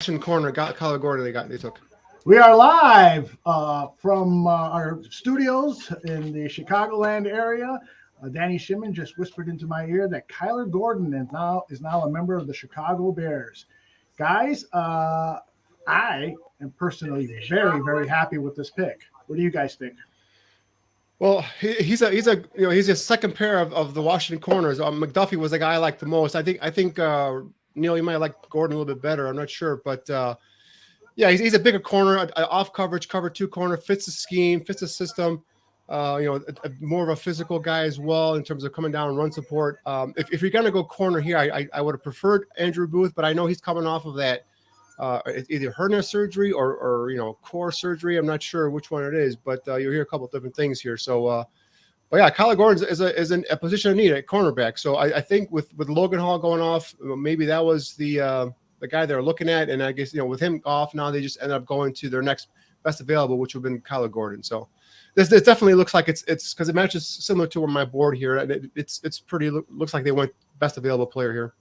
Corner got Kyler Gordon. They took. We are live from our studios in the Chicagoland area. Danny Shimon just whispered into my ear that Kyler Gordon is now a member of the Chicago Bears. Guys, I am personally very, very happy with this pick. What do you guys think? Well, he's a second pair of the Washington corners. McDuffie was the guy I liked the most. I think Neil, you might like Gordon a little bit better. I'm not sure, but yeah, he's a bigger corner, off coverage, cover two corner, fits the scheme, fits the system. More of a physical guy as well in terms of coming down and run support. If you're gonna go corner here, I would have preferred Andrew Booth, but I know he's coming off of that either hernia surgery or core surgery. I'm not sure which one it is, but you'll hear a couple of different things here. So, but yeah, Kyler Gordon is in a position of need at cornerback. So I think with Logan Hall going off, maybe that was the guy they're looking at, and I guess with him off now, they just end up going to their next best available, which would have been Kyler Gordon. So this definitely looks like it's because it matches similar to my board here. It's pretty looks like they went best available player here.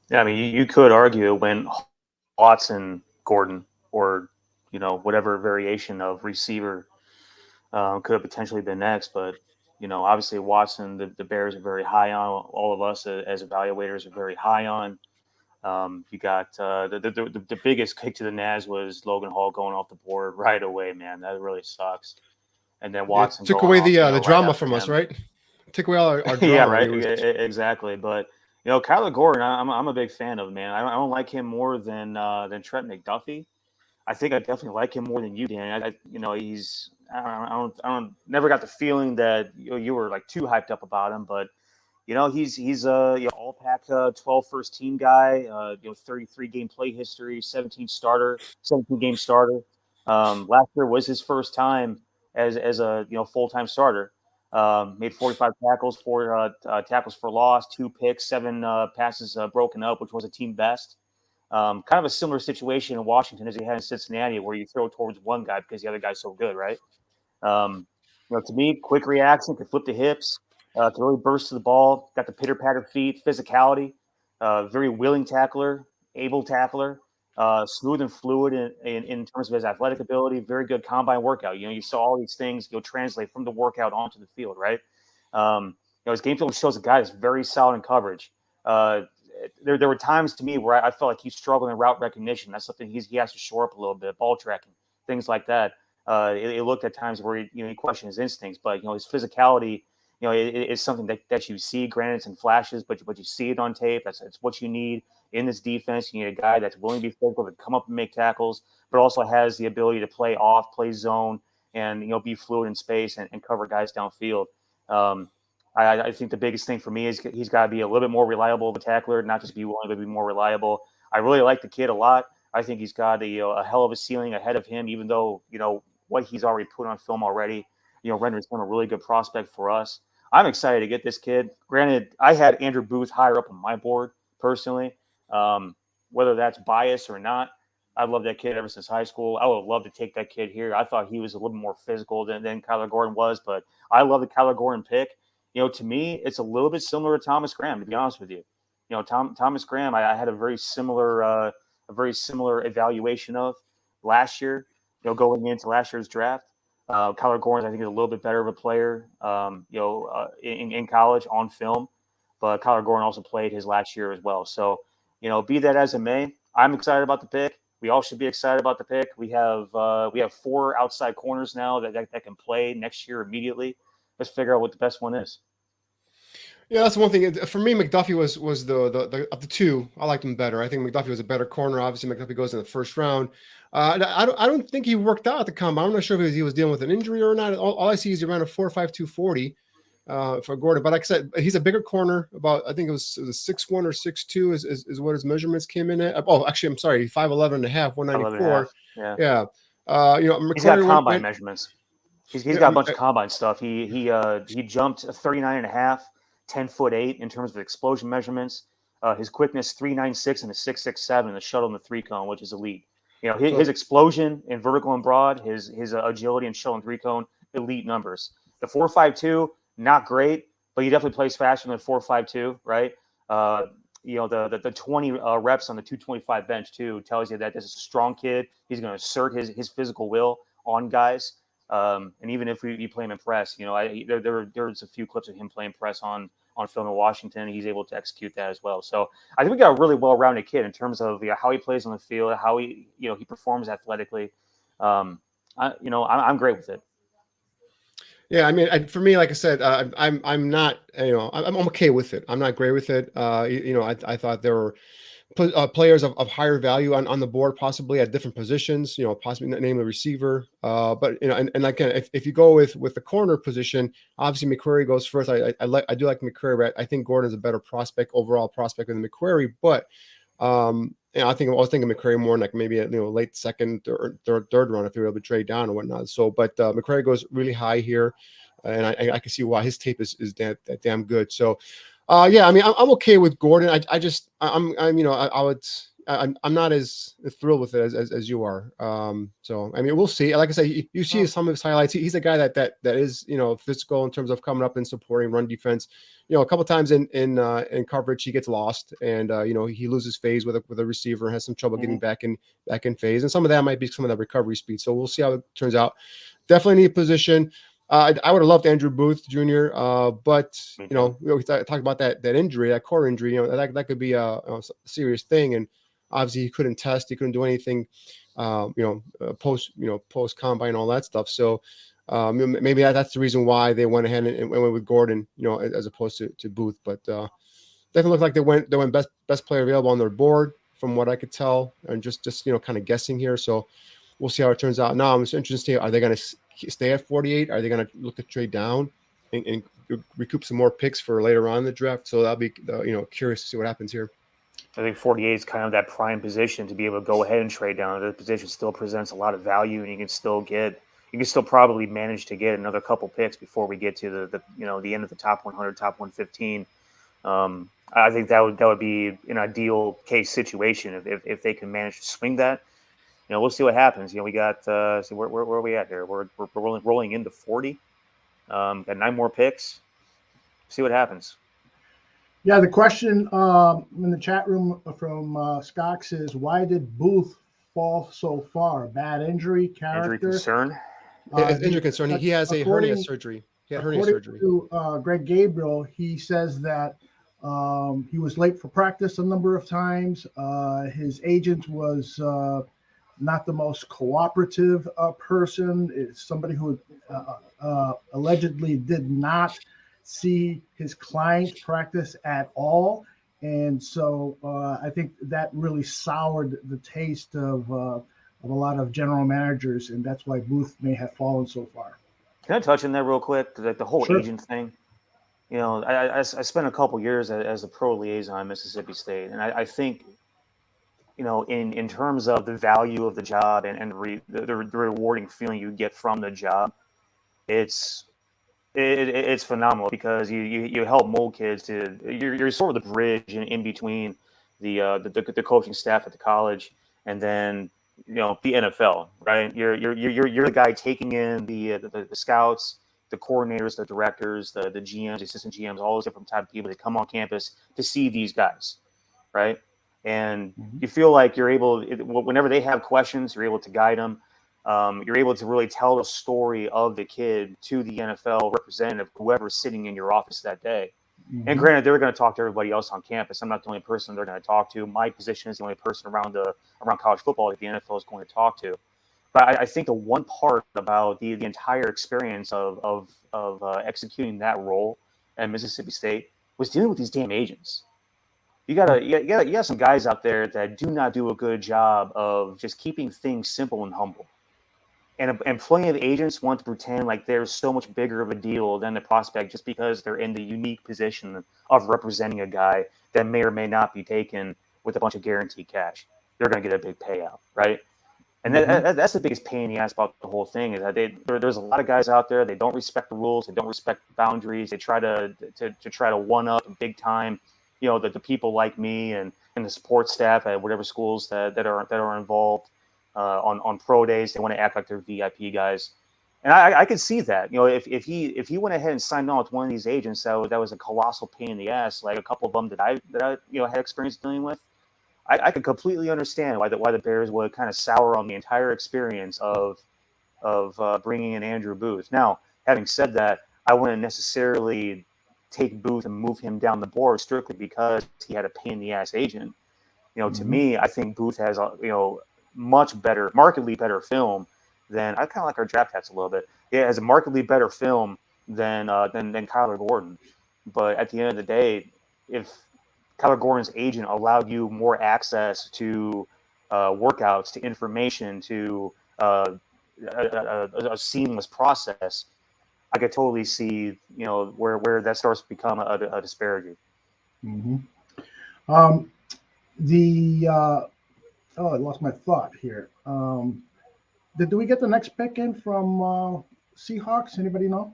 Yeah, I mean you could argue it went Watson, Gordon, or whatever variation of receiver could have potentially been next, but obviously Watson, the Bears are very high on. All of us as evaluators are very high on. You got the biggest kick to the Naz was Logan Hall going off the board right away, man. That really sucks. And then Watson took away the right drama from us, right? Took away all our drama. Yeah, right. Exactly. But Kyler Gordon, I'm a big fan of, man. I don't like him more than Trent McDuffie. I think I definitely like him more than you, Dan. He's I don't never got the feeling that you were like too hyped up about him, but he's a all Pac 12 first team guy. 33 game play history, 17 game starter. Last year was his first time as a full time starter. Made 45 tackles, 4 tackles for loss, 2 picks, 7 passes broken up, which was a team best. Kind of a similar situation in Washington as he had in Cincinnati, where you throw towards one guy because the other guy's so good, right? To me, quick reaction, could flip the hips, could really burst to the ball, got the pitter-patter feet, physicality, very willing tackler, able tackler, smooth and fluid in terms of his athletic ability, very good combine workout. You saw all these things translate from the workout onto the field, right? His game film shows a guy that's very solid in coverage. There were times to me where I felt like he's struggling in route recognition. That's something he has to shore up a little bit, ball tracking, things like that. It looked at times where he questioned his instincts, but his physicality, it's something that you see. Granted, it's in flashes, but you see it on tape. It's what you need in this defense. You need a guy that's willing to be physical, to come up and make tackles, but also has the ability to play off, play zone, and be fluid in space and cover guys downfield. I think the biggest thing for me is he's got to be a little bit more reliable of a tackler, not just be willing to be more reliable. I really like the kid a lot. I think he's got a hell of a ceiling ahead of him, even though, what he's already put on film already, renders him a really good prospect for us. I'm excited to get this kid. Granted, I had Andrew Booth higher up on my board personally. Whether that's bias or not, I've loved that kid ever since high school. I would love to take that kid here. I thought he was a little more physical than Kyler Gordon was, but I love the Kyler Gordon pick. To me, it's a little bit similar to Thomas Graham, to be honest with you. Thomas Graham, I had a very similar evaluation of last year, going into last year's draft. Kyler Gordon, I think, is a little bit better of a player, in college on film, but Kyler Gordon also played his last year as well. So, be that as it may, I'm excited about the pick. We all should be excited about the pick. We have 4 outside corners now that can play next year immediately. Let's figure out what the best one is. Yeah, that's one thing. For me, McDuffie was the of the two. I liked him better. I think McDuffie was a better corner. Obviously, McDuffie goes in the first round. I don't think he worked out at the combine. I'm not sure if he was dealing with an injury or not. All I see is he ran a 4.52 40 for Gordon. But like I said, he's a bigger corner. I think it was 6'1" or 6'2" is what his measurements came in at. Oh, actually, I'm sorry, 5'11 and a half, 194. Yeah. He's got combine measurements. He's got a bunch of combine stuff. He jumped a 39.5, 10'8" in terms of explosion measurements. His quickness 3.96 and a 6.67 in the shuttle and the 3-cone, which is elite. His explosion in vertical and broad, his agility in shuttle and 3-cone, elite numbers. The 4.52, not great, but he definitely plays faster than 4.52, right? the 20 reps on the 225 bench too tells you that this is a strong kid. He's going to assert his physical will on guys. And even if you play him in press, there's a few clips of him playing press on film in Washington. He's able to execute that as well. So I think we got a really well-rounded kid in terms of how he plays on the field, how he performs athletically. I'm great with it. Yeah, I mean, for me, like I said, I'm not, I'm okay with it. I'm not great with it. I thought there were players of higher value on the board, possibly at different positions, possibly namely receiver. But and again, if you go with the corner position, obviously McQuarrie goes first. I do like McQuarrie, but I think Gordon is a better overall prospect than McQuarrie. But I was thinking McQuarrie more like maybe late second or third round if you're able to trade down or whatnot. So, but McQuarrie goes really high here, and I can see why his tape is that damn good. So, yeah, I mean, I'm okay with Gordon. I'm not as thrilled with it as you are. So I mean, we'll see. Like I say, you see some of his highlights. He's a guy that is physical in terms of coming up and supporting run defense. A couple times in coverage he gets lost, and he loses phase with a receiver and has some trouble getting back in phase. And some of that might be some of that recovery speed. So we'll see how it turns out. Definitely need position. I would have loved Andrew Booth Jr., but we talked about that injury, that core injury. That could be a serious thing, and obviously he couldn't test, he couldn't do anything, post combine, all that stuff. So maybe that's the reason why they went ahead and went with Gordon, as opposed to Booth. But definitely looked like they went best player available on their board, from what I could tell, and just kind of guessing here. So we'll see how it turns out. Now I'm just interested to see, are they going to stay at 48? Are they going to look to trade down and recoup some more picks for later on in the draft? So that'll be curious to see what happens here. I think 48 is kind of that prime position to be able to go ahead and trade down. The position still presents a lot of value, and you can still probably manage to get another couple picks before we get to the end of the top 100, top 115. I think that would be an ideal case situation if they can manage to swing that. We'll see what happens. We got where are we at here? We're rolling into 40. Got 9 more picks. See what happens. Yeah, the question in the chat room from Skox is, why did Booth fall so far? Bad injury, character? Injury concern? Injury concern. He has a hernia surgery. He had hernia surgery. To Greg Gabriel, he says that he was late for practice a number of times. His agent was not the most cooperative person. It's somebody who allegedly did not see his client practice at all. And so I think that really soured the taste of a lot of general managers, and that's why Booth may have fallen so far. Can I touch on that real quick? Like the whole Sure. agent thing. I spent a couple years as a pro liaison at Mississippi State, and I think, in terms of the value of the job and the rewarding feeling you get from the job, it's phenomenal, because you help mold kids you're sort of the bridge in between the coaching staff at the college and then the NFL, right? You're the guy taking in the scouts, the coordinators, the directors, the GMs, the assistant GMs, all those different type of people that come on campus to see these guys, right? And you feel like you're able, whenever they have questions, you're able to guide them. You're able to really tell the story of the kid to the NFL representative, whoever's sitting in your office that day. Mm-hmm. And granted, they're going to talk to everybody else on campus. I'm not the only person they're going to talk to. My position is the only person around college football that the NFL is going to talk to. But I think the one part about the entire experience of executing that role at Mississippi State was dealing with these damn agents. You got some guys out there that do not do a good job of just keeping things simple and humble. And plenty of agents want to pretend like they're so much bigger of a deal than the prospect just because they're in the unique position of representing a guy that may or may not be taken with a bunch of guaranteed cash. They're going to get a big payout, right? And that's the biggest pain in the ass about the whole thing, is that there's a lot of guys out there. They don't respect the rules. They don't respect boundaries. They try to one up big time, the people like me and the support staff at whatever schools that are involved on pro days. They want to act like they're VIP guys. And I could see that, if he went ahead and signed on with one of these agents that was a colossal pain in the ass, like a couple of them that I had experience dealing with, I could completely understand why the Bears would kind of sour on the entire experience of bringing in Andrew Booth. Now, having said that, I wouldn't necessarily take Booth and move him down the board strictly because he had a pain in the ass agent. To me, I think Booth has much better, markedly better film than I kind of like our draft hats a little bit. Yeah, it has a markedly better film than Kyler Gordon. But at the end of the day, if Kyler Gordon's agent allowed you more access to workouts, to information, to a seamless process, I could totally see where that starts to become a disparity. Mm-hmm. I lost my thought here. Did we get the next pick in from Seahawks? Anybody know?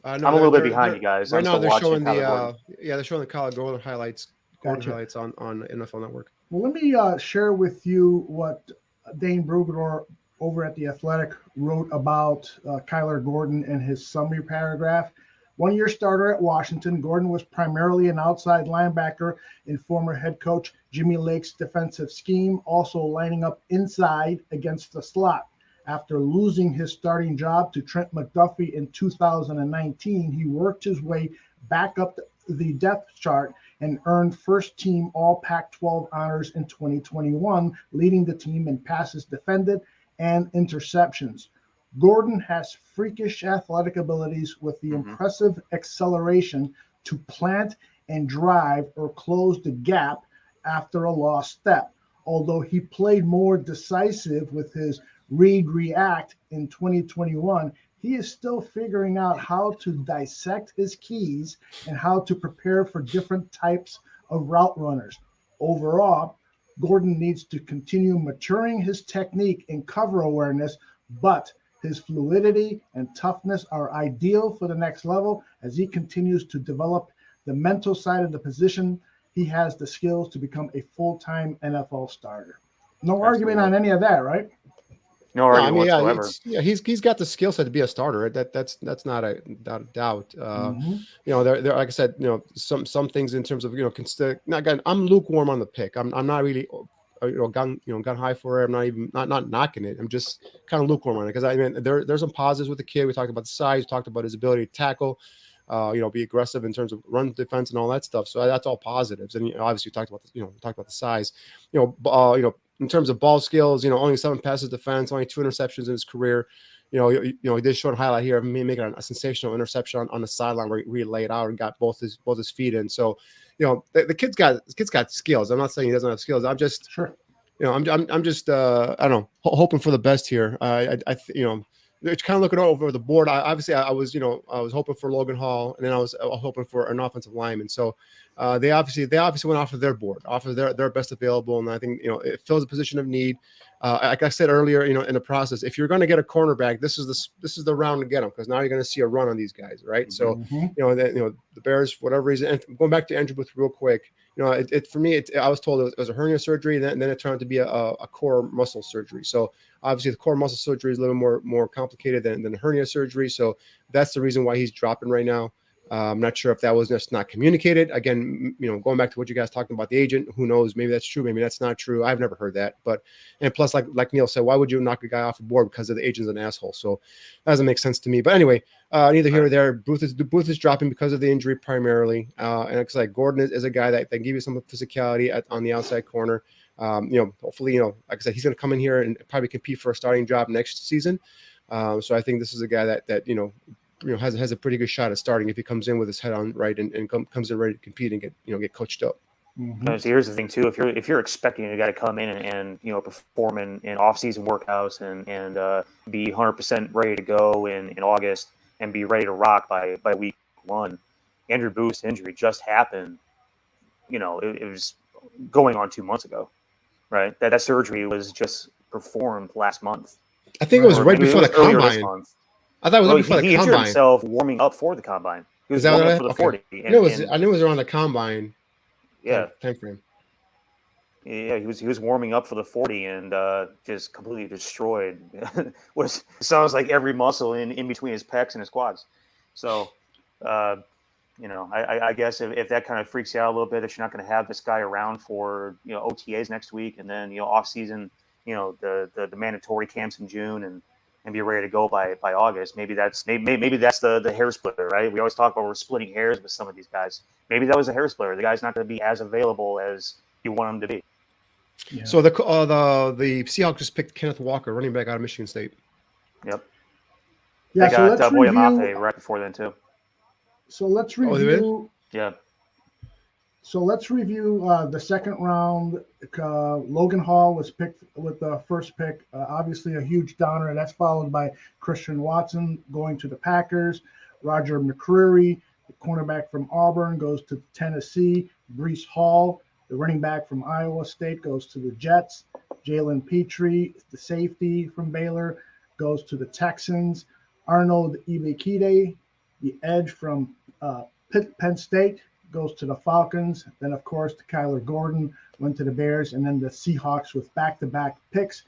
No, I'm a little bit behind you guys. Right now, they're showing they're showing the Kyler Gordon highlights. Gotcha. Highlights on NFL Network. Well, let me share with you what Dane Brugler over at The Athletic wrote about Kyler Gordon in his summary paragraph. 1-year starter at Washington, Gordon was primarily an outside linebacker in former head coach Jimmy Lake's defensive scheme, also lining up inside against the slot. After losing his starting job to Trent McDuffie in 2019, he worked his way back up the depth chart and earned first-team All-Pac-12 honors in 2021, leading the team in passes defended and interceptions. Gordon has freakish athletic abilities with the impressive acceleration to plant and drive or close the gap after a lost step. Although he played more decisive with his react in 2021, he is still figuring out how to dissect his keys and how to prepare for different types of route runners. Overall, Gordon needs to continue maturing his technique and cover awareness, but his fluidity and toughness are ideal for the next level as he continues to develop the mental side of the position. He has the skills to become a full-time NFL starter. No argument on any of that, right? No argument whatsoever. He's got the skill set to be a starter. That's not a doubt. There like I said, some things in terms of I'm lukewarm on the pick. I'm not really gun high for it. I'm not even not knocking it. I'm just kind of lukewarm on it because I mean there's some positives with the kid. We talked about the size. We talked about his ability to tackle. Be aggressive in terms of run defense and all that stuff. So that's all positives. And obviously we talked about the size. In terms of ball skills, only 7 passes defense, only 2 interceptions in his career. He did show a highlight here of me making a sensational interception on the sideline where he laid out and got both his feet in. So, the kid's got skills. I'm not saying he doesn't have skills. I'm just sure. I'm just I don't know, hoping for the best here. It's kind of looking over the board. I was hoping for Logan Hall, and then I was hoping for an offensive lineman. So they obviously went off of their board, off of their best available, and I think it fills a position of need. Like I said earlier, in the process, if you're going to get a cornerback, this is the round to get them because now you're going to see a run on these guys, right? So the Bears, for whatever reason, and going back to Andrew Booth real quick. For me, I was told it was a hernia surgery, and then it turned out to be a core muscle surgery. So obviously, the core muscle surgery is a little more complicated than the hernia surgery. So that's the reason why he's dropping right now. I'm not sure if that was just not communicated. Again, going back to what you guys talking about the agent, who knows? Maybe that's true. Maybe that's not true. I've never heard that. And plus, like Neil said, why would you knock a guy off the board because of the agent's an asshole? So that doesn't make sense to me. But anyway, neither here nor there. Booth is dropping because of the injury primarily. And it's like Gordon is a guy that give you some physicality on the outside corner. Hopefully, like I said, he's going to come in here and probably compete for a starting job next season. So I think this is a guy that has a pretty good shot at starting if he comes in with his head on right and comes in ready to compete and get coached up. So here's the thing too: if you're expecting a guy to come in and perform in off-season workouts and be 100% ready to go in August and be ready to rock by week 1, Andrew Booth's injury just happened. It was going on 2 months ago, right? That surgery was just performed last month. I think it was right before the combine. I thought it was right before the combine. He injured himself warming up for the combine. He was warming up for the 40. I knew it was around the combine. Yeah. Time frame. Yeah, he was warming up for the 40 and just completely destroyed. It sounds like every muscle in between his pecs and his quads. So, uh, I guess if that kind of freaks you out a little bit, if you're not going to have this guy around for OTAs next week and then off season, the mandatory camps in June and be ready to go by August. Maybe that's the hair splitter, right? We always talk about we're splitting hairs with some of these guys. Maybe that was a hair splitter. The guy's not going to be as available as you want him to be. Yeah. So the Seahawks just picked Kenneth Walker, running back out of Michigan State. Yep. Yeah. They got Boye Mafe right before then too. So let's review. Yeah. So let's review the second round. Logan Hall was picked with the first pick. Obviously, a huge downer, and that's followed by Christian Watson going to the Packers. Roger McCreary, the cornerback from Auburn, goes to Tennessee. Breece Hall, the running back from Iowa State, goes to the Jets. Jalen Petrie, the safety from Baylor, goes to the Texans. Arnold Ibekide, the edge from Penn State, goes to the Falcons. Then, of course, Kyler Gordon went to the Bears. And then the Seahawks with back-to-back picks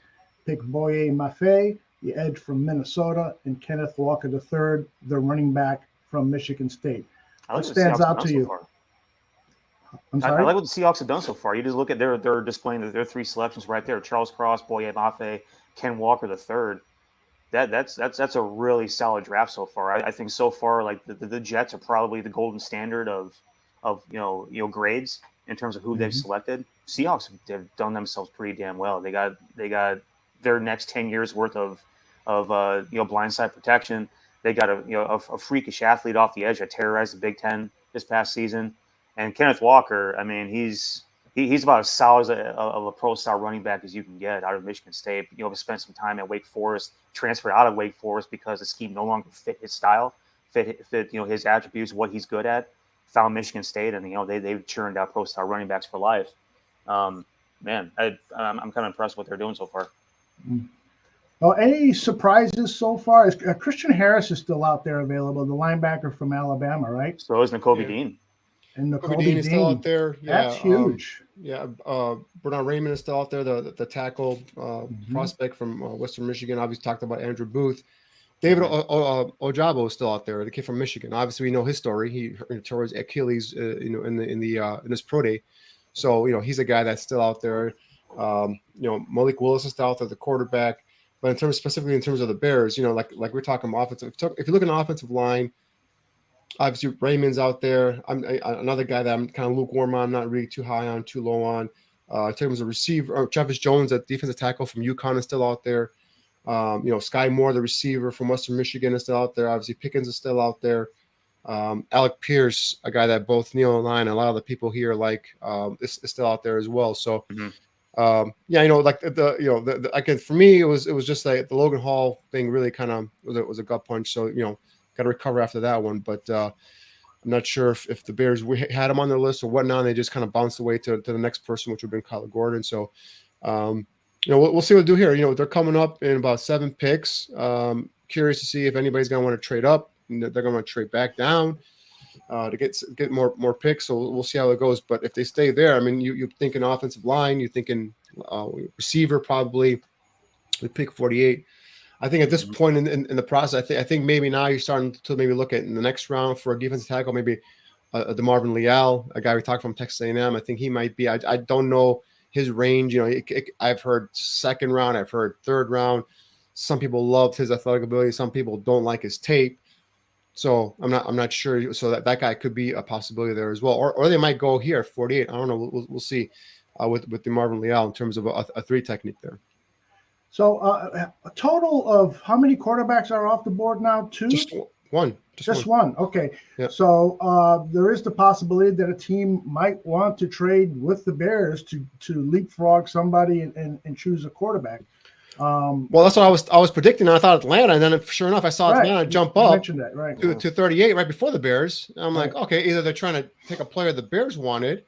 pick Boye Mafe, the edge from Minnesota, and Kenneth Walker III, the running back from Michigan State. What stands out to you? I'm sorry? I like what the Seahawks have done so far. You just look at they're displaying their three selections right there: Charles Cross, Boye Mafe, Ken Walker III. That's a really solid draft so far. I think so far, like the Jets are probably the golden standard of grades in terms of who they've selected. Seahawks have done themselves pretty damn well. They got their next 10 years worth of blindside protection. They got a freakish athlete off the edge that terrorized the Big Ten this past season. And Kenneth Walker, I mean, he's about as solid of a pro-style running back as you can get out of Michigan State. Spent some time at Wake Forest, transferred out of Wake Forest because the scheme no longer fit his style, fit his attributes, what he's good at. Found Michigan State, and they've churned out pro-style running backs for life. I'm kind of impressed with what they're doing so far. Well, any surprises so far? Christian Harris is still out there available, the linebacker from Alabama, right? So is Nakobe Dean. And Nakobe Dean is still out there. Yeah, that's huge. Bernard Raymond is still out there, the tackle prospect from Western Michigan. Obviously talked about Andrew Booth. David Ojabo is still out there, the kid from Michigan. Obviously, we know his story. He tore his Achilles, in his pro day. So he's a guy that's still out there. Malik Willis is still out there, the quarterback. But specifically in terms of the Bears, like we're talking offensive. If you look at the offensive line, obviously Raymond's out there. I'm another guy that I'm kind of lukewarm on, not really too high on, too low on. In terms of receiver, Travis Jones, that defensive tackle from UConn, is still out there. Sky Moore, the receiver from Western Michigan, is still out there. Obviously, Pickens is still out there. Alec Pierce, a guy that both Neil and I and a lot of the people here is still out there as well. So, for me, it was just like the Logan Hall thing really kind of was a gut punch. So, got to recover after that one. But I'm not sure if the Bears had him on their list or whatnot. And they just kind of bounced away to the next person, which would have been Kyler Gordon. So, we'll see what they do here. They're coming up in about 7 picks. Curious to see if anybody's going to want to trade up. They're going to want to trade back down to get more picks. So we'll see how it goes. But if they stay there, I mean, you're thinking offensive line, you're thinking receiver probably with pick 48. I think at this point in the process, I think maybe now you're starting to maybe look at in the next round for a defensive tackle, maybe a DeMarvin Leal, a guy we talked from Texas A&M. I think he might be. I don't know his range. I've heard second round, I've heard third round. Some people loved his athletic ability. Some people don't like his tape. So I'm not sure. So that guy could be a possibility there as well. Or they might go here 48. I don't know. We'll see with DeMarvin Leal in terms of a 3 technique there. So a total of how many quarterbacks are off the board now? 2? Just one. Just one. Okay. Yeah. So there is the possibility that a team might want to trade with the Bears to leapfrog somebody and choose a quarterback. Well, that's what I was predicting. I thought Atlanta, and then sure enough, I saw Atlanta jump up to 38 right before the Bears. I'm like, okay, either they're trying to take a player the Bears wanted,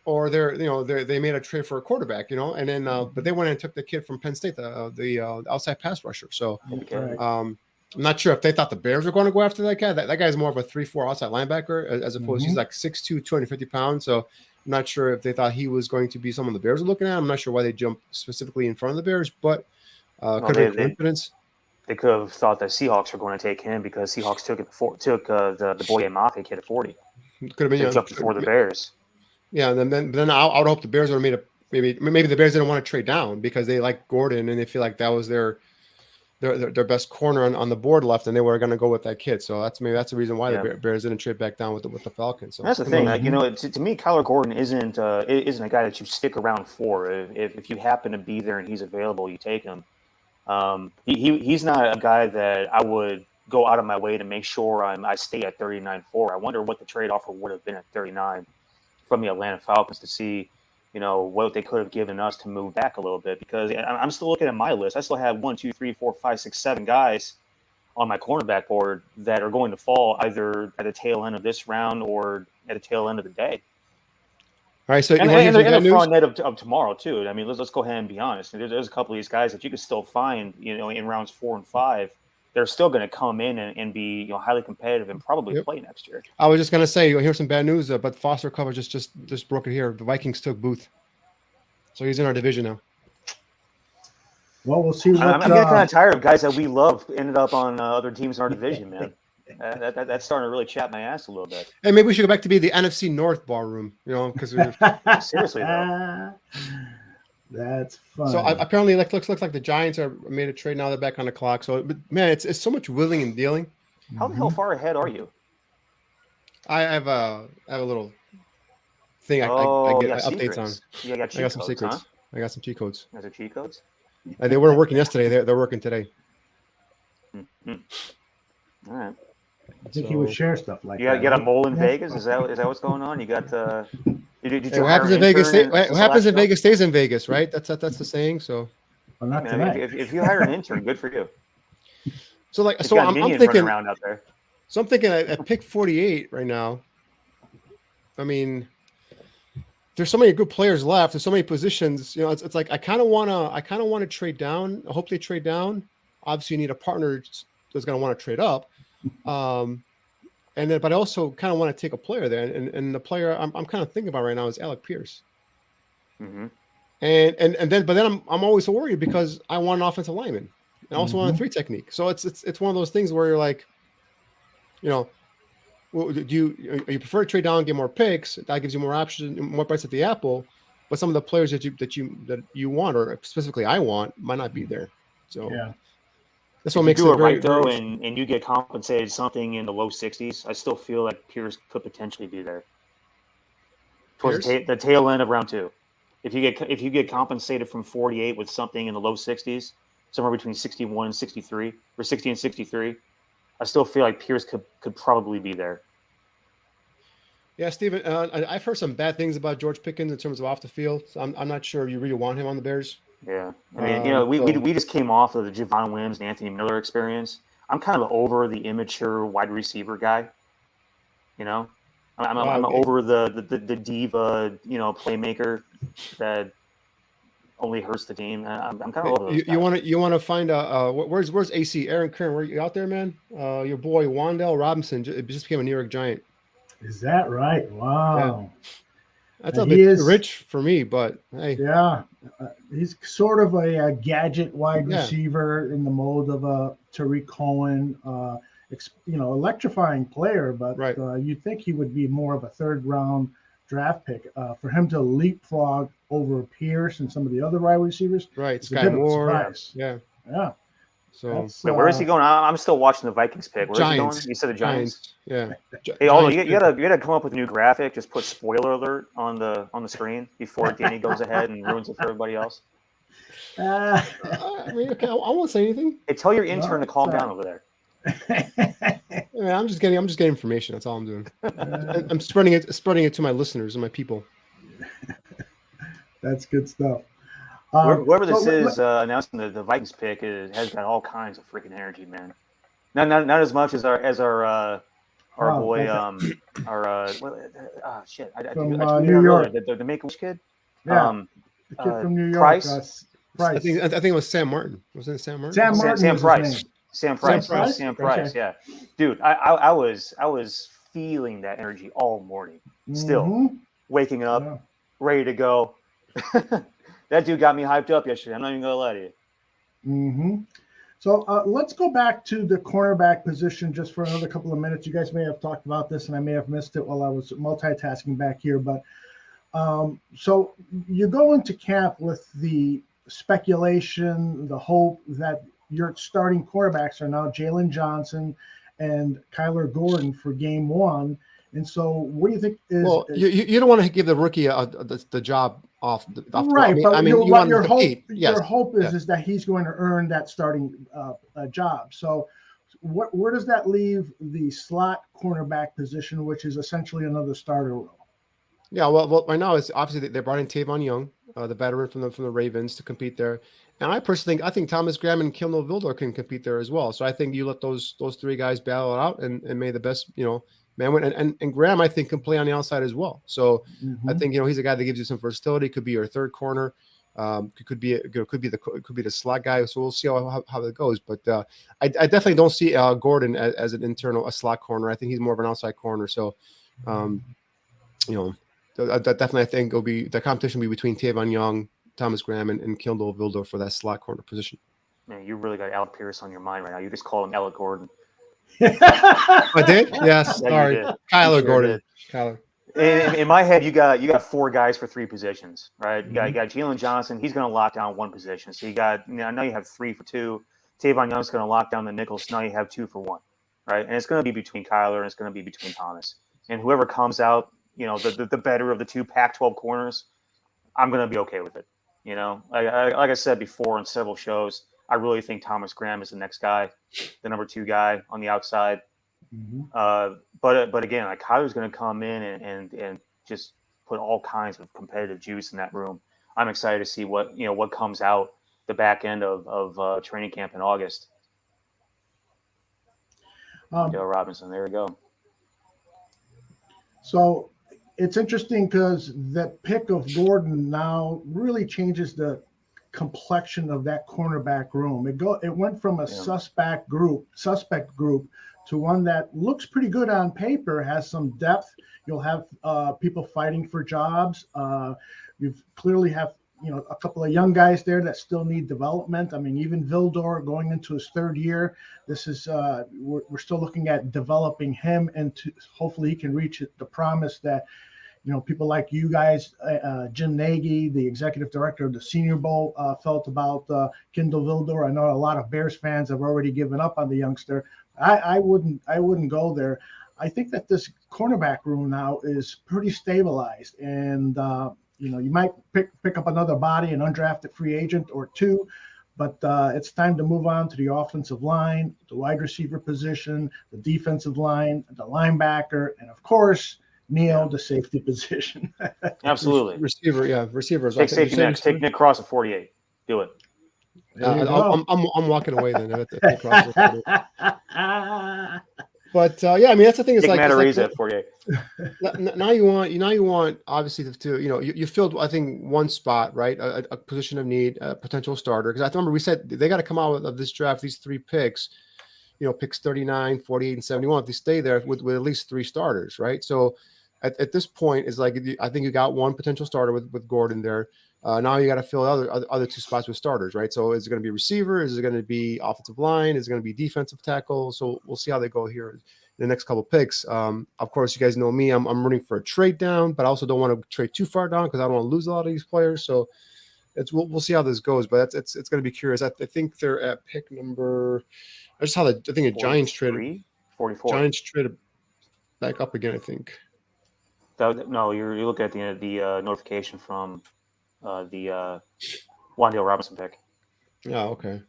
or they made a trade for a quarterback, and then but they went and took the kid from Penn State, the outside pass rusher. So, I'm not sure if they thought the Bears were going to go after that guy. That guy's more of a 3-4 outside linebacker as opposed. He's like 6'2", 250 pounds. So I'm not sure if they thought he was going to be someone the Bears were looking at. I'm not sure why they jumped specifically in front of the Bears, but could have been coincidence. They could have thought that Seahawks were going to take him because Seahawks took the Boye Mafe kid at 40. Could have been jumped before the Bears. Yeah, and then I would hope the Bears would have made a maybe the Bears didn't want to trade down because they like Gordon and they feel like that was their best corner on the board left, and they were going to go with that kid. So that's the reason why the Bears didn't trade back down with the Falcons. So that's the thing. Like, to me, Kyler Gordon isn't a guy that you stick around for. If you happen to be there and he's available, you take him. He's not a guy that I would go out of my way to make sure I stay at 39-4. I wonder what the trade offer would have been at 39 from the Atlanta Falcons to see, what they could have given us to move back a little bit, because I'm still looking at my list. I still have 1, 2, 3, 4, 5, 6, 7 guys on my cornerback board that are going to fall either at the tail end of this round or at the tail end of the day. All right, so and the front net of tomorrow too. I mean, let's go ahead and be honest. There's a couple of these guys that you can still find, in rounds 4 and 5. They're still going to come in and be highly competitive and probably play next year. I was just going to say, here's some bad news, but Foster cover just broke it here. The Vikings took Booth, so he's in our division now. Well, we'll see. I'm getting kind of tired of guys that we love ended up on other teams in our division, man. That's starting to really chat my ass a little bit. Hey, maybe we should go back to be the NFC North bar room, because seriously though. That's fun. So apparently, looks like the Giants are made a trade now. They're back on the clock. So, but man, it's so much willing and dealing. How the hell far ahead are you? I have a little thing I get updates on. Yeah, I got some secrets. Huh? I got some cheat codes. Those are cheat codes. They weren't working yesterday. They're working today. Mm-hmm. All right. I think he would share stuff like that. You got a mole in Vegas? Is that what's going on? You got what happens in Vegas? What happens in Vegas stays in Vegas, right? That's the saying. So, well, not tonight. If you hire an intern, good for you. So I'm thinking around out there. So I'm thinking at pick 48 right now. I mean, there's so many good players left. There's so many positions. It's like I kind of want to trade down. I hope they trade down. Obviously, you need a partner that's going to want to trade up. But I also kind of want to take a player there, and the player I'm kind of thinking about right now is Alec Pierce. Mm-hmm. And then I'm always so worried because I want an offensive lineman, and I also want a 3 technique. So it's one of those things where you're like, well, do you prefer to trade down and get more picks? That gives you more options, more bites at the apple. But some of the players that you want, or specifically I want, might not be there. So yeah. That's what makes it right though, and you get compensated something in the low 60s. I still feel like Pierce could potentially be there towards the tail end of round 2. If you get compensated from 48 with something in the low 60s, somewhere between 61 and 63, or 60 and 63, I still feel like Pierce could probably be there. Yeah, Steven, I've heard some bad things about George Pickens in terms of off the field. So I'm not sure you really want him on the Bears. Yeah, I mean, we just came off of the Javon Wims and Anthony Miller experience. I'm kind of over the immature wide receiver guy. I'm over the diva, playmaker that only hurts the team. I'm kind of over those guys. You want to find where's AC Aaron Kern? Were you out there, man? Your boy Wandale Robinson just became a New York Giant. Is that right? Wow. Yeah. That's a bit rich for me, but hey. Yeah, he's sort of a gadget wide receiver in the mold of a Tariq Cohen, electrifying player. But you'd think he would be more of a 3rd round draft pick. For him to leapfrog over Pierce and some of the other wide receivers, right? Sky Moore, yeah. So where is he going? I'm still watching the Vikings pick. Where is he going? You said the Giants. Yeah. Hey, Aldo, you gotta come up with a new graphic. Just put spoiler alert on the screen before Danny goes ahead and ruins it for everybody else. I won't say anything. Hey, tell your intern to calm down over there. I'm just getting information. That's all I'm doing. I'm spreading it to my listeners and my people. That's good stuff. Whoever this is announcing the Vikings pick has got all kinds of freaking energy, man. Not as much as our boy shit. I from New York, the Make-A-Wish kid. Yeah, the kid from New York. Price. I think it was Sam Martin. Wasn't it Sam Martin? Sam Price. Sam Price. Price? Sam Price. Okay. Yeah, dude, I was feeling that energy all morning. Still waking up, ready to go. That dude got me hyped up yesterday. I'm not even gonna lie to you. So let's go back to the cornerback position just for another couple of minutes. You guys may have talked about this, and I may have missed it while I was multitasking back here. But so you go into camp with the speculation, the hope that your starting quarterbacks are now Jaylen Johnson and Kyler Gordon for game one. And so what do you think is... Well, you don't want to give the rookie the job off right, the, but I mean, your hope Yes. is that he's going to earn that starting job. So where does that leave the slot cornerback position, which is essentially another starter role? Yeah, well, right now it's obviously they brought in Tavon Young, the veteran from the Ravens, to compete there. And I personally think Thomas Graham and Kendall Vildor can compete there as well. So I think you let those three guys battle it out and may the best man win. And Graham, I think, can play on the outside as well. So I think he's a guy that gives you some versatility. Could be your third corner. Could be the slot guy. So we'll see how that goes. But I definitely don't see Gordon as an a slot corner. I think he's more of an outside corner. So definitely I think it'll be the competition will be between Tavon Young, Thomas Graham, and Kendall Vildor for that slot corner position. Man, you really got Alec Pierce on your mind right now. You just call him Alec Gordon. I did? Yes. Yeah, sorry. Kyler Gordon. Did. Kyler. In my head, you got four guys for three positions, right? You got Jaylen Johnson. He's going to lock down one position. So now you have 3 for 2. Tavon Young's going to lock down the nickels. So now you have 2 for 1, right? And it's going to be between Kyler and it's going to be between Thomas. And whoever comes out, the better of the 2 Pac-12 corners, I'm going to be okay with it. Like I said before on several shows, I really think Thomas Graham is the next guy, the number 2 guy on the outside. But again, like Kyler's going to come in and just put all kinds of competitive juice in that room. I'm excited to see what comes out the back end of training camp in August. Joe Robinson, there we go. So it's interesting because the pick of Gordon now really changes the complexion of that cornerback room. It went from a suspect group to one that looks pretty good on paper, has some depth. You'll have people fighting for jobs. You clearly have a couple of young guys there that still need development. I mean, even Vildor going into his 3rd year. This is we're still looking at developing him, and hopefully he can reach the promise that people like you guys, Jim Nagy, the executive director of the Senior Bowl, felt about Kendall Vildor. I know a lot of Bears fans have already given up on the youngster. I wouldn't go there. I think that this cornerback room now is pretty stabilized, and you might pick up another body, an undrafted free agent or 2, but it's time to move on to the offensive line, the wide receiver position, the defensive line, the linebacker, and of course, Neil, the safety position. Absolutely. Receivers. Take safety next. Take Nick Cross at 48. Do it. I'm walking away then. But I mean that's the thing. It's Nick like Matarese at 48. Now you want obviously to you filled I think one spot, right, a position of need, a potential starter, because I remember we said they got to come out of this draft, these 3 picks, picks 39, 48, and 71. If they stay there with at least 3 starters, right? So at this point, it's like I think you got one potential starter with Gordon there. Now you got to fill other 2 spots with starters, right? So is it going to be receiver? Is it going to be offensive line? Is it going to be defensive tackle? So we'll see how they go here in the next couple of picks. Of course, you guys know me. I'm running for a trade down, but I also don't want to trade too far down because I don't want to lose a lot of these players. So we'll see how this goes, but it's going to be curious. I think they're at pick number. I just saw I think the Giants traded 44. Giants traded back up again. I think. No, you look at the notification from the Wandale Robinson pick. Yeah. Okay.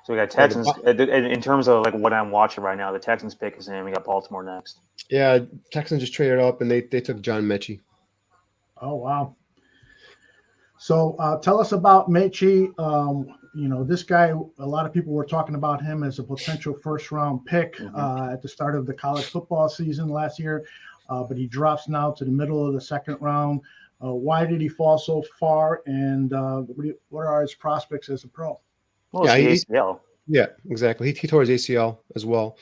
So we got Texans. In terms of like what I'm watching right now, the Texans pick is in. We got Baltimore next. Yeah, Texans just traded up and they took John Metchie. Oh wow! So tell us about Metchie. This guy. A lot of people were talking about him as a potential first-round pick at the start of the college football season last year, but he drops now to the middle of the 2nd round. Why did he fall so far? And what are his prospects as a pro? Well, it's the ACL. Yeah, exactly. He tore his ACL as well.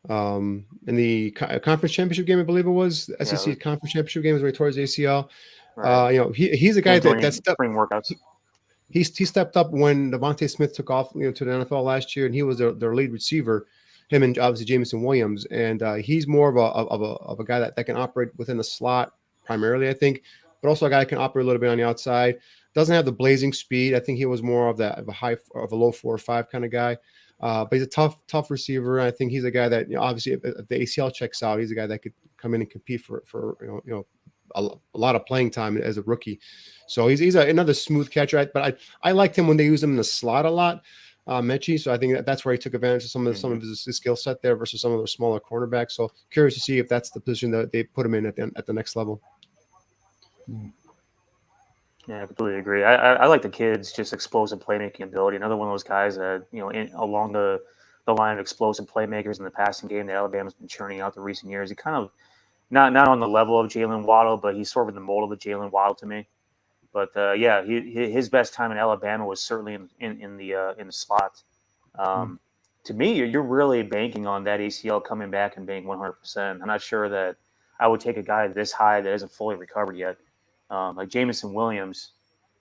In the conference championship game, I believe it was the Yeah, SEC conference championship game is where he tore his ACL. right. He's a guy And that during stepped spring workouts. he stepped up when Devontae Smith took off, to the NFL last year, and he was their lead receiver. Him and obviously Jameson Williams, and he's more of a guy that can operate within the slot primarily, I think, but also a guy that can operate a little bit on the outside. Doesn't have the blazing speed. I think he was more of a low 4.5 kind of guy. But he's a tough receiver. I think he's a guy that, obviously if the ACL checks out, he's a guy that could come in and compete for a lot of playing time as a rookie. So he's another smooth catcher. But I liked him when they used him in the slot a lot, Metchie. So I think that's where he took advantage of some of his skill set there versus some of the smaller cornerbacks. So curious to see if that's the position that they put him in at the next level. Yeah, I completely agree. I like the kid's just explosive playmaking ability. Another one of those guys that, along the line of explosive playmakers in the passing game that Alabama's been churning out the recent years. He kind of not on the level of Jalen Waddle, but he's sort of in the mold of the Jalen Waddle to me. But yeah, his best time in Alabama was certainly in the slot. To me, you're really banking on that ACL coming back and being 100%. I'm not sure that I would take a guy this high that isn't fully recovered yet. Like Jameson Williams,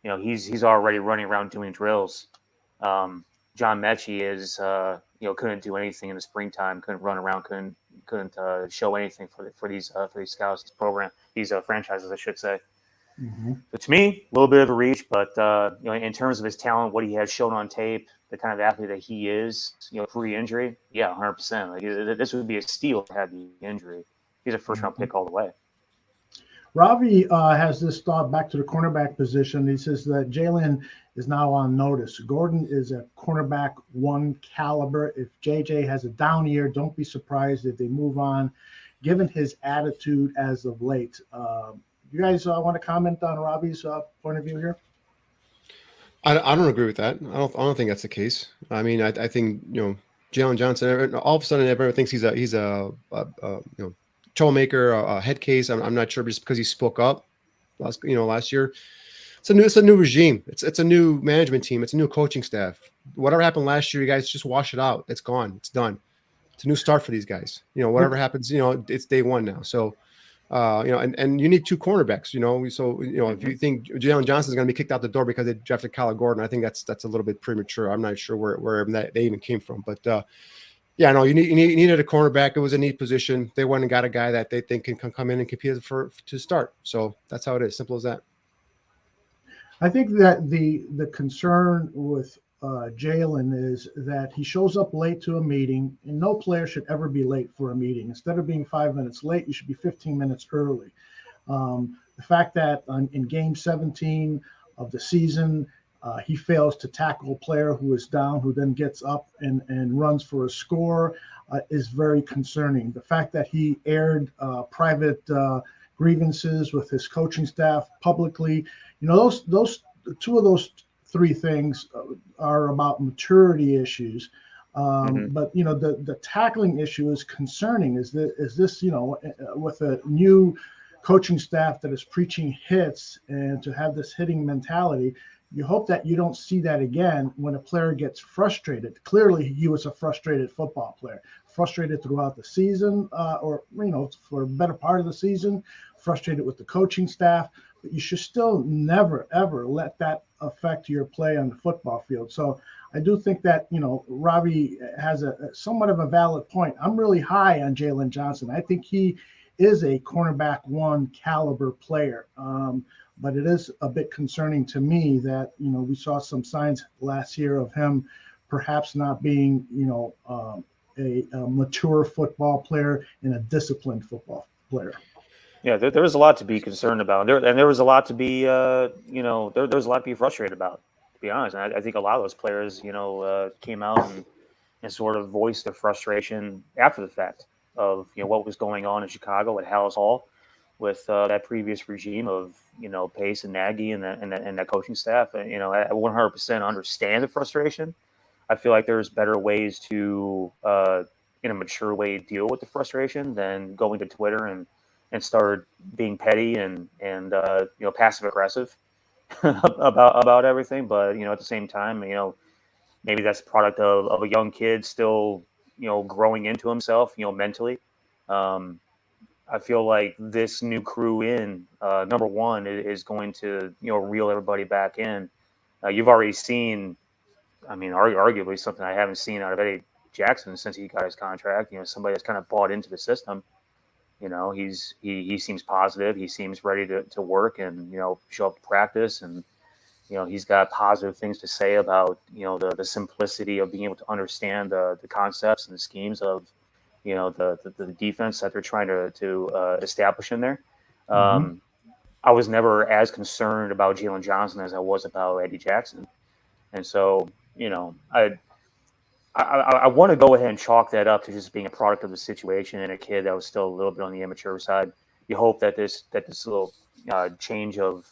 he's already running around doing drills. John Metchie is, couldn't do anything in the springtime, couldn't run around, couldn't show anything for these scouts, these franchises, I should say. So to me, a little bit of a reach, but in terms of his talent, what he has shown on tape, the kind of athlete that he is, pre-injury, yeah, 100%. Like this would be a steal to have the injury. He's a first-round pick all the way. Ravi has this thought back to the cornerback position. He says that Jaylen is now on notice. Gordon is a cornerback 1 caliber. If JJ has a down year, don't be surprised if they move on, given his attitude as of late. You guys want to comment on Ravi's point of view here? I don't agree with that. I don't think that's the case. I mean, I think Jaylen Johnson. All of a sudden, everyone thinks he's a troublemaker, a head case. I'm not sure, just because he spoke up last year. It's a new regime. It's a new management team. It's a new coaching staff. Whatever happened last year, you guys just wash it out. It's gone. It's done. It's a new start for these guys. Whatever happens, it's day one now. So, and you need 2 cornerbacks. So if you think Jaylen Johnson is going to be kicked out the door because they drafted Kyler Gordon, I think that's a little bit premature. I'm not sure where they even came from, but. Yeah, no, you needed a cornerback. It was a neat position. They went and got a guy that they think can come in and compete to start. So that's how it is. Simple as that. I think that the concern with Jaylen is that he shows up late to a meeting, and no player should ever be late for a meeting. Instead of being 5 minutes late, you should be 15 minutes early. The fact that in game 17 of the season, he fails to tackle a player who is down, who then gets up and runs for a score, is very concerning. The fact that he aired private grievances with his coaching staff publicly, those 2 of those 3 things are about maturity issues. But the tackling issue is concerning. Is this with a new coaching staff that is preaching hits and to have this hitting mentality? You hope that you don't see that again when a player gets frustrated. Clearly, he was a frustrated football player, frustrated throughout the season, or for a better part of the season, frustrated with the coaching staff. But you should still never, ever let that affect your play on the football field. So I do think that, Ravi has a somewhat of a valid point. I'm really high on Jaylen Johnson. I think he is a cornerback 1 caliber player. But it is a bit concerning to me that, we saw some signs last year of him perhaps not being, a mature football player and a disciplined football player. Yeah, there was a lot to be concerned about. There was a lot to be, there was a lot to be frustrated about, to be honest. And I think a lot of those players, came out and sort of voiced their frustration after the fact of, what was going on in Chicago at Hallis Hall with that previous regime of Pace and Nagy and that coaching staff. I 100% understand the frustration. I feel like there's better ways to, in a mature way, deal with the frustration than going to Twitter and start being petty and passive aggressive about everything. But at the same time, maybe that's a product of a young kid still, growing into himself, mentally. I feel like this new crew number one is going to, reel everybody back in. You've already seen, I mean, arguably something I haven't seen out of Eddie Jackson since he got his contract. Somebody that's kind of bought into the system. He seems positive. He seems ready to work and, show up to practice. And, he's got positive things to say about, the simplicity of being able to understand the concepts and the schemes of, the defense that they're trying to establish in there. I was never as concerned about Jaylen Johnson as I was about Eddie Jackson. And so, I want to go ahead and chalk that up to just being a product of the situation and a kid that was still a little bit on the immature side. You hope that this little change of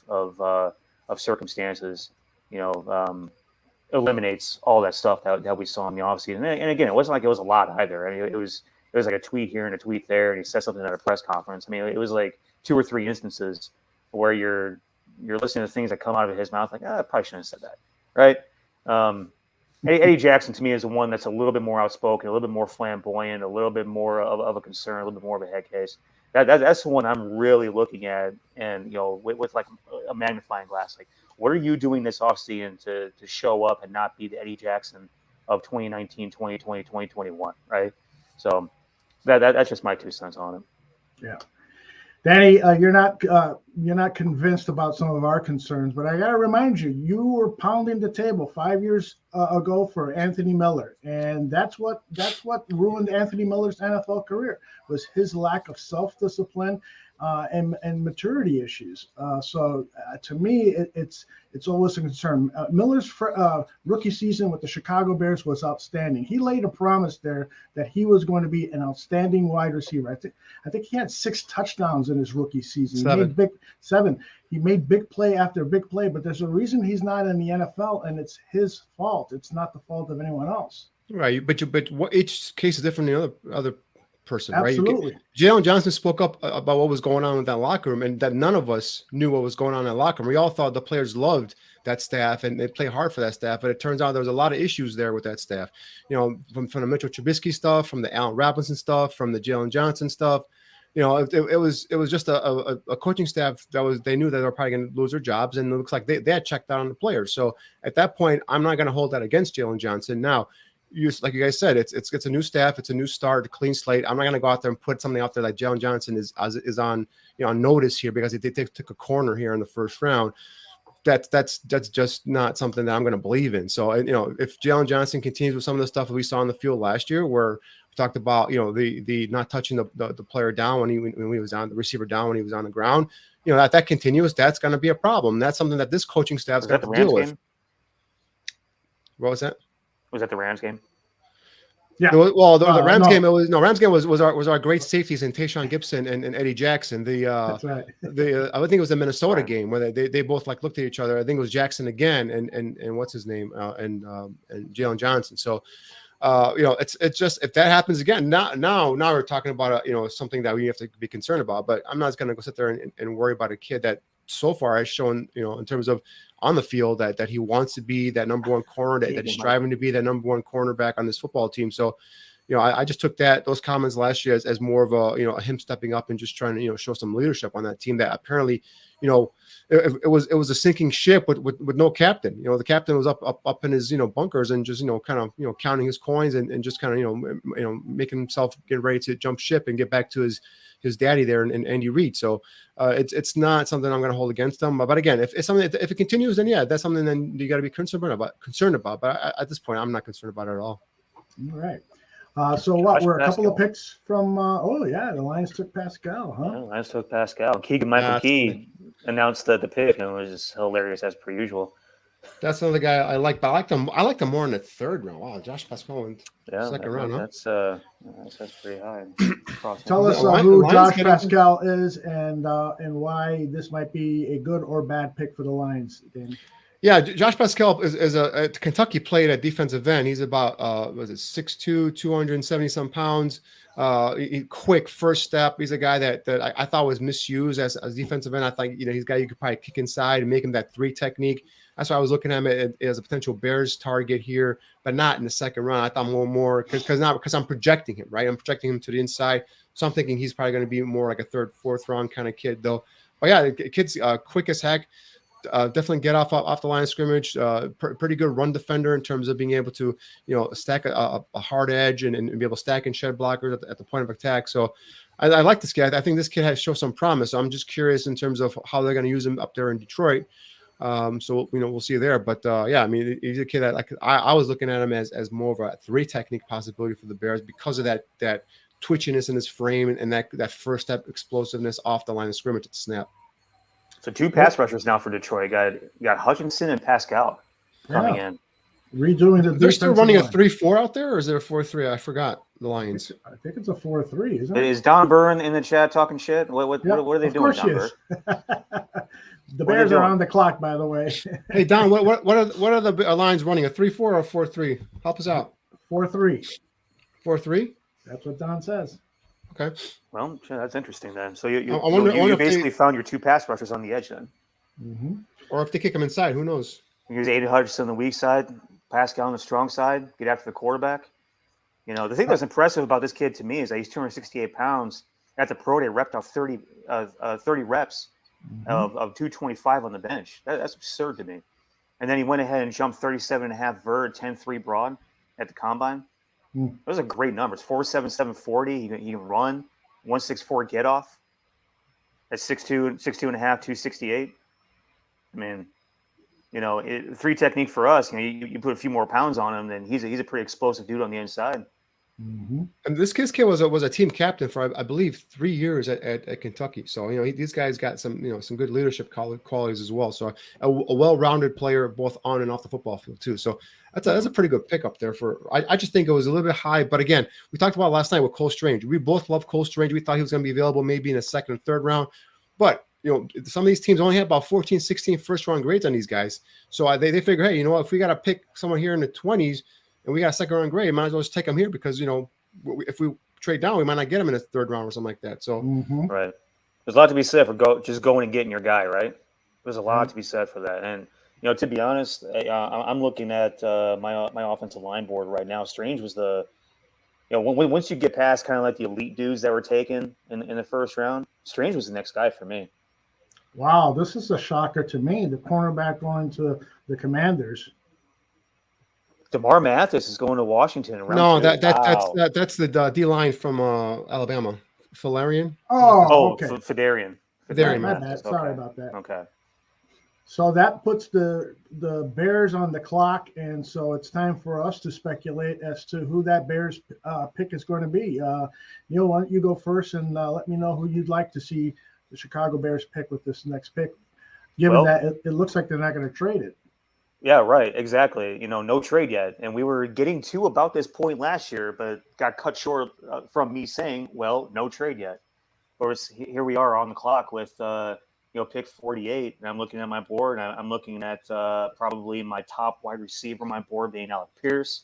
circumstances, eliminates all that stuff that we saw in the offseason. And again, it wasn't like it was a lot either. I mean, it was like a tweet here and a tweet there, and he said something at a press conference. I mean, it was like 2 or 3 instances where you're listening to things that come out of his mouth, like, I probably shouldn't have said that, right? Eddie Jackson, to me, is the one that's a little bit more outspoken, a little bit more flamboyant, a little bit more of a concern, a little bit more of a head case. That's the one I'm really looking at, and with like a magnifying glass. Like, what are you doing this offseason to show up and not be the Eddie Jackson of 2019, 2020, 2021, right? So that's just my 2 cents on it. Yeah. Danny, you're not convinced about some of our concerns, but I got to remind you, you were pounding the table 5 years ago for Anthony Miller, and that's what ruined Anthony Miller's NFL career, was his lack of self-discipline and maturity issues. So to me, it's always a concern. Miller's rookie season with the Chicago Bears was outstanding. He laid a promise there that he was going to be an outstanding wide receiver. I think he had 6 touchdowns in his rookie season. 7. He made big play after big play, but there's a reason he's not in the NFL, and it's his fault. It's not the fault of anyone else. Right, but each case is different than the other person, Absolutely. right? Jaylen Johnson spoke up about what was going on in that locker room, and that none of us knew what was going on in that locker room. We all thought the players loved that staff and they play hard for that staff, but it turns out there was a lot of issues there with that staff. From the Mitchell Trubisky stuff, from the Allen Robinson stuff, from the Jaylen Johnson stuff. It was just a coaching staff they knew that they were probably going to lose their jobs, and it looks like they had checked out on the players. So at that point, I'm not going to hold that against Jaylen Johnson. Now, like you guys said, it's a new staff, it's a new start, a clean slate. I'm not going to go out there and put something out there like Jaylen Johnson is on on notice here because they took a corner here in the first round. That's just not something that I'm going to believe in. So if Jaylen Johnson continues with some of the stuff that we saw on the field last year, where we talked about the not touching the player down when he was on the receiver down when he was on the ground, that continues, that's going to be a problem. That's something that this coaching staff's got to deal with. What was that? Was that the Rams game? Yeah. Well, the Rams game. Rams game was our great safeties in Tayshaun Gibson and Eddie Jackson. That's right. I think it was the Minnesota game where they both looked at each other. I think it was Jackson again and what's his name and Jaylen Johnson. So it's just, if that happens again, now we're talking about something that we have to be concerned about. But I'm not going to go sit there and worry about a kid that so far has shown in terms of on the field that he wants to be that number 1 corner, that he's striving to be that number 1 cornerback on this football team. So, I just took those comments last year as more of a him stepping up and just trying to show some leadership on that team that apparently it was a sinking ship with no captain. The captain was up in his bunkers and just kind of counting his coins and just kind of making himself get ready to jump ship and get back to his daddy there and Andy Reid. So it's not something I'm going to hold against them. But again, if it continues, then yeah, that's something then you got to be concerned about. But at this point, I'm not concerned about it at all. All right. So what? We're a couple of picks from. The Lions took Pascal, huh? Yeah, the Lions took Pascal. Keegan Michael Key announced the pick, and it was just hilarious as per usual. That's another guy I like, but I like them more in the 3rd round. Wow, Josh Pascal in second round. Huh? That's pretty high. Tell us who Josh Pascal is and why this might be a good or bad pick for the Lions, Danny. Yeah, Josh Pascal is a Kentucky played at defensive end. He's about 6'2", 270 some pounds. Quick first step. He's a guy that I thought was misused as defensive end. I thought he's a guy you could probably kick inside and make him that 3 technique. That's why I was looking at him as a potential Bears target here, but not in the second round. I thought more because I'm projecting him, right? I'm projecting him to the inside. So I'm thinking he's probably going to be more like a third, fourth round kind of kid, though. But yeah, the kid's quick as heck. Definitely get off the line of scrimmage. Pretty good run defender in terms of being able to, stack a hard edge and be able to stack and shed blockers at the point of attack. So I like this kid. I think this kid has shown some promise. So I'm just curious in terms of how they're going to use him up there in Detroit. So we'll see there. But yeah, I mean, he's a kid that I was looking at him as more of a 3 technique possibility for the Bears because of that twitchiness in his frame and that first step explosiveness off the line of scrimmage at the snap. So 2 pass rushers now for Detroit. You got Hutchinson and Pascal coming in. Redoing the. They're still running a 3-4 out there, or is there a 4-3? I forgot the Lions. I think it's a 4-3, isn't it? Is Don Byrne in the chat talking shit? What are they doing, Don Byrne? The Bears are on the clock, by the way. Hey Don, what are the Lions running? A 3-4 or a 4-3? Help us out. 4-3. 4-3? That's what Don says. Okay. Well, sure, that's interesting then. So you basically found your 2 pass rushers on the edge then. Mm-hmm. Or if they kick them inside, who knows? You use Aiden Hutchinson on the weak side, Pascal on the strong side, get after the quarterback. The thing that's impressive about this kid to me is that he's 268 pounds. At the pro day, repped off 30 reps of 225 on the bench. That's absurd to me. And then he went ahead and jumped 37.5 vert, 10.3 broad at the combine. Those are great numbers. 4.77 40. He can run. 1.64 get off. That's 6'2", 6'2.5", 268. I mean, 3 technique for us. You put a few more pounds on him, then he's a pretty explosive dude on the inside. Mm-hmm. And this kid was a team captain for I believe 3 years at Kentucky. So these guys got some some good leadership qualities as well. So a well-rounded player both on and off the football field too. So that's a pretty good pickup there I just think it was a little bit high. But again, we talked about last night with Cole Strange. We both love Cole Strange. We thought he was going to be available maybe in the second or third round. But some of these teams only had about 14, 16 first-round grades on these guys. So they figure, hey, if we got to pick someone here in the 20s and we got a second-round grade, might as well just take them here because, if we trade down, we might not get them in the third round or something like that. So Right. There's a lot to be said for just going and getting your guy, right? There's a lot to be said for that. And, to be honest, I'm looking at my offensive line board right now. Strange was once you get past kind of like the elite dudes that were taken in the first round, Strange was the next guy for me. Wow, this is a shocker to me. The cornerback going to the Commanders. DeMar Mathis is going to Washington. No, that's the D line from Alabama, Falarian. Okay. Fedarian. My bad. Sorry about that. Okay. So that puts the Bears on the clock, and so it's time for us to speculate as to who that Bears pick is going to be. Neil, why don't you go first and let me know who you'd like to see the Chicago Bears pick with this next pick, given that it looks like they're not going to trade it. Yeah, right. Exactly. No trade yet. And we were getting to about this point last year, but got cut short from me saying, well, no trade yet. Of course, here we are on the clock with, pick 48. And I'm looking at my board. And I'm looking at probably my top wide receiver on my board being Alec Pierce.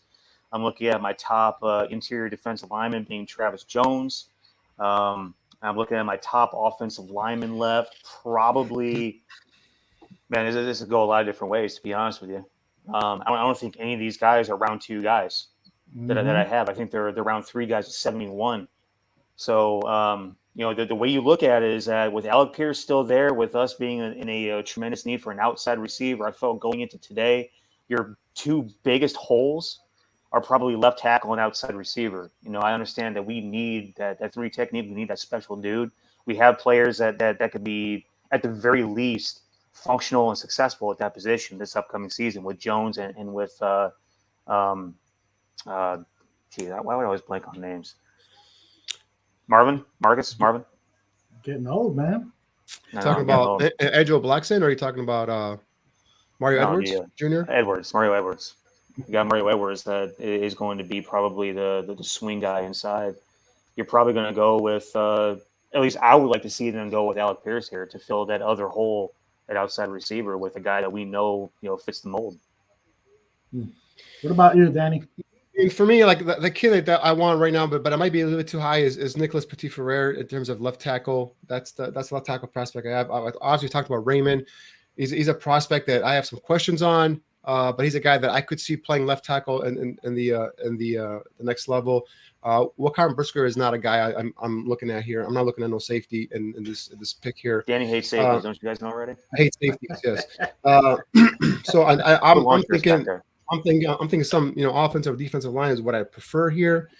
I'm looking at my top interior defensive lineman being Travis Jones. I'm looking at my top offensive lineman left, probably. Man, this could go a lot of different ways, to be honest with you. I don't think any of these guys are round 2 guys that I have. I think they're round 3 guys at 71. So, the way you look at it is that with Alec Pierce still there, with us being in a tremendous need for an outside receiver, I felt going into today, your 2 biggest holes are probably left tackle and outside receiver. I understand that we need that 3 technique. We need that special dude. We have players that could be, at the very least, functional and successful at that position this upcoming season with Jones and with why would I always blank on names? Marvin? Getting old, man. Talking about Edjo Blackson, or are you talking about Mario Edwards Jr.? Mario Edwards. You got Mario Edwards that is going to be probably the swing guy inside. You're probably going to go with, at least I would like to see them go with Alec Pierce here to fill that other hole at outside receiver with a guy that we know, fits the mold. What about you, Danny? For me, like the kid that I want right now, but it might be a little bit too high is Nicholas Petit-Ferrer in terms of left tackle. That's the left tackle prospect I have. I obviously talked about Raymond. He's a prospect that I have some questions on, but he's a guy that I could see playing left tackle in the next level. Jaquan Brisker is not a guy I'm looking at here. I'm not looking at no safety in this pick here. Danny hates safeties. Don't you guys know already? I hate safeties. Yes. So I'm thinking some offensive or defensive line is what I prefer here.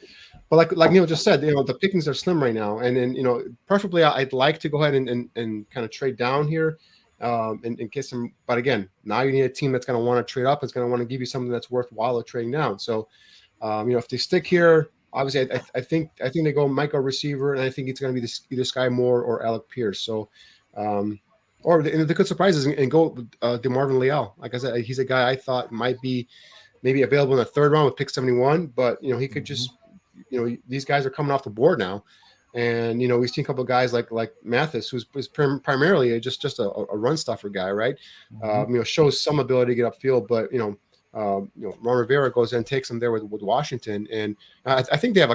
But like Neil just said, the pickings are slim right now, and then preferably I'd like to go ahead and kind of trade down here, and get some. But again, now you need a team that's going to want to trade up. It's going to want to give you something that's worthwhile trading down. So, if they stick here, obviously I think they might go receiver, and I think it's going to be either Sky Moore or Alec Pierce. So, or the good surprises and go DeMarvin Leal. Like I said, he's a guy I thought might be maybe available in the third round with pick 71, but he could just. These guys are coming off the board now, and we've seen a couple of guys like Mathis, who's primarily just a run stuffer guy, right? Shows some ability to get upfield, but Ron Rivera goes in and takes him there with Washington, and I think they have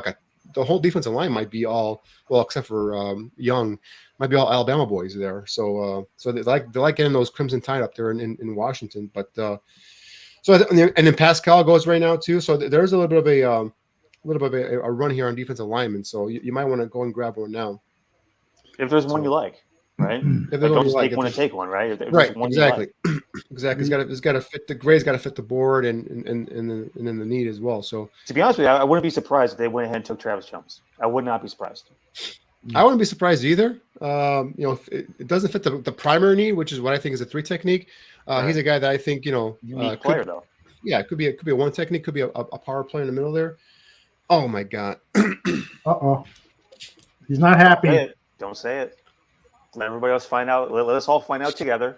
the whole defensive line might be all except for Young, might be all Alabama boys there. So they like getting those Crimson Tide up there in Washington, but and then Pascal goes right now too. So there's a little bit of a run here on defensive linemen, so you might want to go and grab one now. If there's one you like, right? Don't just take one and take one, right? If right, exactly. Exactly. It's got to fit the grades, got to fit the board and then the need as well. So to be honest with you, I wouldn't be surprised if they went ahead and took Travis Jones. I would not be surprised. I wouldn't be surprised either. If it doesn't fit the primary need, which is what I think is a 3 technique. Right. He's a guy that I think unique player though. Yeah, it could be a 1 technique, could be a power play in the middle there. Oh my God. He's not happy. Don't say it. Let everybody else find out. Let us all find out together.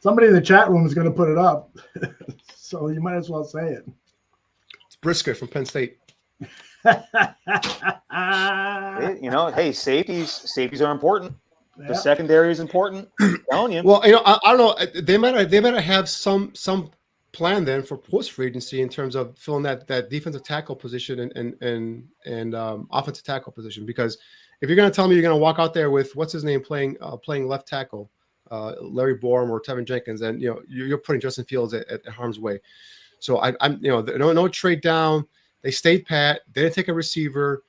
Somebody in the chat room is going to put it up, so you might as well say it. It's Brisker from Penn State. Hey, safeties are important. Yep. The secondary is important. I'm telling you. Well, I don't know. They might have some plan then for post free agency in terms of filling that defensive tackle position and offensive tackle position, because if you're going to tell me you're going to walk out there with what's his name playing left tackle, Larry Borum or Tevin Jenkins, and you're putting Justin Fields at harm's way. So I'm no trade down. They stayed pat. They didn't take a receiver.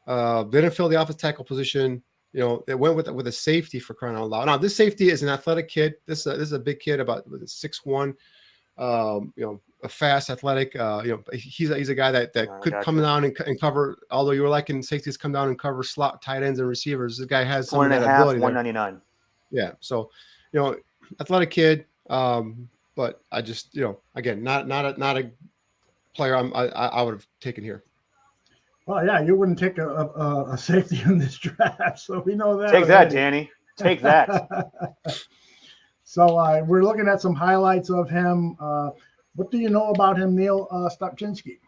They didn't fill the offensive tackle position. They went with a safety, for crying out loud. Now this safety is an athletic kid. This is a big kid, about 6'1". A fast, athletic. He's a guy that could come down and cover. Although you were liking safeties come down and cover slot tight ends and receivers, this guy has some of that ability. 199. Yeah. So, athletic kid. But I just, again, not a player I would have taken here. Well, yeah, you wouldn't take a safety in this draft, so we know that. Take that, Danny. Take that. So we're looking at some highlights of him. What do you know about him, Niel Stopczynski?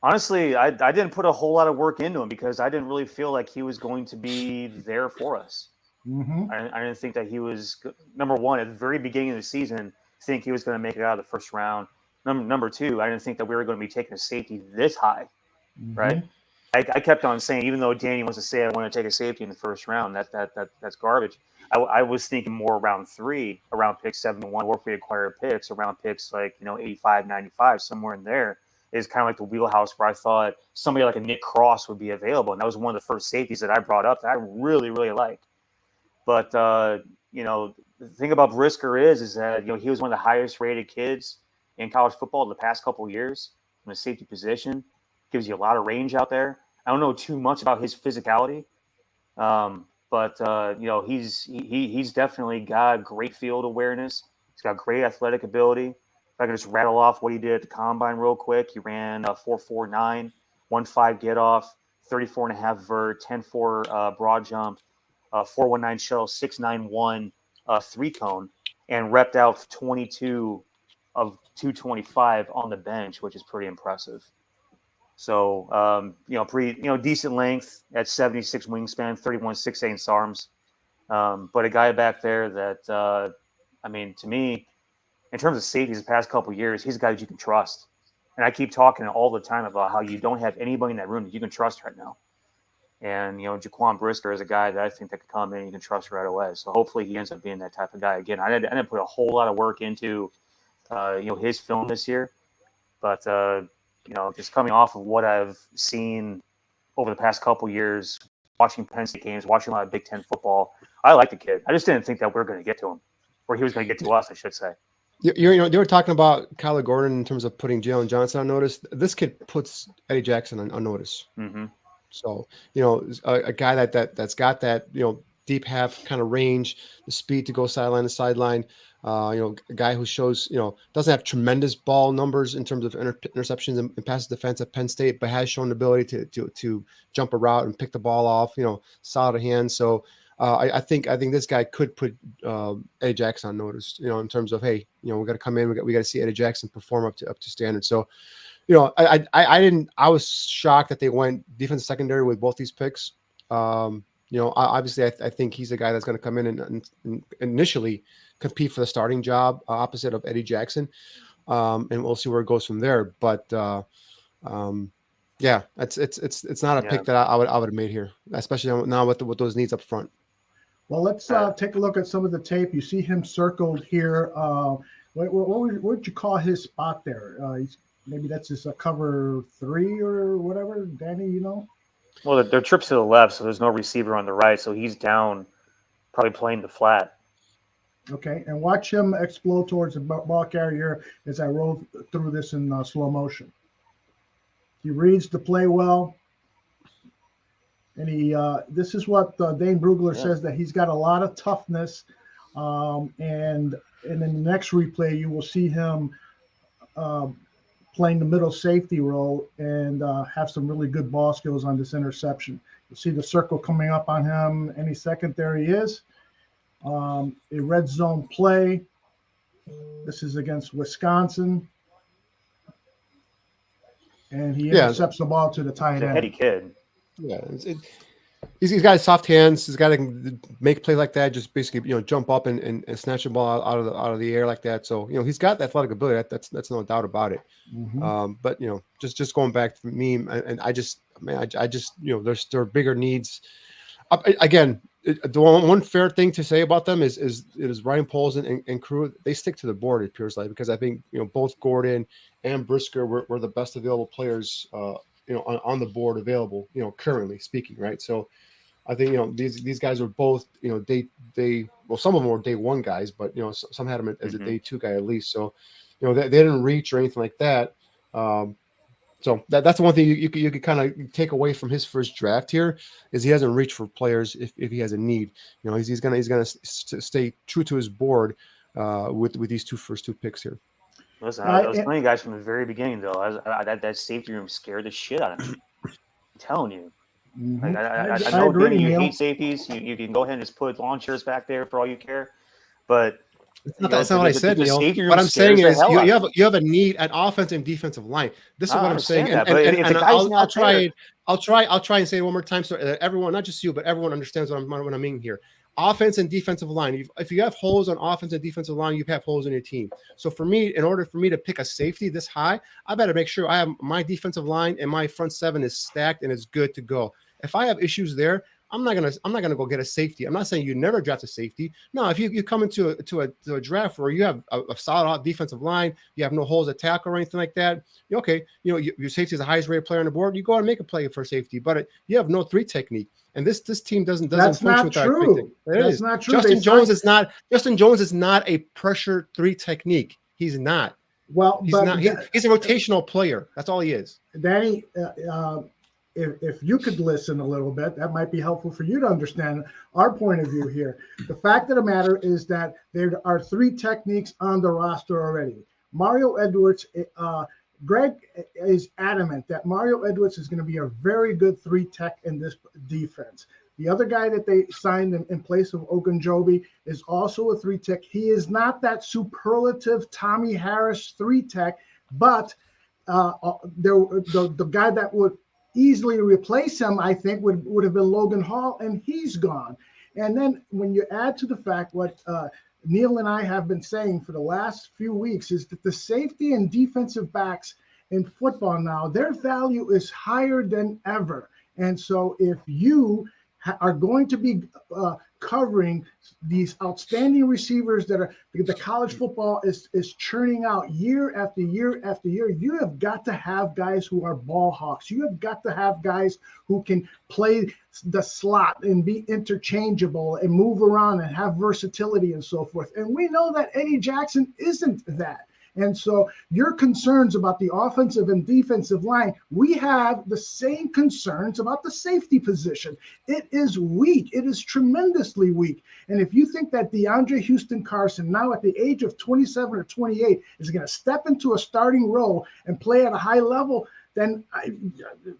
Honestly, I didn't put a whole lot of work into him because I didn't really feel like he was going to be there for us. Mm-hmm. I didn't think that he was, number one, at the very beginning of the season, think he was going to make it out of the first round. Number two, I didn't think that we were going to be taking a safety this high, right? I kept on saying, even though Danny wants to say I want to take a safety in the first round, that's garbage. I was thinking more around 3, around pick 71, or if we acquire picks, around picks 85, 95, somewhere in there is kind of like the wheelhouse where I thought somebody like a Nick Cross would be available. And that was one of the first safeties that I brought up that I really, really liked. But, the thing about Brisker is that, he was one of the highest rated kids in college football the past couple of years in the safety position. Gives you a lot of range out there. I don't know too much about his physicality. But he's definitely got great field awareness. He's got great athletic ability. If I can just rattle off what he did at the combine real quick, he ran 4.49, 1.5 get off, 34.5 vert, 10.4 broad jump, 4.19 shuttle, 6.91 3 cone, and repped out 22 of 225 on the bench, which is pretty impressive. So, pretty, decent length at 76 wingspan, 31.6 arms. But a guy back there that, to me, in terms of safeties the past couple of years, he's a guy that you can trust. And I keep talking all the time about how you don't have anybody in that room that you can trust right now. And, Jaquan Brisker is a guy that I think that could come in and you can trust right away. So hopefully he ends up being that type of guy again. I didn't put a whole lot of work into, his film this year. But, just coming off of what I've seen over the past couple years, watching Penn State games, watching a lot of Big Ten football, I like the kid. I just didn't think that we were going to get to him, or he was going to get to us, I should say. They were talking about Kyler Gordon in terms of putting Jaylen Johnson on notice. This kid puts Eddie Jackson on notice. Mm-hmm. So, a guy that's got that, deep half kind of range, the speed to go sideline to sideline. A guy who shows, doesn't have tremendous ball numbers in terms of interceptions and passes defense at Penn State, but has shown the ability to jump a route and pick the ball off, solid hand. So I think this guy could put Eddie Jackson on notice, in terms of, hey, we got to come in, we got to see Eddie Jackson perform up to standard. So, I was shocked that they went defensive secondary with both these picks. Obviously I think he's a guy that's going to come in and initially compete for the starting job opposite of Eddie Jackson. And we'll see where it goes from there. But it's not a pick that I would have made here, especially now with those needs up front. Well, let's take a look at some of the tape. You see him circled here. What would you call his spot there? Maybe that's just a cover 3 or whatever. Danny, Well, their trips to the left, so there's no receiver on the right, so he's down, probably playing the flat. Okay, and watch him explode towards the ball carrier as I roll through this in slow motion. He reads the play well, and this is what Dane Brugler says, that he's got a lot of toughness, and in the next replay you will see him playing the middle safety role and have some really good ball skills on this interception. You see the circle coming up on him any second. There he is. A red zone play. This is against Wisconsin. And he intercepts the ball to the tight end. He's a heady kid. Yeah. He's got soft hands. He's got to make a play like that. Just basically, jump up and snatch the ball out of the air like that. So, he's got athletic ability. That's no doubt about it. Mm-hmm. But just going back to me, and I just there are bigger needs. Again, the one fair thing to say about them is Ryan Poles and crew. They stick to the board, it appears like, because I think both Gordon and Brisker were the best available players. On the board available, currently speaking, right? So I think, these guys were both, some of them were day 1 guys, but, some had them as a day 2 guy at least. So, they didn't reach or anything like that. So that's the one thing you could kind of take away from his first draft here is he hasn't reached for players if he has a need. He's gonna stay true to his board with these first two picks here. Listen, I was telling you guys from the very beginning, though, that safety room scared the shit out of me. I'm telling you. Mm-hmm. I know agree, you hate safeties. You can go ahead and just put lawn chairs back there for all you care. But that's not what I said, Neil. What I'm saying is you have a need at offensive and defensive line. This is what I'm saying. And I'll try and say it one more time so everyone, not just you, but everyone understands what I mean here. Offense and defensive line. If you have holes on offense and defensive line, you have holes in your team. So for me, in order for me to pick a safety this high, I better make sure I have my defensive line and my front 7 is stacked and it's good to go. If I have issues there, I'm not gonna go get a safety. I'm not saying you never draft a safety. No, if you come into a draft where you have a solid defensive line, you have no holes at tackle or anything like that. Okay, your safety is the highest rated player on the board. You go out and make a play for safety, but you have no 3 technique. And this team doesn't That's function not true. That's not true. Justin Jones is not a pressure 3 technique. He's not. Well, he's not. He's a rotational player. That's all he is. Danny, if you could listen a little bit, that might be helpful for you to understand our point of view here. The fact of the matter is that there are 3 techniques on the roster already. Mario Edwards, Greg is adamant that Mario Edwards is going to be a very good 3 tech in this defense. The other guy that they signed in place of Ogunjobi is also a 3 tech. He is not that superlative Tommy Harris 3 tech, but the guy that would easily replace him, I think, would have been Logan Hall, and he's gone. And then when you add to the fact what Neil and I have been saying for the last few weeks is that the safety and defensive backs in football now, their value is higher than ever. And so if you are going to be covering these outstanding receivers that are the college football is churning out year after year after year, you have got to have guys who are ball hawks. You have got to have guys who can play the slot and be interchangeable and move around and have versatility and so forth. And we know that Eddie Jackson isn't that. And so your concerns about the offensive and defensive line, we have the same concerns about the safety position. It is weak. It is tremendously weak. And if you think that DeAndre Houston Carson, now at the age of 27 or 28, is going to step into a starting role and play at a high level, then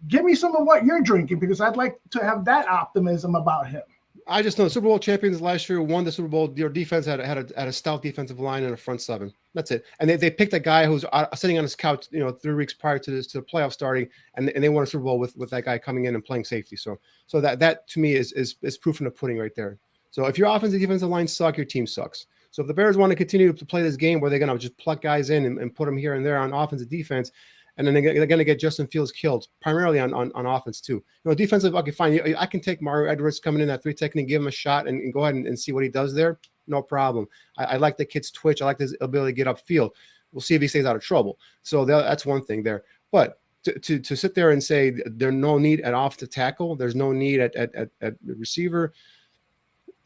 give me some of what you're drinking, because I'd like to have that optimism about him. I just know the Super Bowl champions last year won the Super Bowl. Your defense had a stout defensive line and a front seven. That's it. And they picked a guy who's sitting on his couch, 3 weeks prior to the playoff starting, and they won a Super Bowl with that guy coming in and playing safety. So that to me is proof in the pudding right there. So if your offensive defensive line suck, your team sucks. So if the Bears want to continue to play this game where they're going to just pluck guys in and put them here and there on offensive defense, and then they're going to get Justin Fields killed, primarily on offense too. Defensive, okay, fine. I can take Mario Edwards coming in at 3 technique, give him a shot, and go ahead and see what he does there. No problem. I like the kid's twitch. I like his ability to get upfield. We'll see if he stays out of trouble. So that's one thing there. But to sit there and say there's no need at off to tackle, there's no need at the receiver,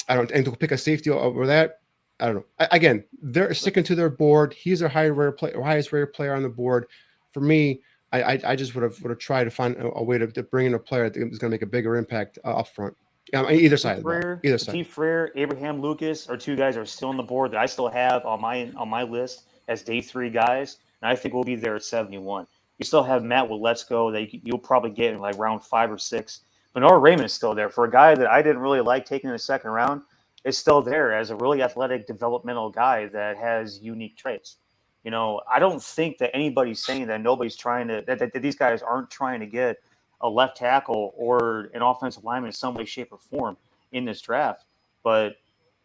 and to pick a safety over that, I don't know. Again, they're sticking to their board. He's their highest rated player on the board. For me, I just would have tried to find a way to bring in a player that is going to make a bigger impact up front. Either side of the ball. Either side. Steve Frere, Abraham Lucas are 2 guys that are still on the board that I still have on my list as day 3 guys, and I think we'll be there at 71. You still have Matt Waletzko that you'll probably get in like round 5 or 6. Bernard Raymond is still there. For a guy that I didn't really like taking in the second round, is still there as a really athletic, developmental guy that has unique traits. I don't think that anybody's saying that nobody's trying to that these guys aren't trying to get a left tackle or an offensive lineman in some way, shape, or form in this draft. But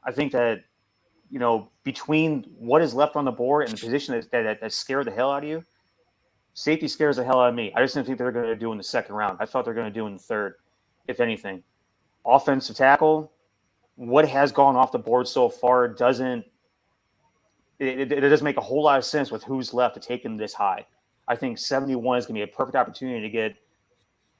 I think that between what is left on the board and the position that scared the hell out of you, safety scares the hell out of me. I just didn't think they were going to do in the second round. I thought they were going to do in the third, if anything. Offensive tackle, what has gone off the board so far doesn't make a whole lot of sense with who's left to take him this high. I think 71 is going to be a perfect opportunity to get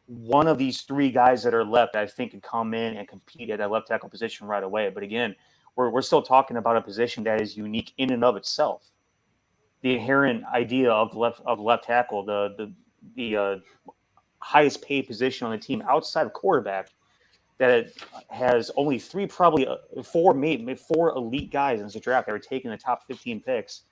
one of these 3 guys that are left that I think can come in and compete at that left tackle position right away. But again, we're still talking about a position that is unique in and of itself. The inherent idea of left tackle, the highest paid position on the team outside of quarterback, that it has only 3, probably 4 elite guys in this draft that are taking the top 15 picks.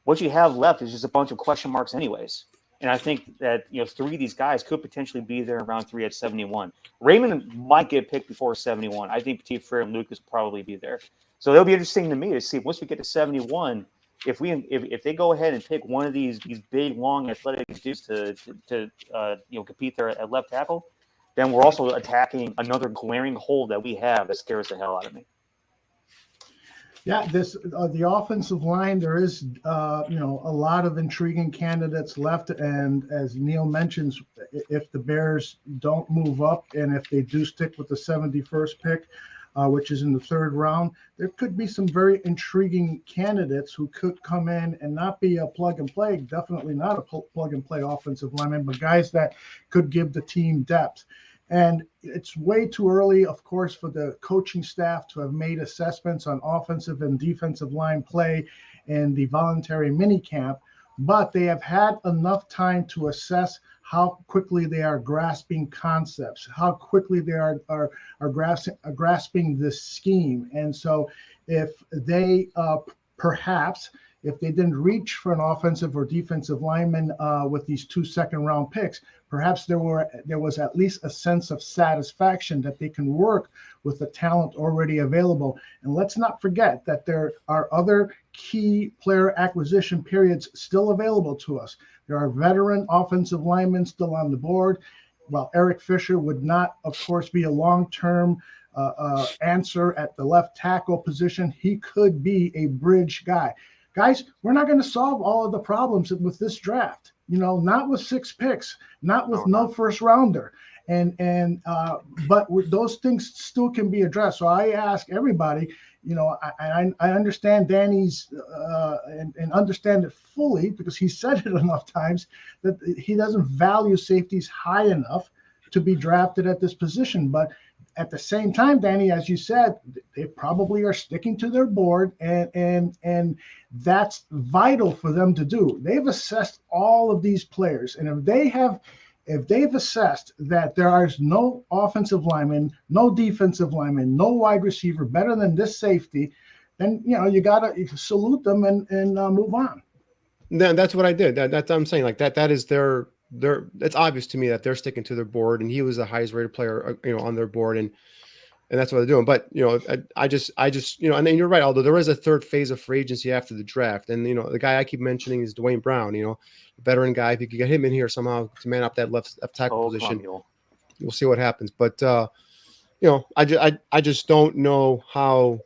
What you have left is just a bunch of question marks anyways. And I think that 3 of these guys could potentially be there in round 3 at 71. Raymond might get picked before 71. I think Petit Frere and Lucas will probably be there. So it'll be interesting to me to see once we get to 71, if they go ahead and pick one of these big, long, athletic dudes to compete there at left tackle, then we're also attacking another glaring hole that we have that scares the hell out of me. Yeah, the offensive line, there is a lot of intriguing candidates left, and as Neil mentions, if the Bears don't move up and if they do stick with the 71st pick, which is in the 3rd round, there could be some very intriguing candidates who could come in and not be a plug and play, definitely not a plug and play offensive lineman, but guys that could give the team depth. And it's way too early, of course, for the coaching staff to have made assessments on offensive and defensive line play in the voluntary minicamp, but they have had enough time to assess how quickly they are grasping concepts, how quickly they are grasping this scheme. And so if they perhaps, if they didn't reach for an offensive or defensive lineman with these 2 second-round picks, perhaps there was at least a sense of satisfaction that they can work with the talent already available. And let's not forget that there are other key player acquisition periods still available to us. There are veteran offensive linemen still on the board. While Eric Fisher would not, of course, be a long-term answer at the left tackle position, he could be a bridge guy. Guys, we're not going to solve all of the problems with this draft, not with 6 picks, not with no first rounder. But those things still can be addressed. So I ask everybody, I understand Danny's and understand it fully, because he said it enough times that he doesn't value safeties high enough to be drafted at this position. But at the same time, Danny, as you said, they probably are sticking to their board, and that's vital for them to do. They've assessed all of these players, and if they've assessed that there is no offensive lineman, no defensive lineman, no wide receiver better than this safety, then you gotta salute them and move on. Then that's what I did. That's what I'm saying. Like that is their. It's obvious to me that they're sticking to their board, and he was the highest rated player, on their board, and that's what they're doing. But I just, and then you're right. Although there is a third phase of free agency after the draft, and the guy I keep mentioning is Dwayne Brown. Veteran guy. If you could get him in here somehow to man up that left tackle position, we'll see what happens. But I just don't know how.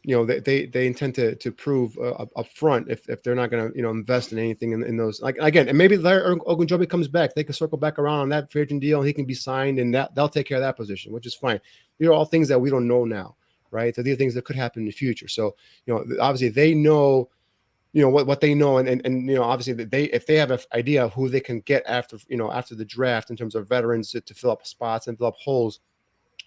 They intend to prove up front if they're not going to invest in anything in those, like, again, and maybe Ogunjobi comes back, they can circle back around on that free agent deal and he can be signed, and they'll take care of that position, which is fine. These are all things that we don't know now, right? So these are things that could happen in the future. So obviously they know what they know, and obviously if they have an idea of who they can get after the draft in terms of veterans to fill up spots and fill up holes,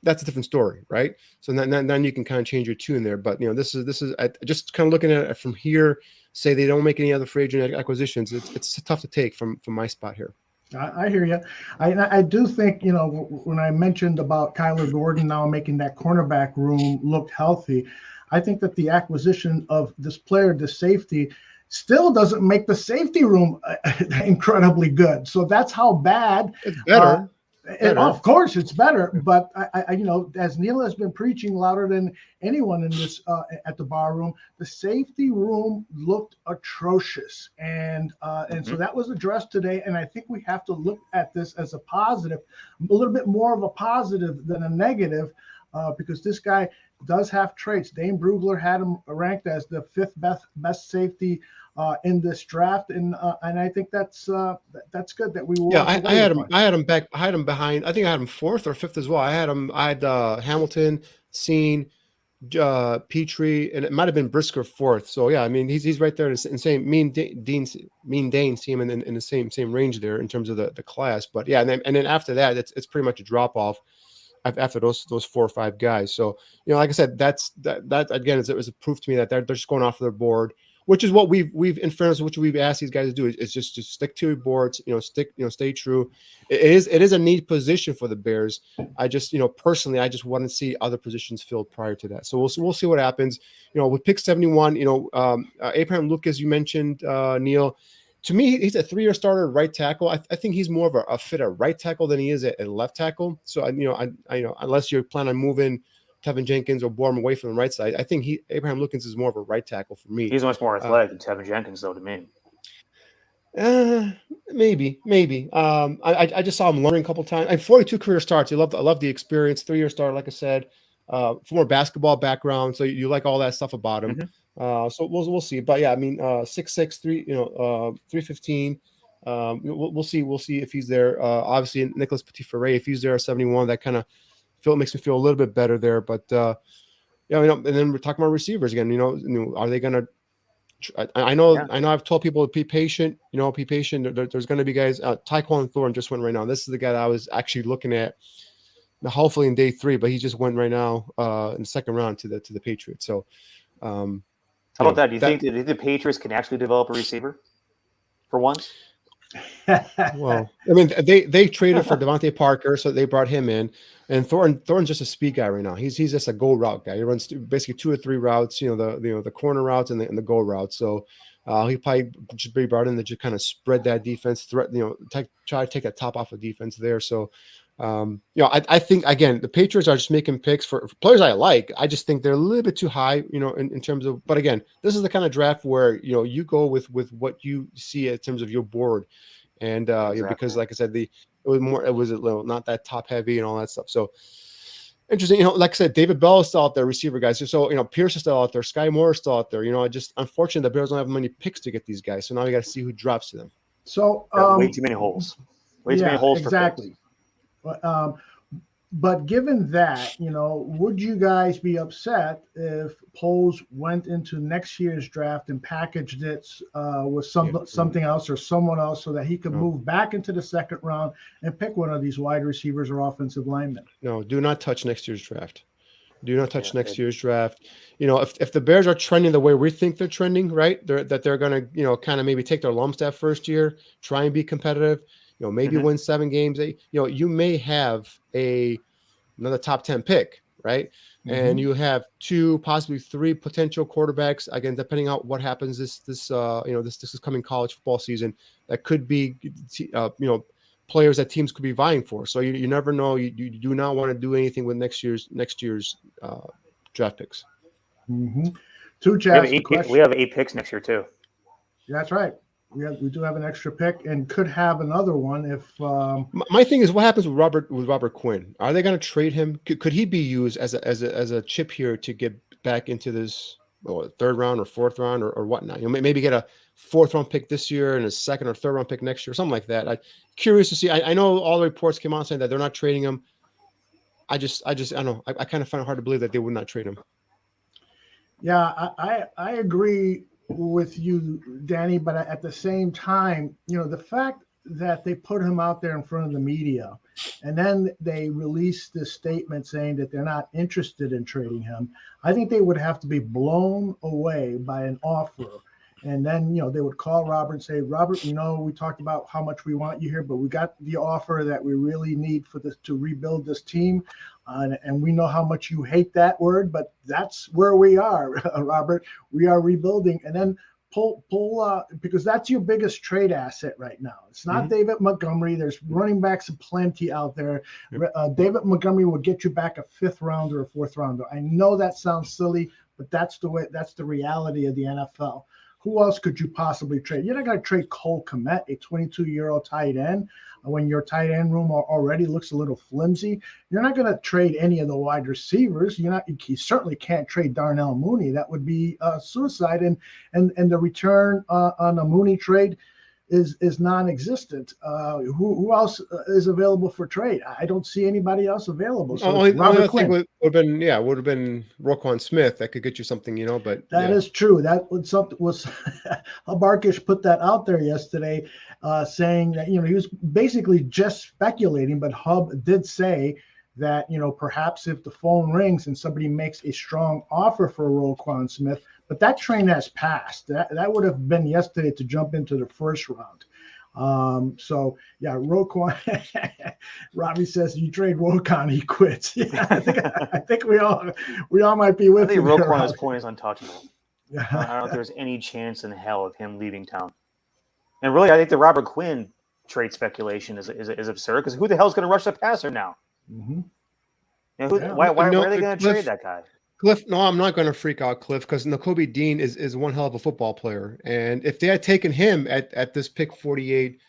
that's a different story, right? So then you can kind of change your tune there. But this is just kind of looking at it from here. Say they don't make any other free agent acquisitions. It's tough to take from my spot here. I hear you. I do think when I mentioned about Kyler Gordon now making that cornerback room look healthy, I think that the acquisition of this player, the safety, still doesn't make the safety room incredibly good. So that's how bad. It's better. Of course, it's better, but I as Neil has been preaching louder than anyone in this at the bar room, the safety room looked atrocious, and so that was addressed today. And I think we have to look at this as a positive, a little bit more of a positive than a negative, because this guy does have traits. Dane Brugler had him ranked as the 5th best safety in this draft, and I think that's good that we will. Yeah, I had him behind. I think I had him 4th or 5th as well. I had Hamilton, Seen, Petrie, and it might have been Brisker 4th. So yeah, I mean he's right there in the same. Me and Dane see him in the same range there in terms of the class. But yeah, and then after that, it's pretty much a drop off after those 4 or 5 guys. So like I said, that again is a proof to me that they're just going off of their board, which is what we've in fairness, which we've asked these guys to do, is just stick to your boards, stay true. It is a neat position for the Bears. I just, personally, I just want to see other positions filled prior to that. So we'll see what happens. With pick 71, Abraham Lucas, you mentioned, Neil. To me, he's a 3-year starter right tackle. I think he's more of a fit at right tackle than he is at left tackle. So I unless you plan on moving Tevin Jenkins or Bourne away from the right side, I think Abraham Lucas is more of a right tackle for me. He's much more athletic than Tevin Jenkins, though, to me. Maybe. I just saw him learning a couple times. And 42 career starts. I love the experience. 3-year starter, like I said, former basketball background. So you like all that stuff about him. Mm-hmm. So we'll see. But yeah, I mean, 6'6", 315. We'll see if he's there. Obviously, Nicholas Petit-Ferré, if he's there at 71, that kind of makes me feel a little bit better there. But and then we're talking about receivers again. Are they going to? I know I've told people to be patient. Be patient. There's going to be guys. Tyquan Thorne just went right now. This is the guy that I was actually looking at. Hopefully in day 3, but he just went right now in the 2nd round to the Patriots. So, how about that? Do you think the Patriots can actually develop a receiver for once? Well, I mean, they traded for Devontae Parker, so they brought him in. And Thorne's just a speed guy right now. He's just a go route guy. He runs basically 2 or 3 routes. The corner routes and the go routes. So he probably just be brought in to just kind of spread that defense, try to take that top off of defense there. So. I think again the Patriots are just making picks for players I like. I just think they're a little bit too high, in terms of. But again, this is the kind of draft where you go with what you see in terms of your board, and exactly. Because like I said, it was a little not that top heavy and all that stuff. So interesting, like I said, David Bell is still out there, receiver guys. So Pierce is still out there, Sky Moore is still out there. Just unfortunately the Bears don't have many picks to get these guys. So now we got to see who drops to them. So way too many holes. Way too many holes. Exactly. But given that, would you guys be upset if Poles went into next year's draft and packaged it with something else or someone else so that he could move back into the second round and pick one of these wide receivers or offensive linemen? No, do not touch next year's draft. Do not touch next year's draft. If the Bears are trending the way we think they're trending, right, they're going to, kind of maybe take their lumps that first year, try and be competitive, maybe win 7 games. You may have another top 10 pick, right? And you have 2, possibly 3 potential quarterbacks, again, depending on what happens this is coming college football season, that could be, players that teams could be vying for. So you never know. You do not want to do anything with next year's draft picks. Two chats. We have 8 picks next year too. That's right. We do have an extra pick and could have another one if. My thing is, what happens with Robert Quinn? Are they going to trade him? Could he be used as a chip here to get back into this 3rd round or 4th round or whatnot? Maybe get a 4th round pick this year and a 2nd or 3rd round pick next year, something like that. I'm curious to see. I know all the reports came out saying that they're not trading him. I don't know. I kind of find it hard to believe that they would not trade him. Yeah, I agree with you, Danny, but at the same time, the fact that they put him out there in front of the media and then they released this statement saying that they're not interested in trading him, I think they would have to be blown away by an offer. And then, they would call Robert and say, Robert, we talked about how much we want you here, but we got the offer that we really need for this to rebuild this team. And we know how much you hate that word, but that's where we are, Robert. We are rebuilding. And then pull because that's your biggest trade asset right now. It's not David Montgomery. There's running backs aplenty out there. David Montgomery will get you back a 5th rounder or 4th rounder. I know that sounds silly, but that's the reality of the NFL. Who else could you possibly trade? You're not going to trade Cole Kmet, a 22-year-old tight end, when your tight end room already looks a little flimsy. You're not going to trade any of the wide receivers. You certainly can't trade Darnell Mooney. That would be suicide. And the return on a Mooney trade is non-existent. Who else is available for trade? I don't see anybody else available. So Robert Quinn would have been Roquan Smith that could get you something, but that is true. That was Barkish put that out there yesterday, saying that he was basically just speculating, but Hub did say that perhaps if the phone rings and somebody makes a strong offer for Roquan Smith. But that train has passed. That would have been yesterday to jump into the 1st round. So yeah, Roquan. Robbie says you trade Roquan, he quits. Yeah, I think we all might be with. I think Roquan at this point is untouchable. I don't know if there's any chance in hell of him leaving town. And really, I think the Robert Quinn trade speculation is absurd because who the hell is going to rush the passer now? Why are they going to trade that guy? Cliff, no, I'm not going to freak out, Cliff, because Nakobe Dean is one hell of a football player, and if they had taken him at this pick 48,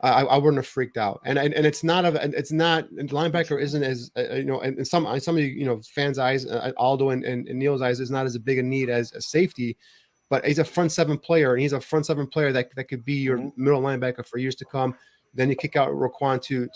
I wouldn't have freaked out. And linebacker isn't as in some of the fans' eyes, Aldo and Neil's eyes, is not as big a need as a safety, but he's a front 7 player, and he's a front 7 player that could be your middle linebacker for years to come. Then you kick out Roquan to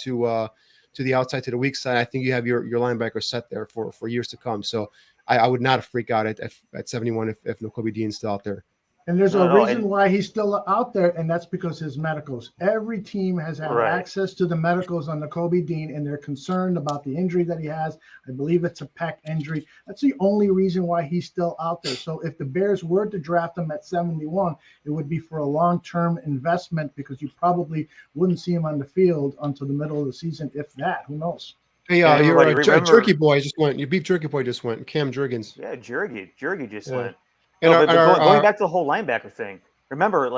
the outside, to the weak side. I think you have your linebacker set there for years to come. So I would not freak out at 71 if Nakobe Dean's still out there. And there's a reason why he's still out there, and that's because his medicals. Every team has had access to the medicals on Nakobe Dean, and they're concerned about the injury that he has. I believe it's a pec injury. That's the only reason why he's still out there. So if the Bears were to draft him at 71, it would be for a long-term investment because you probably wouldn't see him on the field until the middle of the season, if that. Who knows? Hey, your Jerky Boy just went. Your Beef Jerky Boy just went. Cam Jurgens. Yeah, Jerky just went. And going back to the whole linebacker thing, remember,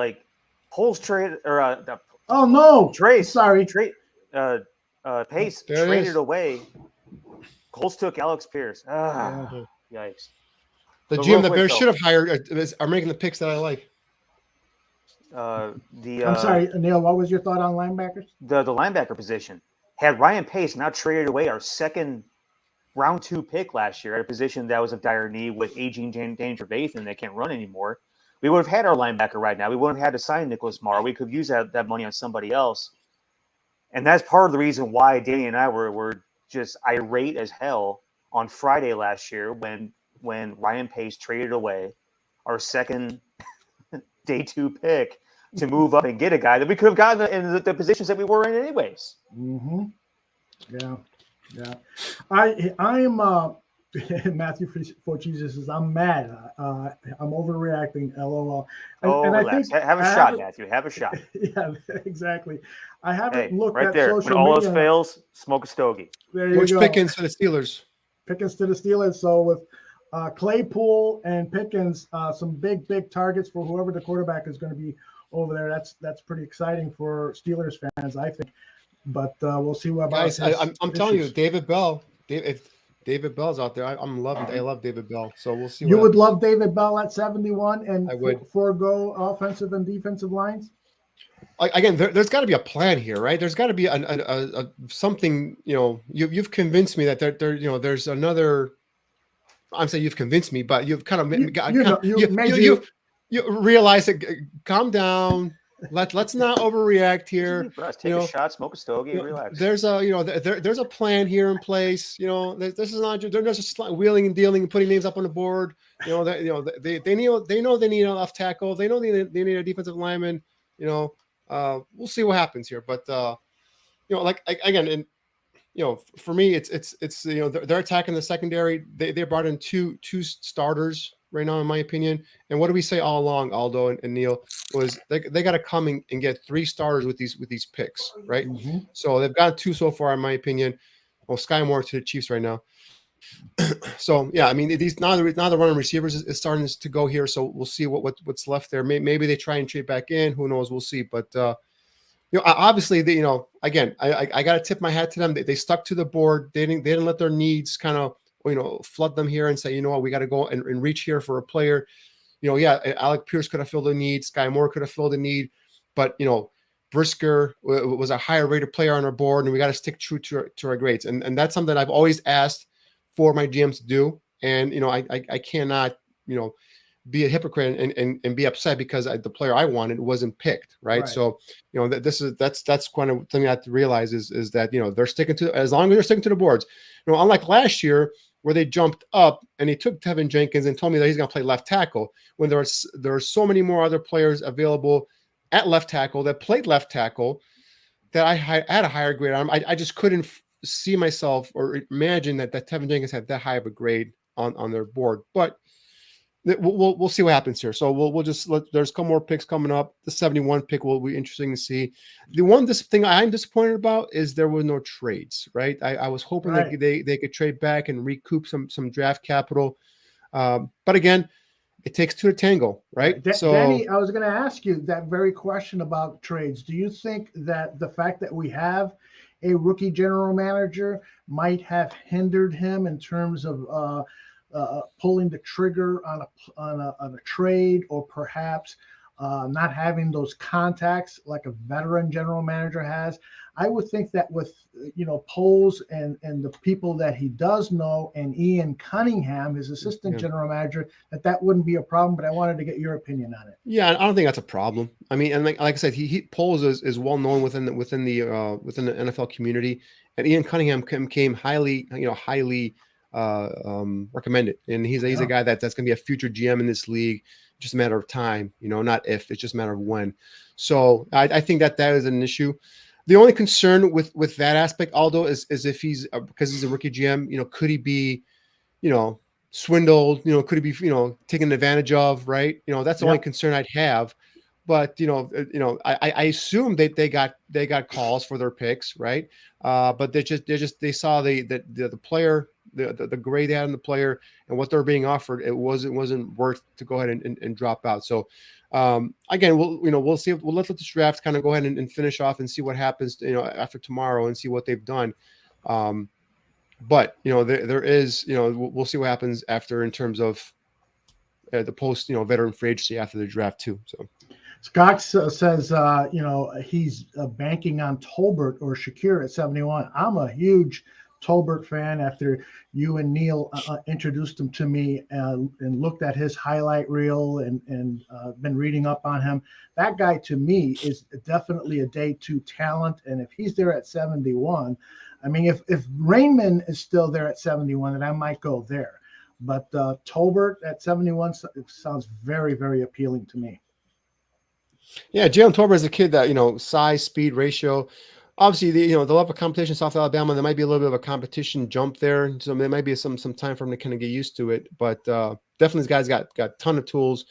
Poles trade or oh no, Pace There traded away. Colts took Alex Pierce. Yikes! The GM the Bears should have hired are making the picks that I like. I'm sorry, Neil. What was your thought on linebackers? The linebacker position had Ryan Pace not traded away our 2nd round 2 pick last year at a position that was of dire need with aging Danger Bathan that can't run anymore. We would have had our linebacker right now. We wouldn't have had to sign Nicholas Marr. We could use that money on somebody else. And that's part of the reason why Danny and I were just irate as hell on Friday last year when Ryan Pace traded away our second day 2 pick to move up and get a guy that we could have gotten in the positions that we were in anyways. Mm-hmm. Yeah. I am Matthew for Jesus says I'm mad. I'm overreacting. LOL. And I Relax. think Have a shot, Matthew. Have a shot. Yeah, exactly. I haven't looked right at there. social When all media. else fails, smoke a stogie. There you Which go. Pickens to the Steelers? Pickens to the Steelers. So with Claypool and Pickens, some big targets for whoever the quarterback is going to be over there. That's pretty exciting for Steelers fans, I think. But we'll see what about. Guys, I'm telling you, David Bell. If David Bell's out there, I love David Bell. So we'll see. You would love David Bell at 71 and I would forego offensive and defensive lines. Again, there's got to be a plan here, right? There's got to be a something. You've convinced me that there's another. I'm saying you've convinced me, but you've kind of you realize that. Calm down. Let's not overreact here. Take a shot, smoke a stogie, relax. There's a plan here in place. This is not. They're not just wheeling and dealing and putting names up on the board. They know they need a left tackle. They know they need a defensive lineman. We'll see what happens here. But for me, it's they're attacking the secondary. They brought in two starters right now, in my opinion. And what do we say all along, Aldo and Neil, was they got to come and get 3 starters with these picks, right? Mm-hmm. So they've got 2 so far, in my opinion. Well, Sky Moore to the Chiefs right now. So yeah, I mean, these now the running receivers is starting to go here. So we'll see what's left there. Maybe they try and trade back in. Who knows? We'll see. But obviously, again, I got to tip my hat to them. They stuck to the board. They didn't let their needs kind of flood them here and say, what, we got to go and reach here for a player. Alec Pierce could have filled the need. Sky Moore could have filled the need, but Brisker was a higher rated player on our board, and we got to stick true to our grades. And that's something I've always asked for my GMs to do. And I cannot be a hypocrite and be upset because the player I wanted wasn't picked, right? So that's kind of something I have to realize is that they're sticking to, as long as they're sticking to the boards. Unlike last year where they jumped up and he took Tevin Jenkins and told me that he's going to play left tackle when there are so many more other players available at left tackle that played left tackle that I had a higher grade on. I just couldn't see myself or imagine that Tevin Jenkins had that high of a grade on their board. But we'll see what happens here. So we'll just there's a couple more picks coming up. The 71 pick will be interesting to see. The thing I'm disappointed about is there were no trades, right? I was hoping that they could trade back and recoup some draft capital. But again, it takes 2 to tango, right? So Danny, I was going to ask you that very question about trades. Do you think that the fact that we have a rookie general manager might have hindered him in terms of pulling the trigger on a trade, or perhaps not having those contacts like a veteran general manager has? I would think that with Poles and the people that he does know, and Ian Cunningham, his assistant general manager, that wouldn't be a problem. But I wanted to get your opinion on it. Yeah, I don't think that's a problem. I mean, and like I said, Poles is well known within the NFL community, and Ian Cunningham came highly recommended, and he's a guy that's going to be a future GM in this league. Just a matter of time, not if, it's just a matter of when. So I think that is an issue. The only concern with that aspect, Aldo, is if he's because he's a rookie GM, could he be, swindled? Could he be, taken advantage of? Right? That's the only concern I'd have. But I assume that they got calls for their picks, right? But they saw the player, the grade they had on the player and what they're being offered. It wasn't worth to go ahead and drop out. So again, we'll see. We'll let this draft kind of go ahead and finish off and see what happens, after tomorrow and see what they've done. But there is, we'll see what happens after in terms of the post, veteran free agency after the draft too. So. Scott says, he's banking on Tolbert or Shakir at 71. I'm a huge Tolbert fan after you and Neil introduced him to me and looked at his highlight reel and been reading up on him. That guy to me is definitely a day 2 talent. And if he's there at 71, I mean, if Rainman is still there at 71, then I might go there. But Tolbert at 71 sounds very, very appealing to me. Yeah, Jaylen Tolbert is a kid that, size, speed ratio. Obviously, the level of competition, South Alabama, there might be a little bit of a competition jump there. So there might be some time for him to kind of get used to it. But definitely, this guy's got a ton of tools.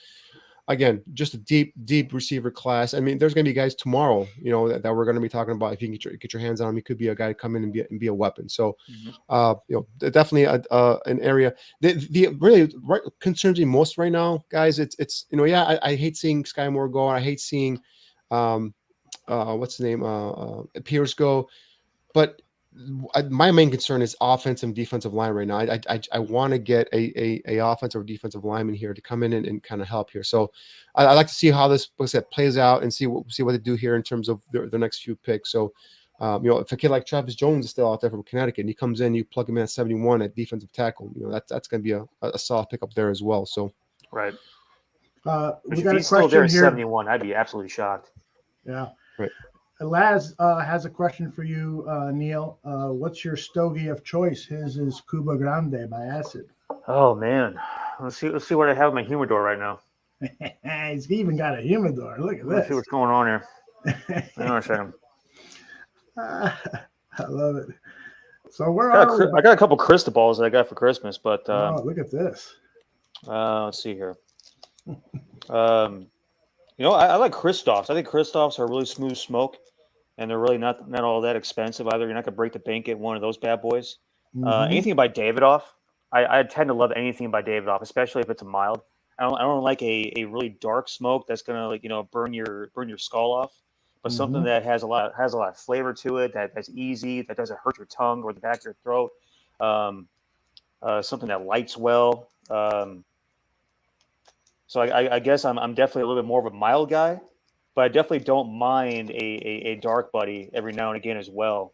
Again, just a deep receiver class. I mean, there's going to be guys tomorrow, that we're going to be talking about. If you can get your hands on him, he could be a guy to come in and be a weapon. So, definitely an area. The really concerns me most right now, guys. It's I hate seeing Sky Moore go. I hate seeing what's the name? Pierce go. But my main concern is offensive and defensive line right now. I want to get a offensive or defensive lineman here to come in and kind of help here. So I like to see how this plays out and see what they do here in terms of the next few picks. So if a kid like Travis Jones is still out there from Connecticut and he comes in, you plug him in at 71 at defensive tackle. That's going to be a solid pickup there as well. So right. We if got he's a still question there at here. 71, I'd be absolutely shocked. Yeah. Right. Laz has a question for you, Neil. What's your stogie of choice? His is Cuba Grande by Acid. Oh man, let's see what I have in my humidor right now. He's even got a humidor. Look at Let's see this. what's going on here. Hang on a second. I love it. So where I are we? got a couple crystal balls that I got for Christmas, but Look at this. let's see here. I like Christophs. I think Christophs are really smooth smoke, and they're really not all that expensive either. You're not gonna break the bank at one of those bad boys. Anything by Davidoff, I tend to love anything by Davidoff, especially if it's a mild. I don't like a really dark smoke that's gonna burn your skull off, but something that has a lot of flavor to it, that's easy, that doesn't hurt your tongue or the back of your throat. Something that lights well. So I guess I'm definitely a little bit more of a mild guy, but I definitely don't mind a dark buddy every now and again as well.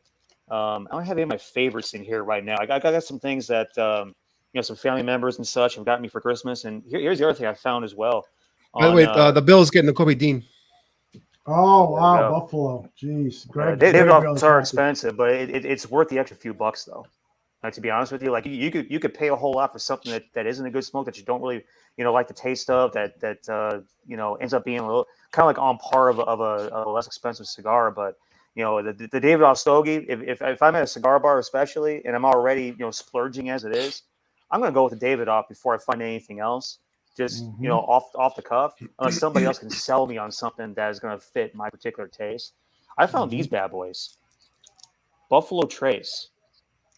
I don't have any of my favorites in here right now. I got some things that some family members and such have gotten me for Christmas, and here's the other thing I found as well. By the way, the Bills getting the Kobe Dean. Oh wow, Buffalo! Jeez, Greg. Davidoffs are expensive, but it's worth the extra few bucks though. To be honest with you, like you could pay a whole lot for something that isn't a good smoke that you don't really like the taste of, that ends up being a little kind of like on par of a less expensive cigar. But the Davidoff stogie, if I'm at a cigar bar especially and I'm already splurging as it is, I'm gonna go with the Davidoff before I find anything else. Just off the cuff, unless somebody else can sell me on something that is gonna fit my particular taste. I found these bad boys, Buffalo Trace.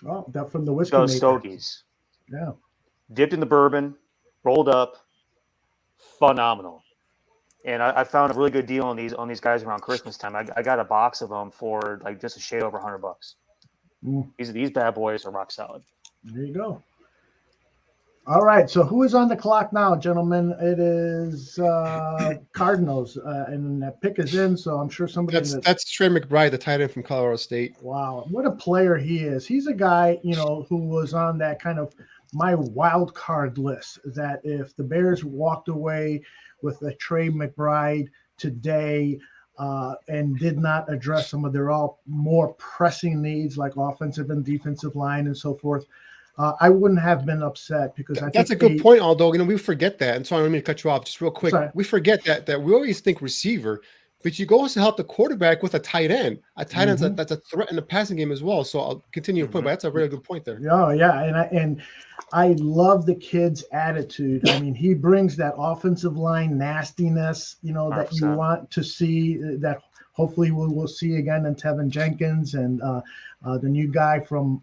Oh, that from the whiskey. Those stogies. Yeah. Dipped in the bourbon, rolled up, phenomenal. And I found a really good deal on these guys around Christmas time. I got a box of them for like just a shade over $100. These bad boys are rock solid. There you go. All right. So who is on the clock now, gentlemen? It is Cardinals, and that pick is in. So I'm sure somebody. That's Trey McBride, the tight end from Colorado State. Wow, what a player he is! He's a guy, who was on that kind of my wild card list. That if the Bears walked away with a Trey McBride today and did not address some of their more pressing needs like offensive and defensive line and so forth. I wouldn't have been upset because I think that's a good point. Although we forget that, and so I don't mean to cut you off just real quick. Sorry. We forget that we always think receiver, but you go also help the quarterback with a tight end. A tight end that's a threat in the passing game as well. So I'll continue your point, but that's a really good point there. Oh yeah, and I love the kid's attitude. I mean, he brings that offensive line nastiness, that you want to see. That hopefully we'll see again in Tevin Jenkins and the new guy from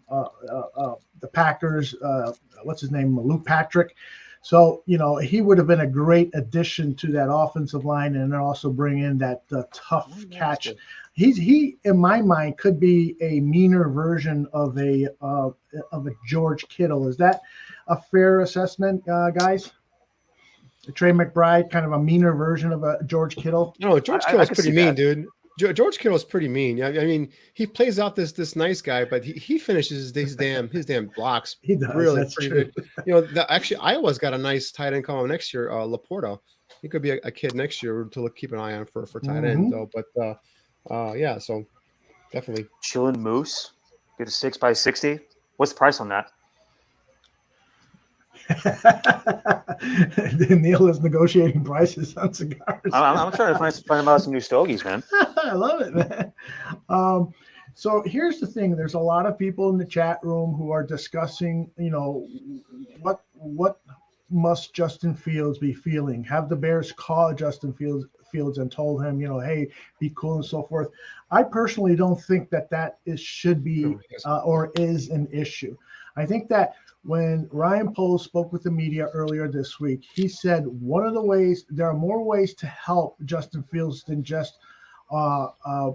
the Packers, what's his name, Luke Patrick. So, he would have been a great addition to that offensive line, and then also bring in that tough catch. He, in my mind, could be a meaner version of a George Kittle. Is that a fair assessment, guys? Trey McBride, kind of a meaner version of a George Kittle? No, George Kittle's pretty mean, dude. George Kittle is pretty mean. I mean, he plays out this nice guy, but he finishes his damn blocks He does. really That's pretty true. good. Actually, Iowa's got a nice tight end coming next year. Laporta, he could be a kid next year to keep an eye on for tight end though. But yeah, so definitely. Chillin' Moose, get a 6x60. What's the price on that? Neil is negotiating prices on cigars. I'm trying to find out some new stogies, man. I love it, man. So here's the thing: there's a lot of people in the chat room who are discussing, what must Justin Fields be feeling? Have the Bears call Justin Fields and told him, hey, be cool and so forth. I personally don't think that should be or is an issue. I think that when Ryan Poles spoke with the media earlier this week, he said one of the ways, there are more ways to help Justin Fields than just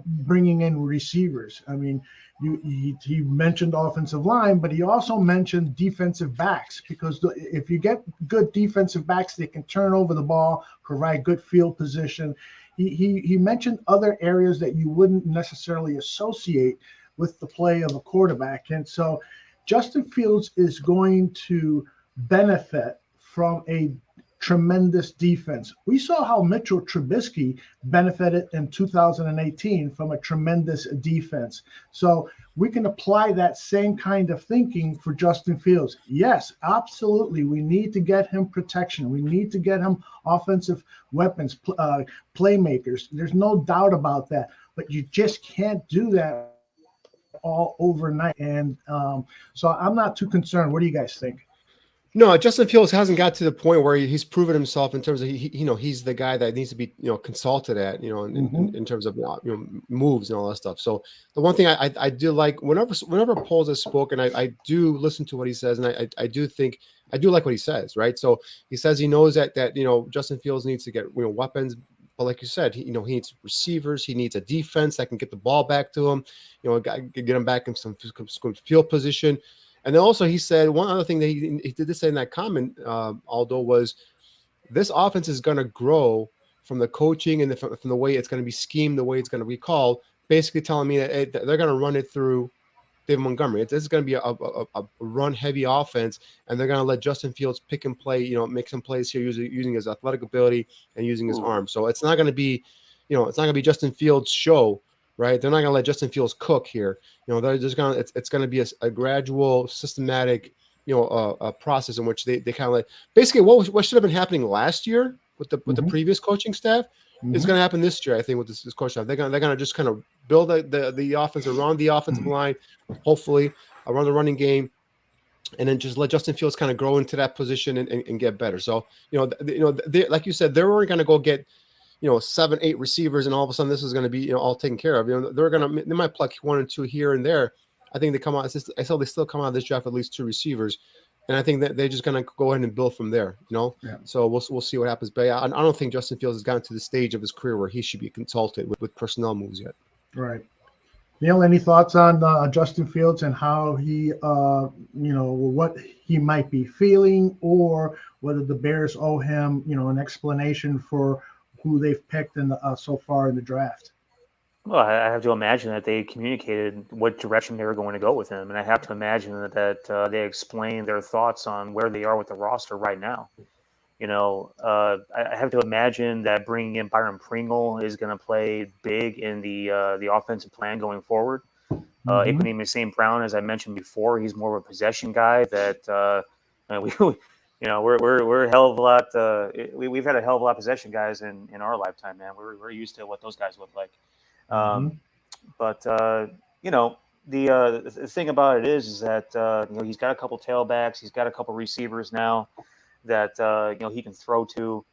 bringing in receivers. I mean, he mentioned offensive line, but he also mentioned defensive backs, because if you get good defensive backs, they can turn over the ball, provide good field position. He mentioned other areas that you wouldn't necessarily associate with the play of a quarterback. And so Justin Fields is going to benefit from a tremendous defense. We saw how Mitchell Trubisky benefited in 2018 from a tremendous defense. So we can apply that same kind of thinking for Justin Fields. Yes, absolutely. We need to get him protection. We need to get him offensive weapons, playmakers. There's no doubt about that. But you just can't do that all overnight. And so I'm not too concerned. What do you guys think? No, Justin Fields hasn't got to the point where he's proven himself in terms of he's the guy that needs to be consulted at in terms of moves and all that stuff. So the one thing I do like whenever Poles has spoken, I do listen to what he says, and I do like what he says, right? So he says he knows that Justin Fields needs to get weapons. But like you said, he needs receivers. He needs a defense that can get the ball back to him. Get him back in some field position. And then also he said one other thing that he did say in that comment, Aldo, was this offense is going to grow from the coaching and from the way it's going to be schemed, the way it's going to be called. Basically telling me that they're going to run it through David Montgomery. This is going to be a run-heavy offense, and they're going to let Justin Fields pick and play, make some plays here using his athletic ability and using his arm. So it's not going to be, it's not going to be Justin Fields' show, right? They're not going to let Justin Fields cook here. They're just going to. It's going to be a gradual, systematic, a process in which they kind of like basically what should have been happening last year with the previous coaching staff. It's going to happen this year, I think, with this coach staff. They're going to just kind of build the offense around the offensive line, hopefully around the running game, and then just let Justin Fields kind of grow into that position and get better. So like you said, they weren't going to go get 7-8 receivers and all of a sudden this is going to be all taken care of. They might pluck 1 or 2 here and there. I think they come out. I saw they still come out of this draft at least 2 receivers. And I think that they're just going to go ahead and build from there, Yeah. So we'll see what happens. But I don't think Justin Fields has gotten to the stage of his career where he should be consulted with personnel moves yet. Right. Neil, any thoughts on Justin Fields and how he, what he might be feeling, or whether the Bears owe him, an explanation for who they've picked so far in the draft? Well, I have to imagine that they communicated what direction they were going to go with him, and I have to imagine that they explained their thoughts on where they are with the roster right now. I have to imagine that bringing in Byron Pringle is going to play big in the offensive plan going forward. Equanimeous St. Brown, as I mentioned before, he's more of a possession guy. That we're a hell of a lot. We've had a hell of a lot of possession guys in our lifetime, man. We're used to what those guys look like. But the thing about it is that he's got a couple tailbacks, he's got a couple receivers now that he can throw to.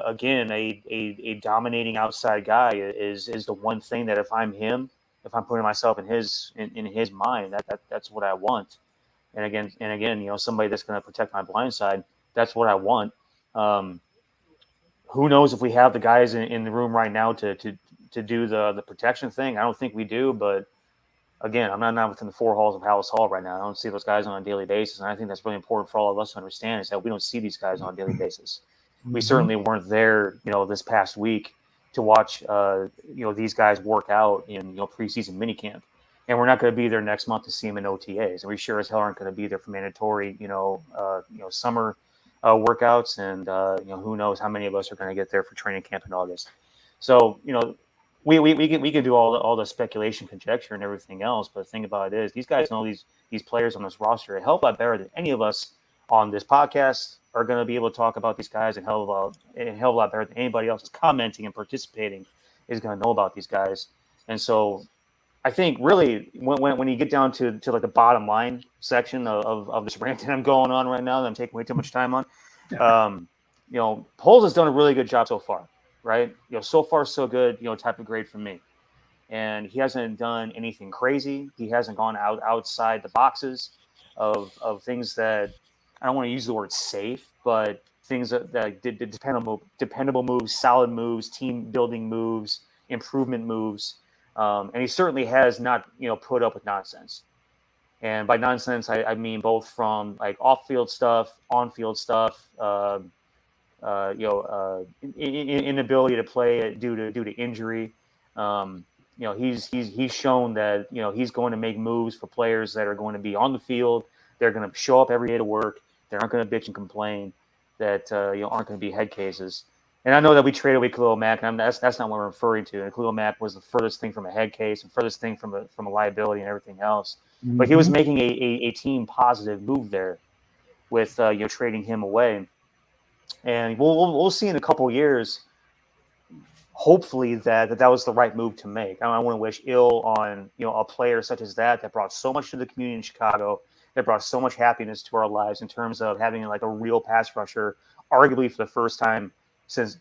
Again, a dominating outside guy is the one thing that if I'm him, if I'm putting myself in his mind, that's what I want. And again, somebody that's going to protect my blind side, that's what I want. Who knows if we have the guys in the room right now to do the protection thing? I don't think we do, but again, I'm not within the 4 halls of Hallis Hall right now. I don't see those guys on a daily basis, and I think that's really important for all of us to understand is that we don't see these guys on a daily basis. We certainly weren't there, this past week to watch these guys work out in preseason minicamp, and we're not going to be there next month to see them in OTAs, and we sure as hell aren't going to be there for mandatory summer workouts, and who knows how many of us are going to get there for training camp in August. So we can do all the speculation, conjecture, and everything else, but the thing about it is these guys know these players on this roster a hell of a lot better than any of us on this podcast are going to be able to talk about these guys, and a hell of a lot better than anybody else is commenting and participating is going to know about these guys. And so I think really when you get down to like the bottom line section of this rant that I'm going on right now that I'm taking way too much time on, Poles has done a really good job so far, right? So far so good, type of grade for me. And he hasn't done anything crazy. He hasn't gone outside the boxes of things that, I don't want to use the word safe, but things that did dependable moves, solid moves, team building moves, improvement moves. And he certainly has not, put up with nonsense. And by nonsense, I mean both from like off-field stuff, on-field stuff, inability to play due to injury. He's shown that he's going to make moves for players that are going to be on the field. They're going to show up every day to work. They aren't going to bitch and complain. That aren't going to be head cases. And I know that we traded away Khalil Mack, and that's not what we're referring to. And Khalil Mack was the furthest thing from a head case and furthest thing from a liability and everything else. Mm-hmm. But he was making a team positive move there with trading him away. And we'll see in a couple of years, hopefully that was the right move to make. I want to wish ill on a player such as that brought so much to the community in Chicago, that brought so much happiness to our lives in terms of having like a real pass rusher, arguably for the first time since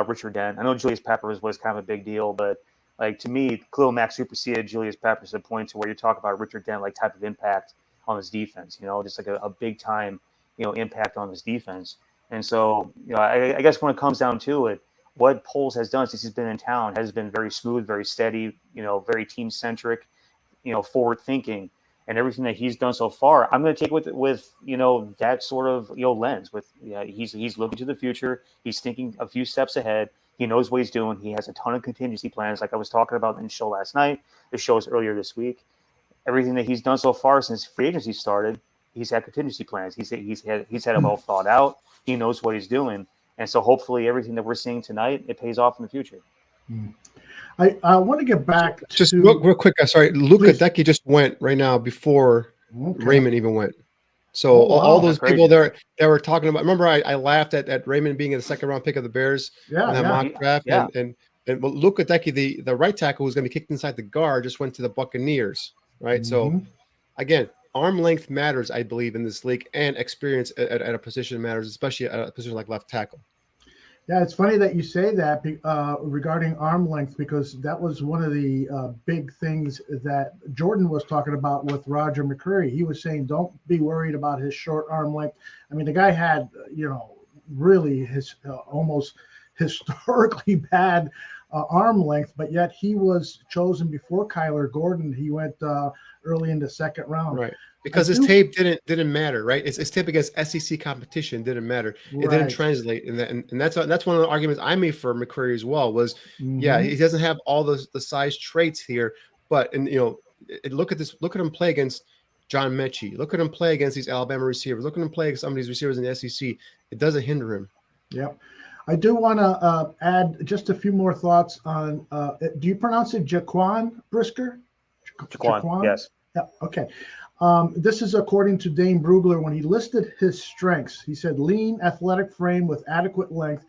Richard Dent. I know Julius Peppers was kind of a big deal, but like to me, Khalil Mack superseded Julius Peppers to the point to where you talk about Richard Dent like type of impact on his defense. Just like a big time impact on his defense. And so I guess when it comes down to it, what Poles has done since he's been in town has been very smooth, very steady, very team centric, forward thinking. And everything that he's done so far, I'm going to take with that sort of lens. With he's looking to the future. He's thinking a few steps ahead. He knows what he's doing. He has a ton of contingency plans, like I was talking about in the show last night. The show was earlier this week. Everything that he's done so far since free agency started, he's had contingency plans. He's had it well thought out. He knows what he's doing, and so hopefully everything that we're seeing tonight, it pays off in the future. I want to get back to just real quick. Sorry, Luka Decky just went right now before Raymond even went. So all those people there that were talking about. Remember, I laughed at Raymond being in the second round pick of the Bears in that mock draft, and Luka Decky, the right tackle who's going to be kicked inside the guard, just went to the Buccaneers, right? Mm-hmm. So again, arm length matters, I believe, in this league, and experience at a position matters, especially at a position like left tackle. Yeah, it's funny that you say that regarding arm length, because that was one of the big things that Jordan was talking about with Roger McCreary. He was saying, don't be worried about his short arm length. I mean, the guy had, really his almost historically bad arm length, but yet he was chosen before Kyler Gordon. He went early in the second round. Right. Because his tape didn't matter, right? His tape against SEC competition didn't matter. It didn't translate, and that's one of the arguments I made for McCreary as well. Was he doesn't have all the size traits here, but look at him play against John Metchie. Look at him play against these Alabama receivers. Look at him play against some of these receivers in the SEC. It doesn't hinder him. Yep. I do want to add just a few more thoughts on. Do you pronounce it Jaquan Brisker? Jaquan, yes. Yeah. Okay. This is according to Dane Brugler. When he listed his strengths, he said lean, athletic frame with adequate length,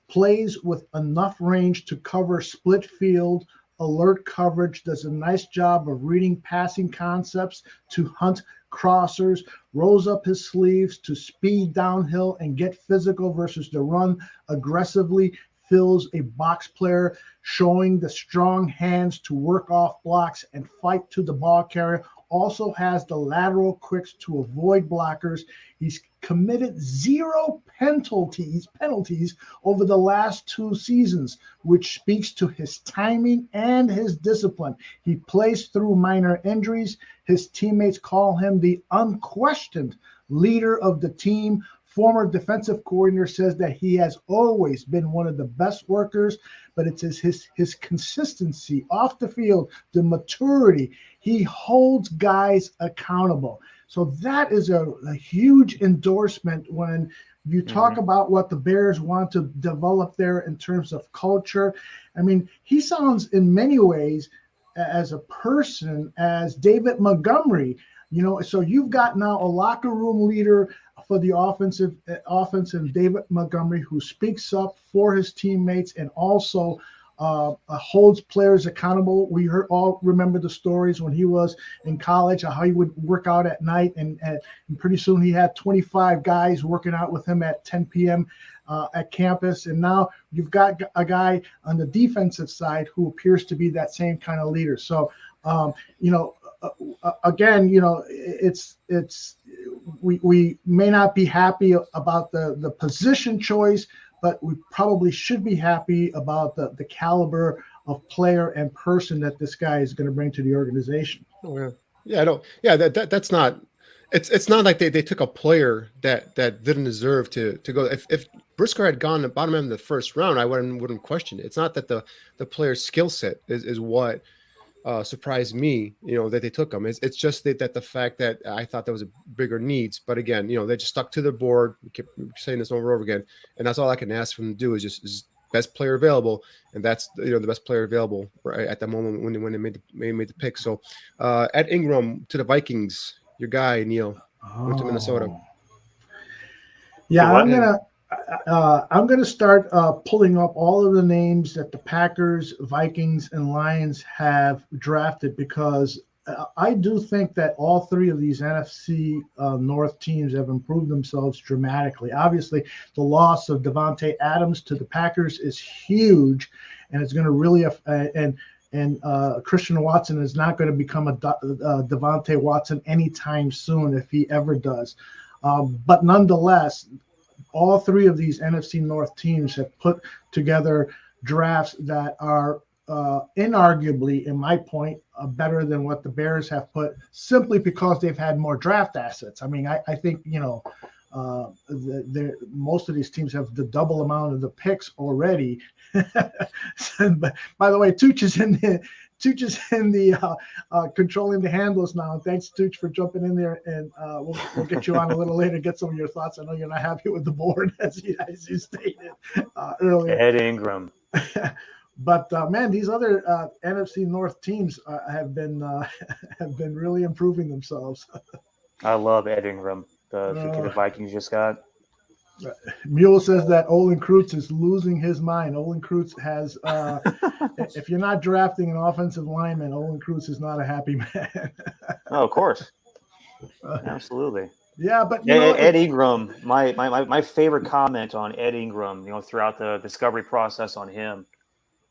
plays with enough range to cover split field, alert coverage, does a nice job of reading passing concepts to hunt crossers, rolls up his sleeves to speed downhill and get physical versus the run, aggressively fills a box player, showing the strong hands to work off blocks and fight to the ball carrier. Also has the lateral quicks to avoid blockers. He's committed 0 penalties over the last 2 seasons, which speaks to his timing and his discipline. He plays through minor injuries. His teammates call him the unquestioned leader of the team, former defensive coordinator says that he has always been one of the best workers, but it's his consistency off the field, the maturity. He holds guys accountable. So that is a huge endorsement when you talk about what the Bears want to develop there in terms of culture. I mean, he sounds in many ways as a person as David Montgomery, so you've got now a locker room leader for the offensive David Montgomery, who speaks up for his teammates and also holds players accountable. We all remember the stories when he was in college, how he would work out at night, and pretty soon he had 25 guys working out with him at 10 p.m. At campus. And now you've got a guy on the defensive side who appears to be that same kind of leader. So, again, we may not be happy about the position choice, but we probably should be happy about the caliber of player and person that this guy is going to bring to the organization. Oh, yeah. Yeah, I don't. Yeah, that's not. It's not like they took a player that didn't deserve to go. If Brisker had gone the bottom end of the first round, I wouldn't question it. It's not that the player's skill set is what surprised me, that they took him. It's just that the fact that I thought there was a bigger needs. But again, they just stuck to the board. We kept saying this over and over again, and that's all I can ask them to do is best player available, and that's the best player available right at that moment when they made the pick. So Ed Ingram to the Vikings. Your guy Neil went to Minnesota. Yeah, I'm gonna start pulling up all of the names that the Packers, Vikings, and Lions have drafted, because I do think that all three of these NFC North teams have improved themselves dramatically. Obviously, the loss of Devontae Adams to the Packers is huge, and it's going to really and Christian Watson is not going to become a Devontae Watson anytime soon if he ever does. But nonetheless, all three of these NFC North teams have put together drafts that are inarguably, in my point, better than what the Bears have put, simply because they've had more draft assets. I mean, I think, most of these teams have the double amount of the picks already. But by the way, Tooch is in the controlling the handles now. Thanks, Tooch, for jumping in there, and we'll get you on a little later, get some of your thoughts. I know you're not happy with the board, as you stated earlier. Ed Ingram. But man, these other NFC North teams have been really improving themselves. I love Ed Ingram, the kid the Vikings just got. Mule says that Olin Kreutz is losing his mind. Olin Kreutz has, if you're not drafting an offensive lineman, Olin Kreutz is not a happy man. Oh, of course. Absolutely. Yeah, but Ed Ingram, my favorite comment on Ed Ingram, throughout the discovery process on him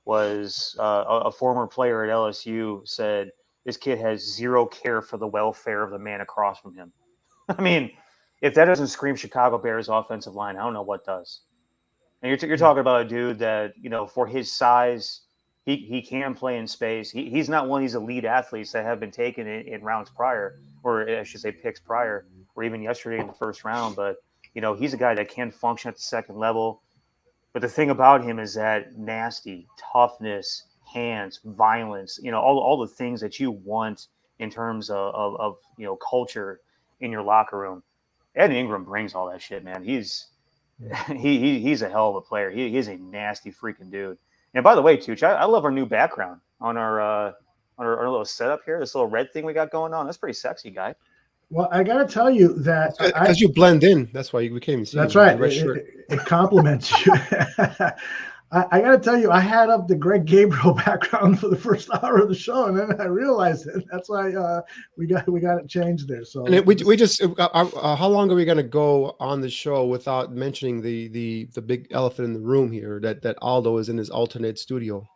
was a former player at LSU said, this kid has zero care for the welfare of the man across from him. I mean, if that doesn't scream Chicago Bears offensive line, I don't know what does. And you're talking about a dude that, for his size, he can play in space. He's not one of these elite athletes that have been taken in rounds prior, or I should say picks prior, or even yesterday in the first round. But, he's a guy that can function at the second level. But the thing about him is that nasty, toughness, hands, violence, all the things that you want in terms of culture in your locker room. Ed Ingram brings all that shit, man. He's a hell of a player. He is a nasty freaking dude. And by the way, Tooch, I love our new background on our little setup here. This little red thing we got going on. That's pretty sexy, guy. Well, I got to tell you that because you blend in. That's why we came. That's right. It compliments you. I got to tell you, I had up the Greg Gabriel background for the first hour of the show, and then I realized it. That's why we got it changed there. So, and we just how long are we going to go on the show without mentioning the big elephant in the room here that Aldo is in his alternate studio?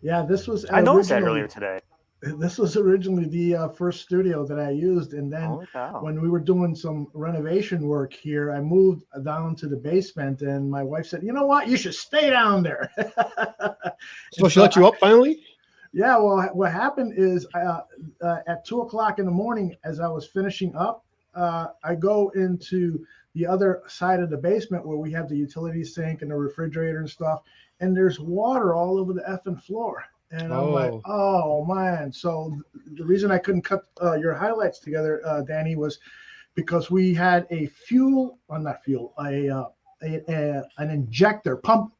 Yeah, this was. I noticed that earlier today. This was originally the first studio that I used, and then when we were doing some renovation work here, I moved down to the basement, and my wife said, "You know what? You should stay down there." So she let you up finally? Yeah. Well, what happened is at 2:00 in the morning, as I was finishing up, I go into the other side of the basement where we have the utility sink and the refrigerator and stuff, and there's water all over the effing floor. And I'm like, oh man. So the reason I couldn't cut your highlights together, Danny, was because we had an injector pump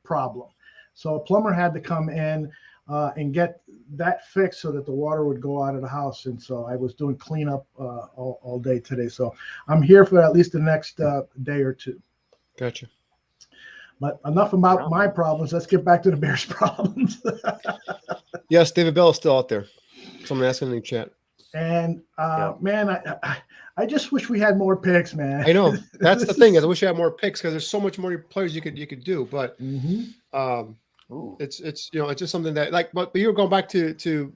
problem. So a plumber had to come in and get that fixed so that the water would go out of the house. And so I was doing cleanup all day today. So I'm here for at least the next day or two. Gotcha. But enough about my problems. Let's get back to the Bears' problems. Yes, David Bell is still out there. Someone asking in the chat. And man, I just wish we had more picks, man. I know. That's the thing. Is I wish I had more picks because there's so much more players you could do. But it's it's just something that but you were going back to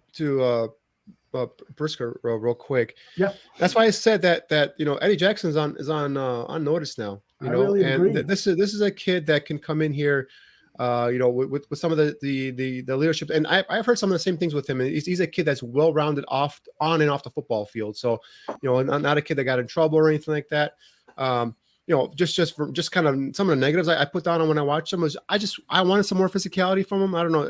Brisker real quick. Yeah, that's why I said that Eddie Jackson is on notice now. I really agree. This is a kid that can come in here, with some of the leadership. And I've heard some of the same things with him. And he's a kid that's well rounded on and off the football field. So not a kid that got in trouble or anything like that. Just kind of some of the negatives I put down on when I watched him was I wanted some more physicality from him. I don't know.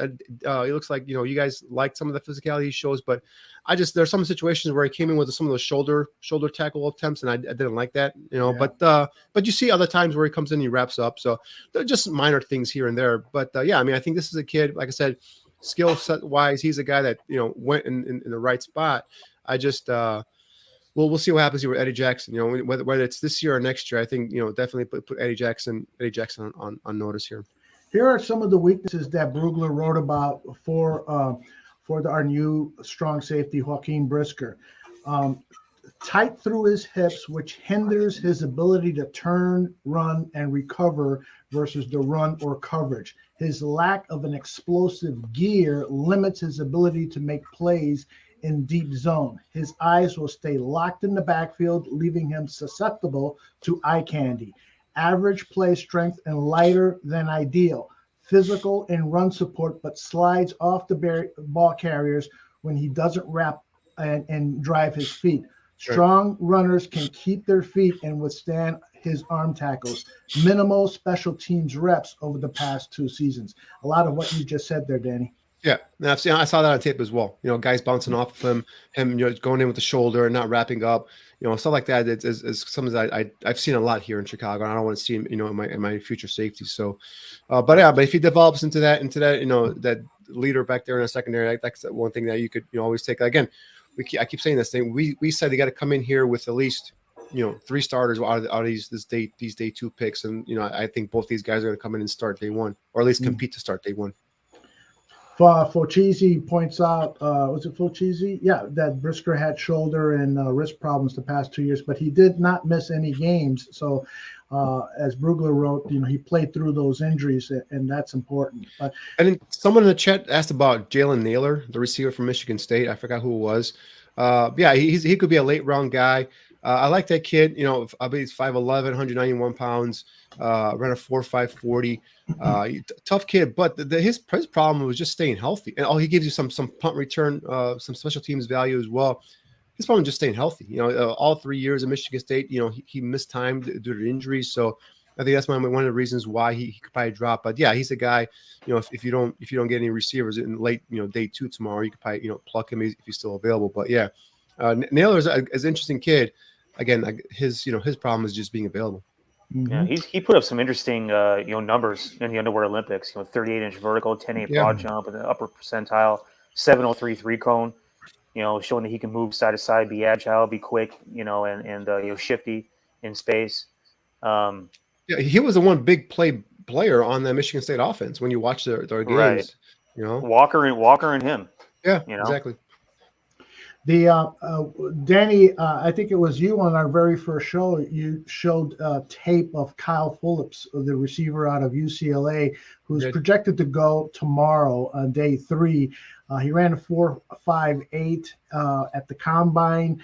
It looks like you guys liked some of the physicality he shows, but there's some situations where he came in with some of those shoulder tackle attempts, and I didn't like that. But you see other times where he comes in and he wraps up. So they're just minor things here and there. But I think this is a kid, like I said, skill set wise, he's a guy that went in the right spot. We'll see what happens here with Eddie Jackson. Whether it's this year or next year, I think definitely put Eddie Jackson on notice here. Here are some of the weaknesses that Brugler wrote about for our new strong safety, Jaquan Brisker. Tight through his hips, which hinders his ability to turn, run, and recover versus the run or coverage. His lack of an explosive gear limits his ability to make plays in deep zone. His eyes will stay locked in the backfield, leaving him susceptible to eye candy. Average play strength and lighter than ideal. Physical and run support, but slides off the ball carriers when he doesn't wrap and drive his feet. Strong runners can keep their feet and withstand his arm tackles. Minimal special teams reps over the past 2 seasons. A lot of what you just said there, Danny. Yeah, I saw that on tape as well. Guys bouncing off of him going in with the shoulder and not wrapping up. Stuff like that is something that I've seen a lot here in Chicago, and I don't want to see him, in my future safety. So, but if he develops into that, that leader back there in the secondary, that's one thing that you could always take. Again, I keep saying this thing. We said they got to come in here with at least 3 starters out of these day 2 picks, and I think both these guys are going to come in and start day 1, or at least compete to start day 1. Fulchisi points out, was it Fulchisi? Yeah, that Brisker had shoulder and wrist problems the past 2 years, but he did not miss any games. So, as Brugler wrote, he played through those injuries, and that's important. And then someone in the chat asked about Jaylen Naylor, the receiver from Michigan State. I forgot who it was. He could be a late round guy. I like that kid. I believe he's 5'11", 191 pounds, ran a 4.5 40. Tough kid, but his problem was just staying healthy. And he gives you some punt return, some special teams value as well. His problem is just staying healthy. All 3 years at Michigan State, he missed time due to injuries. So I think that's one of the reasons why he could probably drop. But he's a guy. If you don't get any receivers in late, day 2 tomorrow, you could probably pluck him if he's still available. But Naylor's an interesting kid. Again, his problem is just being available. Yeah, he put up some interesting numbers in the underwear Olympics. 38-inch vertical, 10.8 broad jump with an upper percentile, 7.03 3-cone. Showing that he can move side to side, be agile, be quick. And shifty in space. He was the one big player on the Michigan State offense when you watch their games. Right. Walker and him. Yeah, exactly. Danny, I think it was you on our very first show. You showed tape of Kyle Phillips, the receiver out of UCLA, who's projected to go tomorrow on day 3. He ran a 4.58 at the combine.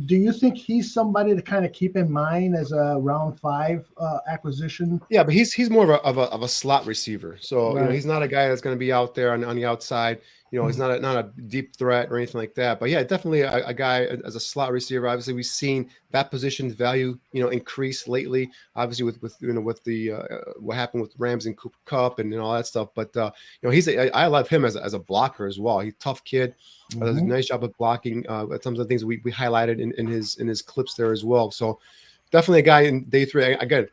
Do you think he's somebody to kind of keep in mind as a round 5 acquisition? Yeah, but he's more of a slot receiver. So he's not a guy that's going to be out there on the outside. He's not a deep threat or anything like that. But yeah, definitely a guy as a slot receiver. Obviously, we've seen that position's value, increase lately. Obviously, with the what happened with Rams and Cooper Kupp and all that stuff. But I love him as a blocker as well. He's a tough kid. Does a nice job of blocking. Some of the things we highlighted in his clips there as well. So definitely a guy in day 3. Again,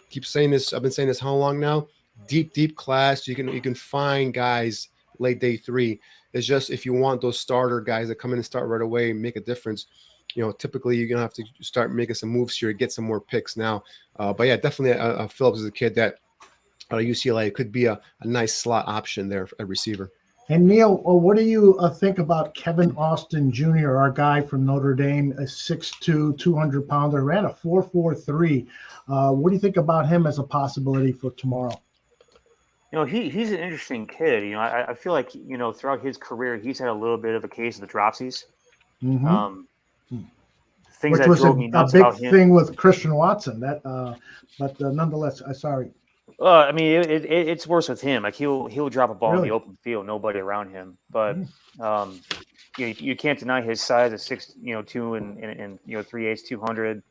keep saying this. I've been saying this how long now? Deep class. You can find guys late day 3. It's just if you want those starter guys that come in and start right away and make a difference, typically you're gonna have to start making some moves here to get some more picks now. But yeah, definitely Phillips is a kid that UCLA could be a nice slot option there at receiver. And Neil, what do you think about Kevin Austin Jr., our guy from Notre Dame, a 6'2", 200-pounder, ran a 4.43. What do you think about him as a possibility for tomorrow? He's an interesting kid. I feel like, throughout his career, he's had a little bit of a case of the dropsies. Mm-hmm. Things Which that was drove me nuts a big about him. thing with Christian Watson. But nonetheless, sorry. I mean, it's worse with him. Like he'll drop a ball Really? in the open field, nobody around him. But you can't deny his size at 6'2" and 3/8, 200.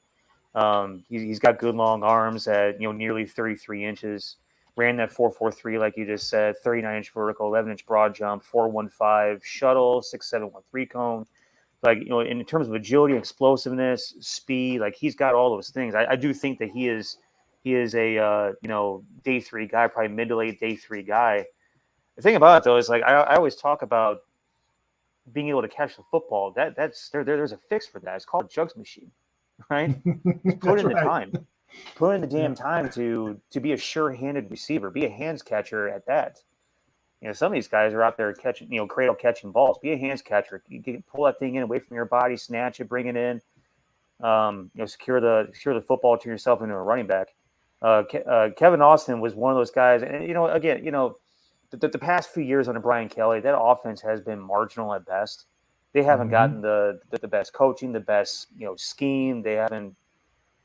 He's got good long arms at nearly 33 inches. Ran that 4.43 like you just said, 39-inch vertical, 11-inch broad jump, 4.15 shuttle, 6.713 cone. Like in terms of agility, explosiveness, speed, like he's got all those things. I do think that he is a day 3 guy, probably mid to late day 3 guy. The thing about it though is like I always talk about being able to catch the football. There's a fix for that. It's called a jugs machine, right? Put in the time. Put in the damn time to be a sure-handed receiver. Be a hands catcher at that. Some of these guys are out there catching, cradle catching balls. Be a hands catcher. You can pull that thing in away from your body, snatch it, bring it in. Secure the football to yourself into a running back. Kevin Austin was one of those guys, and the past few years under Brian Kelly, that offense has been marginal at best. They haven't gotten the best coaching, the best scheme. They haven't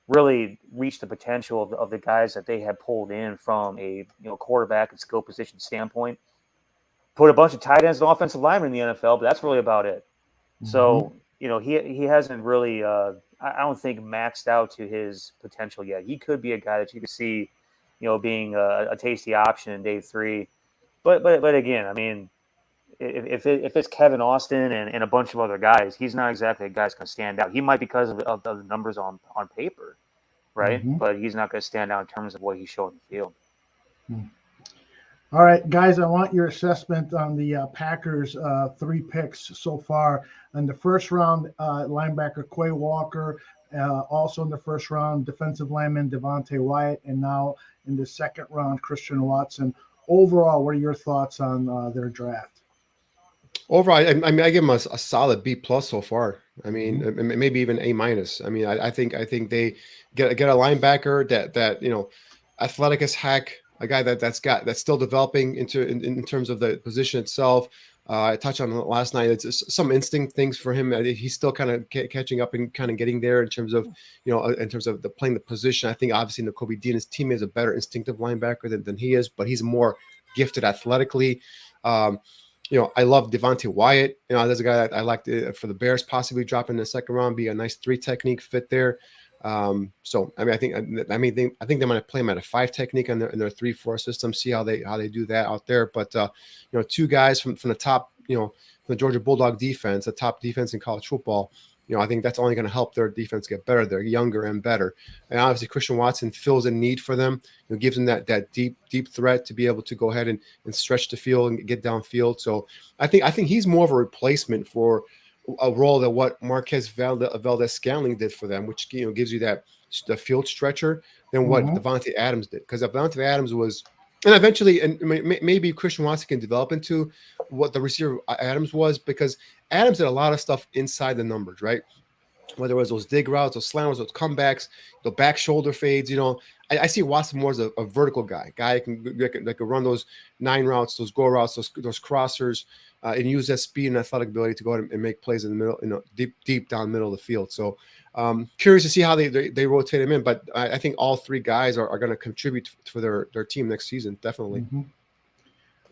really reached the potential of the guys that they had pulled in from a quarterback and skill position standpoint. Put a bunch of tight ends and offensive linemen in the NFL, but that's really about it. So he hasn't really I don't think maxed out to his potential yet. He could be a guy that you could see being a tasty option in day 3. But again, I mean, if it's Kevin Austin and a bunch of other guys, he's not exactly a guy that's going to stand out. He might because of the numbers on paper, right? But he's not going to stand out in terms of what he showed in the field. All right, guys, I want your assessment on the Packers' 3 picks so far. In the first round, linebacker Quay Walker, also in the first round, defensive lineman Devontae Wyatt, and now in the second round, Christian Watson. Overall, what are your thoughts on their draft? Overall, I mean, I give them a solid B+ so far. I mean, maybe even A-. I mean, I think they get a linebacker that athletic as heck, a guy that's still developing in terms of the position itself. I touched on it last night. It's some instinct things for him. He's still kind of catching up and kind of getting there in terms of playing the position. I think obviously Kobe Dean, his teammate, is a better instinctive linebacker than he is, but he's more gifted athletically. I love Devontae Wyatt. There's a guy that I like for the Bears, possibly dropping in the second round, be a nice 3 technique fit there. So I mean, I think they might play him at a 5 technique in their 3-4 system. See how they do that out there. But 2 guys from the top, from the Georgia Bulldog defense, the top defense in college football. I think that's only going to help their defense get better. They're younger and better. And obviously Christian Watson fills a need for them. Gives them that deep threat to be able to go ahead and stretch the field and get downfield. So I think he's more of a replacement for a role that what Marquez Valdez-Scantling did for them, which gives you the field stretcher, than what Devontae Adams did. Because Devontae Adams was, and eventually, and maybe Christian Watson can develop into what the receiver Adams was, because Adams did a lot of stuff inside the numbers, right? Whether it was those dig routes, those slams, those comebacks, the back shoulder fades. I see Watson more as a vertical guy that can run those 9 routes, those go routes, those crossers, and use that speed and athletic ability to go ahead and make plays in the middle, deep down middle of the field. So curious to see how they rotate him in, but I think all 3 guys are going to contribute for their team next season, definitely.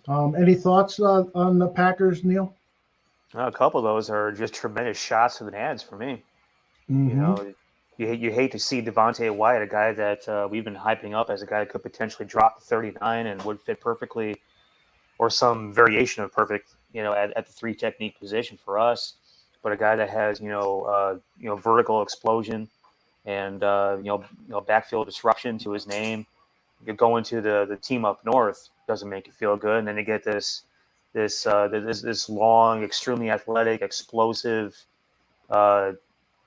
Any thoughts on the Packers, Neil? A couple of those are just tremendous shots to the hands for me. Mm-hmm. You know, you hate to see Devontae Wyatt, a guy that we've been hyping up as a guy that could potentially drop to 39 and would fit perfectly, or some variation of perfect, at the three technique position for us. But a guy that has, vertical explosion and backfield disruption to his name. You go into the team up north, doesn't make you feel good, and then they get this long, extremely athletic, explosive, uh,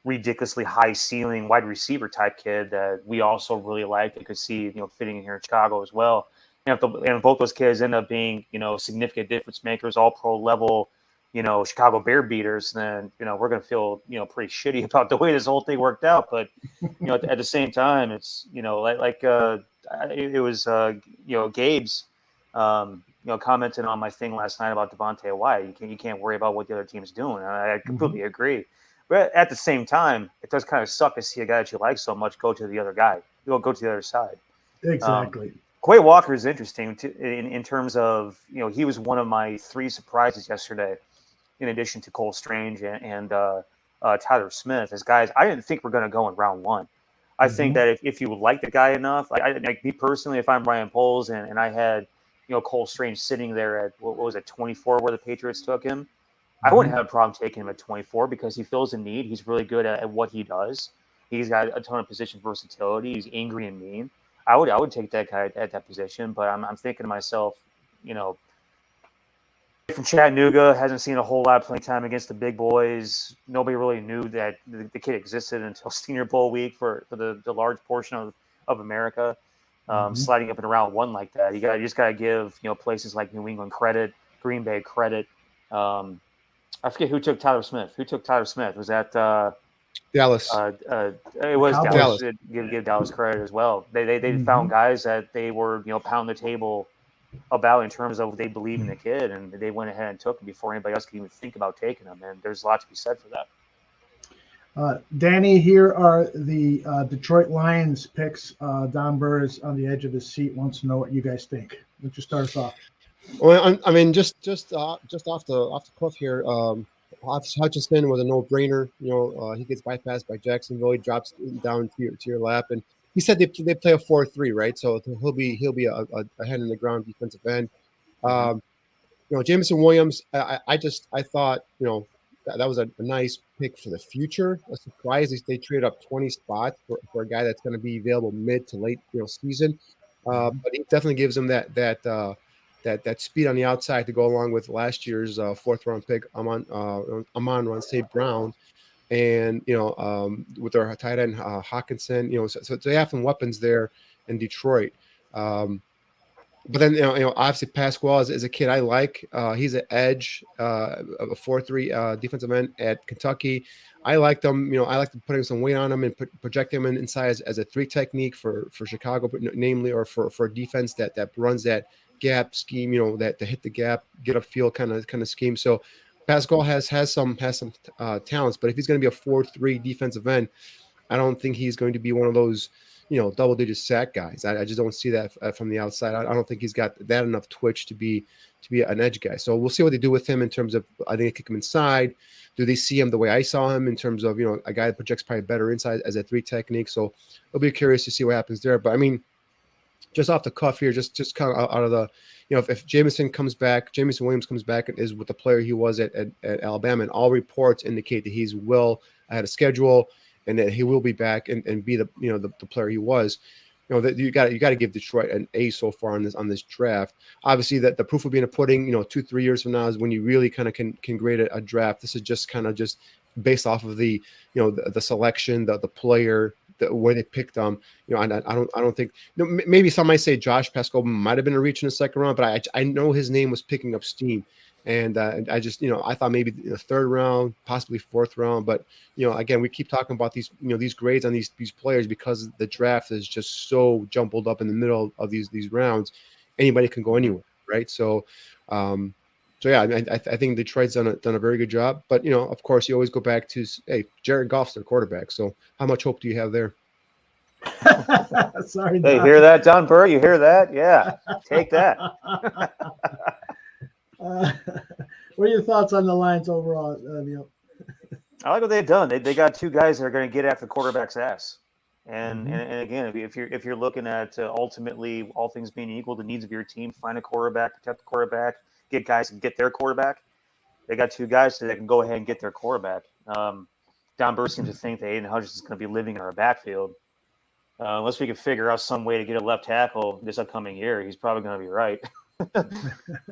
ridiculously high ceiling wide receiver type kid that we also really liked and could see fitting in here in Chicago as well. And both those kids end up being significant difference makers, all pro level, Chicago Bear beaters, then we're going to feel pretty shitty about the way this whole thing worked out. But at the same time, it's it was Gabe's commented on my thing last night about Devontae Wyatt. You can't worry about what the other team's doing. I completely agree. But at the same time, it does kind of suck to see a guy that you like so much go to the other guy. Go to the other side. Exactly. Quay Walker is interesting in terms of he was one of my three surprises yesterday, in addition to Cole Strange and Tyler Smith, as guys I didn't think were going to go in round one. I think that if you like the guy enough, like me personally, if I'm Ryan Poles and I had Cole Strange sitting there at what was it 24 where the Patriots took him, I wouldn't have a problem taking him at 24 because he feels a need. He's really good at what he does. He's got a ton of position versatility. He's angry and mean. I would take that guy at that position, but I'm thinking to myself, from Chattanooga, hasn't seen a whole lot of playing time against the big boys. Nobody really knew that the kid existed until Senior Bowl week for the large portion of America. Sliding up in round one like that, you just got to give places like New England credit, Green Bay credit. I forget who took Tyler Smith. Who took Tyler Smith? Was that Dallas? It was Dallas. Give Dallas credit as well. They found guys that they were pound the table about in terms of they believe in the kid, and they went ahead and took him before anybody else could even think about taking him. And there's a lot to be said for that. Danny, here are the Detroit Lions picks. Don Burr is on the edge of his seat, wants to know what you guys think. Why don't you start us off? Well, I mean, just off the cuff here, Hutchinson was a no-brainer. He gets bypassed by Jacksonville. He drops down to your lap, and he said they play a 4-3, right? So he'll be a head in the ground defensive end. Jameson Williams, I thought that was a nice pick for the future. A surprise they traded up 20 spots for a guy that's going to be available mid to late season, but he definitely gives them that speed on the outside to go along with last year's fourth round pick Amon St. Brown, and with their tight end Hawkinson, so they have some weapons there in Detroit. But then obviously Pasquale is a kid I like. He's an edge, a 4-3 defensive end at Kentucky. I like them. I like to putting some weight on him and project him inside as a 3 technique for Chicago, namely, or for a defense that runs that gap scheme. That to hit the gap, get upfield kind of scheme. So Pasquale has some talents, but if he's going to be a 4-3 defensive end, I don't think he's going to be one of those double-digit sack guys. I just don't see that from the outside. I don't think he's got that enough twitch to be an edge guy. So we'll see what they do with him in terms of, I think they kick him inside. Do they see him the way I saw him in terms of, a guy that projects probably better inside as a 3 technique? So I'll be curious to see what happens there. But I mean, just off the cuff here, just kind of out of the, if Jameson Williams comes back and is with the player he was at Alabama, and all reports indicate that he's well ahead of schedule and that he will be back and be the the player he was. That you got to give Detroit an A so far on this draft. Obviously, that the proof will be in the pudding. 2-3 years from now is when you really kind of can grade a draft. This is just kind of just based off of the the selection, the player, where they picked them. I don't think. Maybe some might say Josh Pascal might have been a reach in the second round, but I know his name was picking up steam. And I just, I thought maybe the 3rd round, possibly 4th round. But, again, we keep talking about these, these grades on these players because the draft is just so jumbled up in the middle of these rounds. Anybody can go anywhere, right? So, yeah, I think Detroit's done a very good job. But, of course, you always go back to, hey, Jared Goff's their quarterback. So how much hope do you have there? Sorry, Hey, hear that, Don Burr? You hear that? Yeah, take that. What are your thoughts on the Lions overall, Neil? I like what they've done. They got two guys that are going to get after the quarterback's ass. And, Mhm. and again, if you're looking at ultimately all things being equal, the needs of your team, find a quarterback, protect the quarterback, get guys and get their quarterback. They got two guys so they can go ahead and get their quarterback. Don Burr seems to think that Aiden Hutchins is going to be living in our backfield. Unless we can figure out some way to get a left tackle this upcoming year, he's probably going to be right.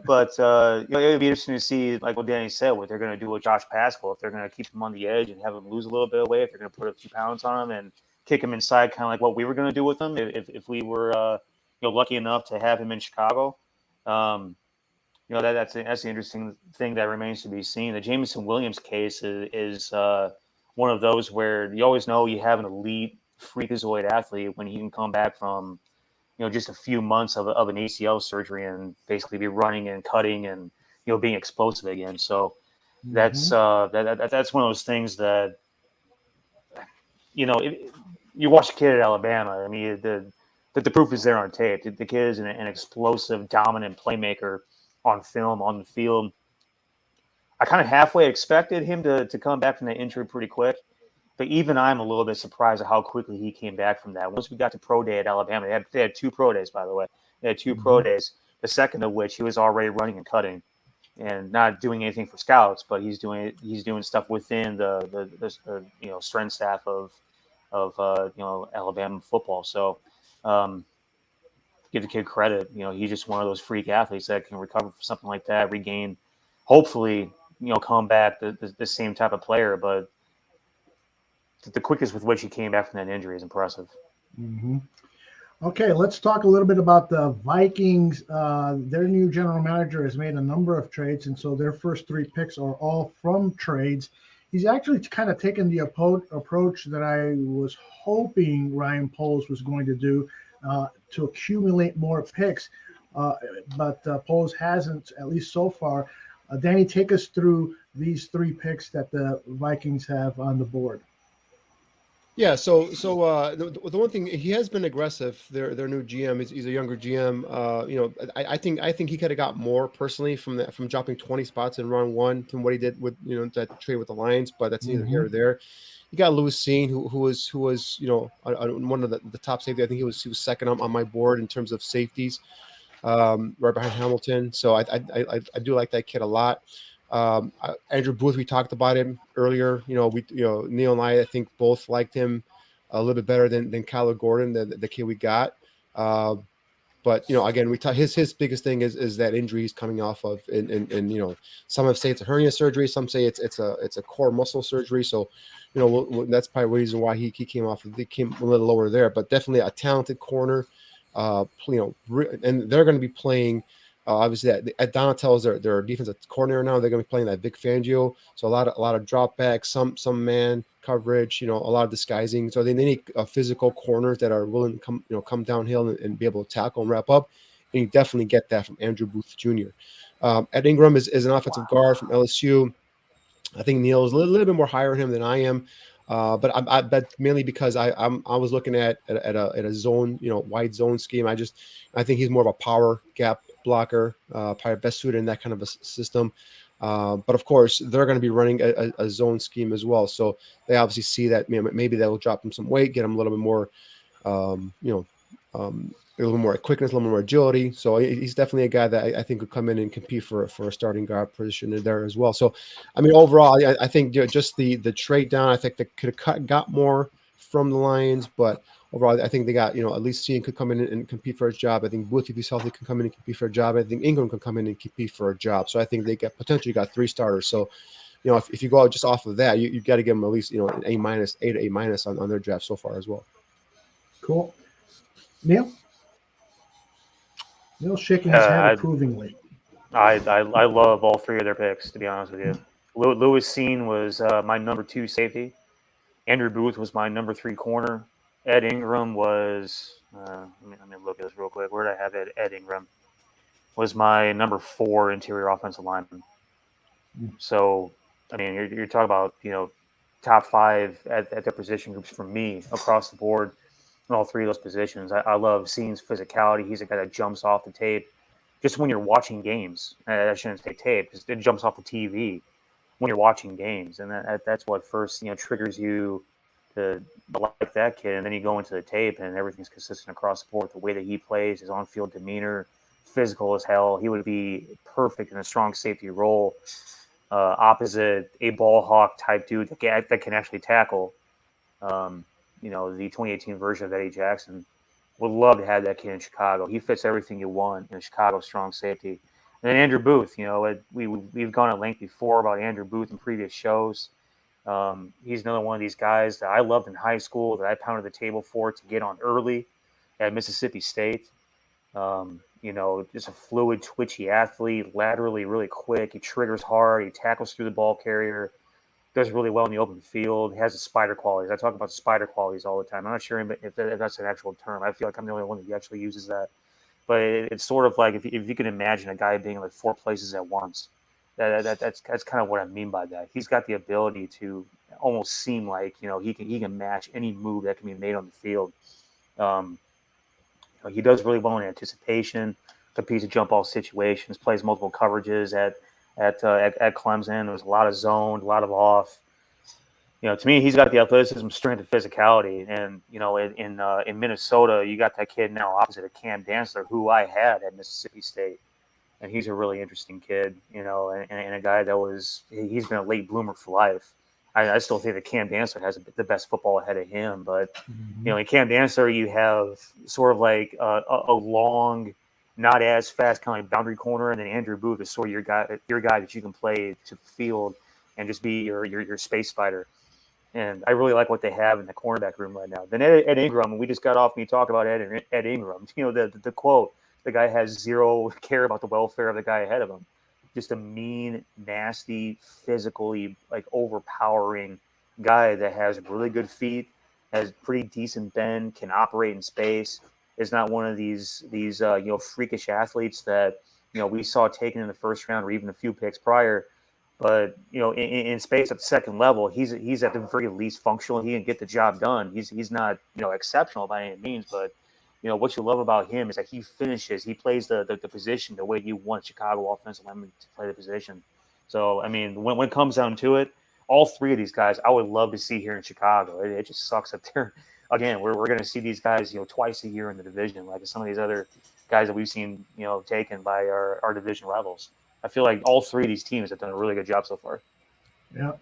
But it'd be interesting to see, like what Danny said, what they're going to do with Josh Pascal. If they're going to keep him on the edge and have him lose a little bit of weight, if they're going to put a few pounds on him and kick him inside, kind of like what we were going to do with him if we were lucky enough to have him in Chicago. That's the interesting thing that remains to be seen. The Jameson Williams case is one of those where you always know you have an elite freakazoid athlete when he can come back from just a few months of an ACL surgery and basically be running and cutting and being explosive again. So that's that's one of those things that you watch a kid at Alabama. I mean, the proof is there on tape. The kid is an explosive, dominant playmaker on film, on the field. I kind of halfway expected him to come back from that injury pretty quick. But even I'm a little bit surprised at how quickly he came back from that. Once we got to pro day at Alabama, they had 2 pro days, by the way. They had 2 pro days, the second of which he was already running and cutting and not doing anything for scouts, but he's doing stuff within the strength staff of Alabama football. So give the kid credit. He's just one of those freak athletes that can recover from something like that, regain, hopefully, come back the same type of player, but the quickest with which he came back from that injury is impressive. Mm-hmm. Okay, let's talk a little bit about the Vikings. Their new general manager has made a number of trades, and so their first 3 picks are all from trades. He's actually kind of taken the approach that I was hoping Ryan Poles was going to do to accumulate more picks, but Poles hasn't, at least so far. Danny, take us through these 3 picks that the Vikings have on the board. Yeah, so the one thing, he has been aggressive. Their new GM, he's a younger GM. I think he could have got more personally from dropping 20 spots in round 1 from what he did with that trade with the Lions, but that's neither here or there. You got Louis Seen, who was one of the top safety. I think he was second on my board in terms of safeties, right behind Hamilton. So I do like that kid a lot. Andrew Booth, we talked about him earlier. Neil and I think both liked him a little bit better than Kyler Gordon, the kid we got. But again, his biggest thing is that injury he's coming off of, and some say it's a hernia surgery, some say it's a core muscle surgery. So that's probably the reason why he came off. They came a little lower there, but definitely a talented corner. And they're going to be playing. Obviously, at Donatello's their defensive coordinator now. They're going to be playing that Vic Fangio, so a lot of drop backs, some man coverage, a lot of disguising. So they need physical corners that are willing to come downhill and be able to tackle and wrap up. And you definitely get that from Andrew Booth Jr. Ed Ingram is an offensive guard from LSU. I think Neil is a little bit more higher on him than I am. But I bet mainly because I was looking at a zone, wide zone scheme. I think he's more of a power gap blocker, probably best suited in that kind of a system. But of course, they're going to be running a zone scheme as well. So they obviously see that maybe that will drop him some weight, get him a little bit more, a little more quickness, a little more agility. So he's definitely a guy that I think could come in and compete for a starting guard position there as well. So, I mean, overall, I think just the trade down, I think they could have got more from the Lions, but overall, I think they got, at least Cian could come in and compete for his job. I think Booth, if he's healthy, can come in and compete for a job. I think Ingram can come in and compete for a job. So I think they potentially got 3 starters. So, if you go out just off of that, you got to give them at least, an A-, A to A- on their draft so far as well. Cool. Neil's shaking his head approvingly. I love all 3 of their picks, to be honest with you. Louis Seen was my number 2 safety. Andrew Booth was my number 3 corner. Ed Ingram was let me look at this real quick. Where did I have Ed Ingram? Was my number 4 interior offensive lineman. So, I mean, you're talking about top 5 at their position groups for me across the board in all 3 of those positions. I love Seen's physicality. He's a guy that jumps off the tape, just when you're watching games. I shouldn't say tape because it jumps off the TV when you're watching games, and that's what first triggers you to like that kid. And then you go into the tape, and everything's consistent across the board. The way that he plays, his on-field demeanor, physical as hell. He would be perfect in a strong safety role, opposite a ball hawk type dude that can actually tackle. The 2018 version of Eddie Jackson. Would love to have that kid in Chicago. He fits everything you want in a Chicago strong safety. And then Andrew Booth, we've gone at length before about Andrew Booth in previous shows. He's another one of these guys that I loved in high school that I pounded the table for to get on early at Mississippi State. Just a fluid, twitchy athlete, laterally really quick. He triggers hard. He tackles through the ball carrier. Does really well in the open field. Has the spider qualities. I talk about the spider qualities all the time. I'm not sure if that's an actual term. I feel like I'm the only one that actually uses that. But it's sort of like if you can imagine a guy being like 4 places at once. That's kind of what I mean by that. He's got the ability to almost seem like he can match any move that can be made on the field. He does really well in anticipation. Competes in jump ball situations. Plays multiple coverages at Clemson. There was a lot of zone, a lot of off. To me, he's got the athleticism, strength, and physicality. And in Minnesota, you got that kid now opposite of Cam Dantzler, who I had at Mississippi State, and he's a really interesting kid. And a guy he's been a late bloomer for life. I still think that Cam Dantzler has the best football ahead of him, but in Cam Dantzler, you have sort of like a long, not as fast kind of like boundary corner, and then Andrew Booth is sort of your guy that you can play to the field and just be your space spider. And I really like what they have in the cornerback room right now. Then Ed Ingram, and we just got off me talk about Ed Ingram. The quote, the guy has zero care about the welfare of the guy ahead of him. Just a mean, nasty, physically like overpowering guy that has really good feet, has pretty decent bend, can operate in space. Is not one of these freakish athletes that we saw taken in the first round or even a few picks prior. But in space at the second level, he's at the very least functional. He can get the job done. He's not exceptional by any means, but what you love about him is that he finishes. He plays the position the way you want Chicago offensive linemen to play the position. So I mean, when it comes down to it, all 3 of these guys I would love to see here in Chicago. It just sucks up there. Again, we're going to see these guys, twice a year in the division, like some of these other guys that we've seen, taken by our division rivals. I feel like all 3 of these teams have done a really good job so far. Yeah.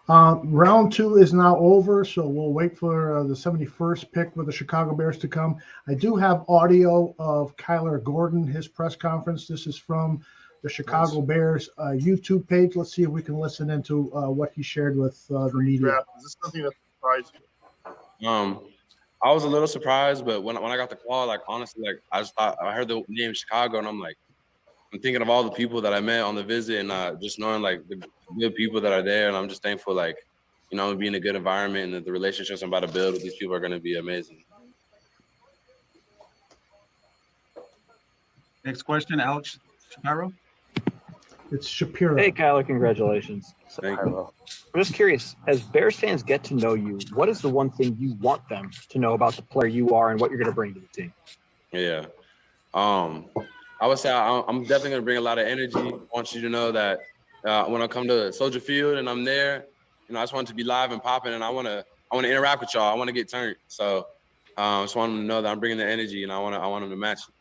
Round 2 is now over, so we'll wait for the 71st pick with the Chicago Bears to come. I do have audio of Kyler Gordon, his press conference. This is from the Chicago Bears YouTube page. Let's see if we can listen into what he shared with the media. Is this something that surprised you? I was a little surprised, but when I got the call, like honestly, like I just thought I heard the name Chicago, and I'm thinking of all the people that I met on the visit, and just knowing like the good people that are there, and I'm just thankful, like I'm gonna be in a good environment, and that the relationships I'm about to build with these people are gonna be amazing. Next question, Alex Shapiro. It's Shapiro. Hey, Kyler, congratulations. Thank you. I'm just curious, as Bears fans get to know you, what is the one thing you want them to know about the player you are and what you're going to bring to the team? Yeah. I would say I'm definitely going to bring a lot of energy. I want you to know that when I come to Soldier Field and I'm there, I just want it to be live and popping, and I want to interact with y'all. I want to get turned. So I just want them to know that I'm bringing the energy, and I want them to match it.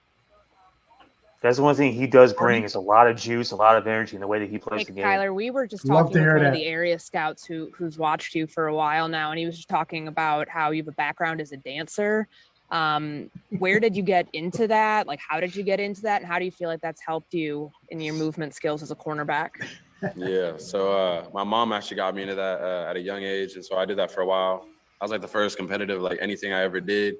That's the one thing he does bring is a lot of juice, a lot of energy in the way that he plays the game. Kyler, we were just Love talking to with hear one of that. the area scouts who's watched you for a while now, and he was just talking about how you have a background as a dancer. Where did you get into that? Like, how did you get into that? And how do you feel like that's helped you in your movement skills as a cornerback? Yeah. So my mom actually got me into that at a young age, and so I did that for a while. I was like the first competitive, like anything I ever did.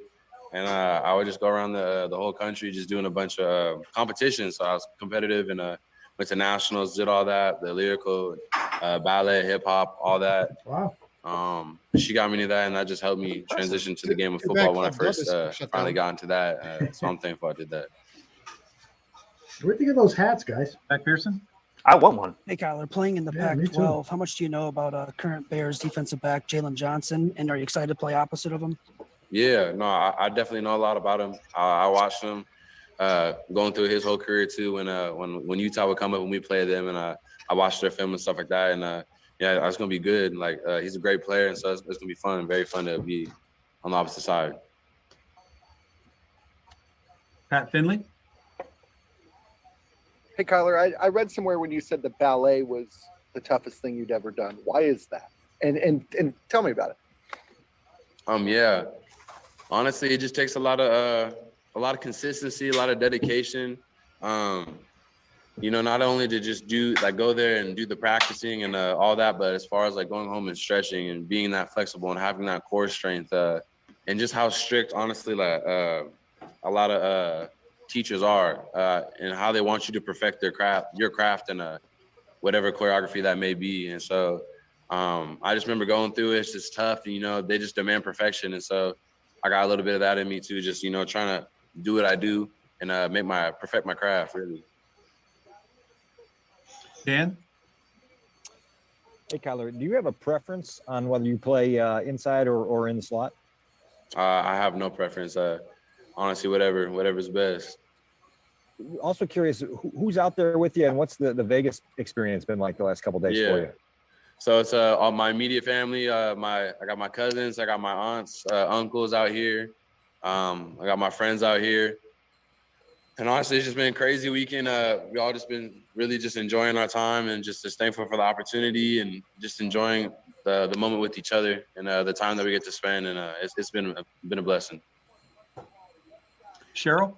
And I would just go around the whole country just doing a bunch of competitions. So I was competitive and went to nationals, did all that, the lyrical, ballet, hip hop, all that. Wow. She got me into that, and that just helped me transition to the game of football when I first finally got into that. So I'm thankful I did that. Where do you get those hats, guys? Zach Pearson. I want one. Hey, Kyler, playing in the Yeah, me too. Pac-12, how much do you know about current Bears defensive back Jaylen Johnson, and are you excited to play opposite of him? Yeah, no, I definitely know a lot about him. I watched him going through his whole career too. When Utah would come up and we played them, and I watched their film and stuff like that, and yeah, it's gonna be good. Like he's a great player, and so it's gonna be fun, very fun to be on the opposite side. Pat Finley. Hey, Kyler, I read somewhere when you said the ballet was the toughest thing you'd ever done. Why is that? And tell me about it. Yeah, honestly, it just takes a lot of consistency, a lot of dedication. Not only to just go there and do the practicing and all that, but as far as like going home and stretching and being that flexible and having that core strength, and just how strict, honestly, like a lot of teachers are, and how they want you to perfect your craft, and whatever choreography that may be. And so I just remember going through it. It's just tough. And, they just demand perfection. And so I got a little bit of that in me too, just, trying to do what I do and perfect my craft, really. Dan. Hey, Kyler, do you have a preference on whether you play inside or in the slot? I have no preference. Honestly, whatever's best. Also curious, who's out there with you, and what's the Vegas experience been like the last couple of days for you? So it's all my immediate family. I got my cousins, I got my aunts, uncles out here. I got my friends out here. And honestly, it's just been a crazy weekend. We all just been really just enjoying our time and just thankful for the opportunity and just enjoying the moment with each other and the time that we get to spend. And it's been a blessing. Cheryl?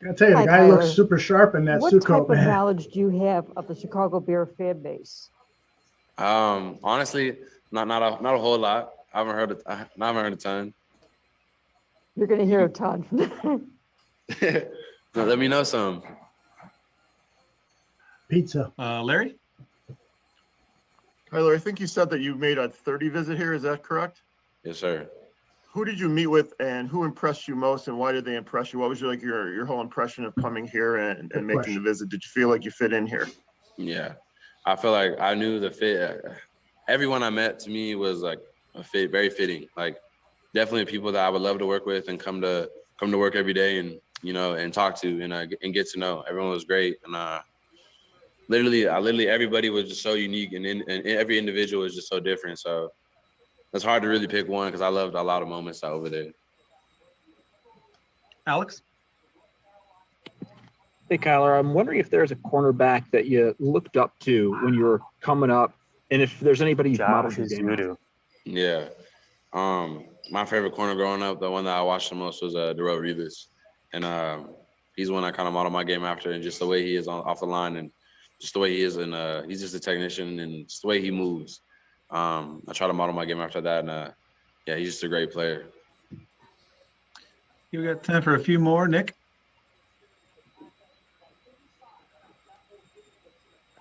I gotta tell you, the guy looks super sharp in that suit coat, What type of man. knowledge do you have of the Chicago Bear fan base? Honestly, not a whole lot. I haven't heard a ton. You're going to hear a ton. Let me know some. Pizza. Larry? Tyler, I think you said that you made a 30 visit here. Is that correct? Yes, sir. Who did you meet with, and who impressed you most, and why did they impress you? What was your whole impression of coming here and making the visit? Did you feel like you fit in here? Yeah, I feel like I knew the fit. Everyone I met to me was like a fit, very fitting. Like definitely people that I would love to work with and come to work every day and and talk to and get to know. Everyone was great, and literally everybody was just so unique, and every individual was just so different. So it's hard to really pick one because I loved a lot of moments over there. Alex? Hey, Kyler, I'm wondering if there's a cornerback that you looked up to when you were coming up, and if there's anybody you've modeled your game after. Yeah. My favorite corner growing up, the one that I watched the most was Darrell Revis. And he's one I kind of modeled my game after, and just the way he is off the line and just the way he is. And he's just a technician and just the way he moves. I try to model my game after that. And yeah, he's just a great player. You got time for a few more, Nick?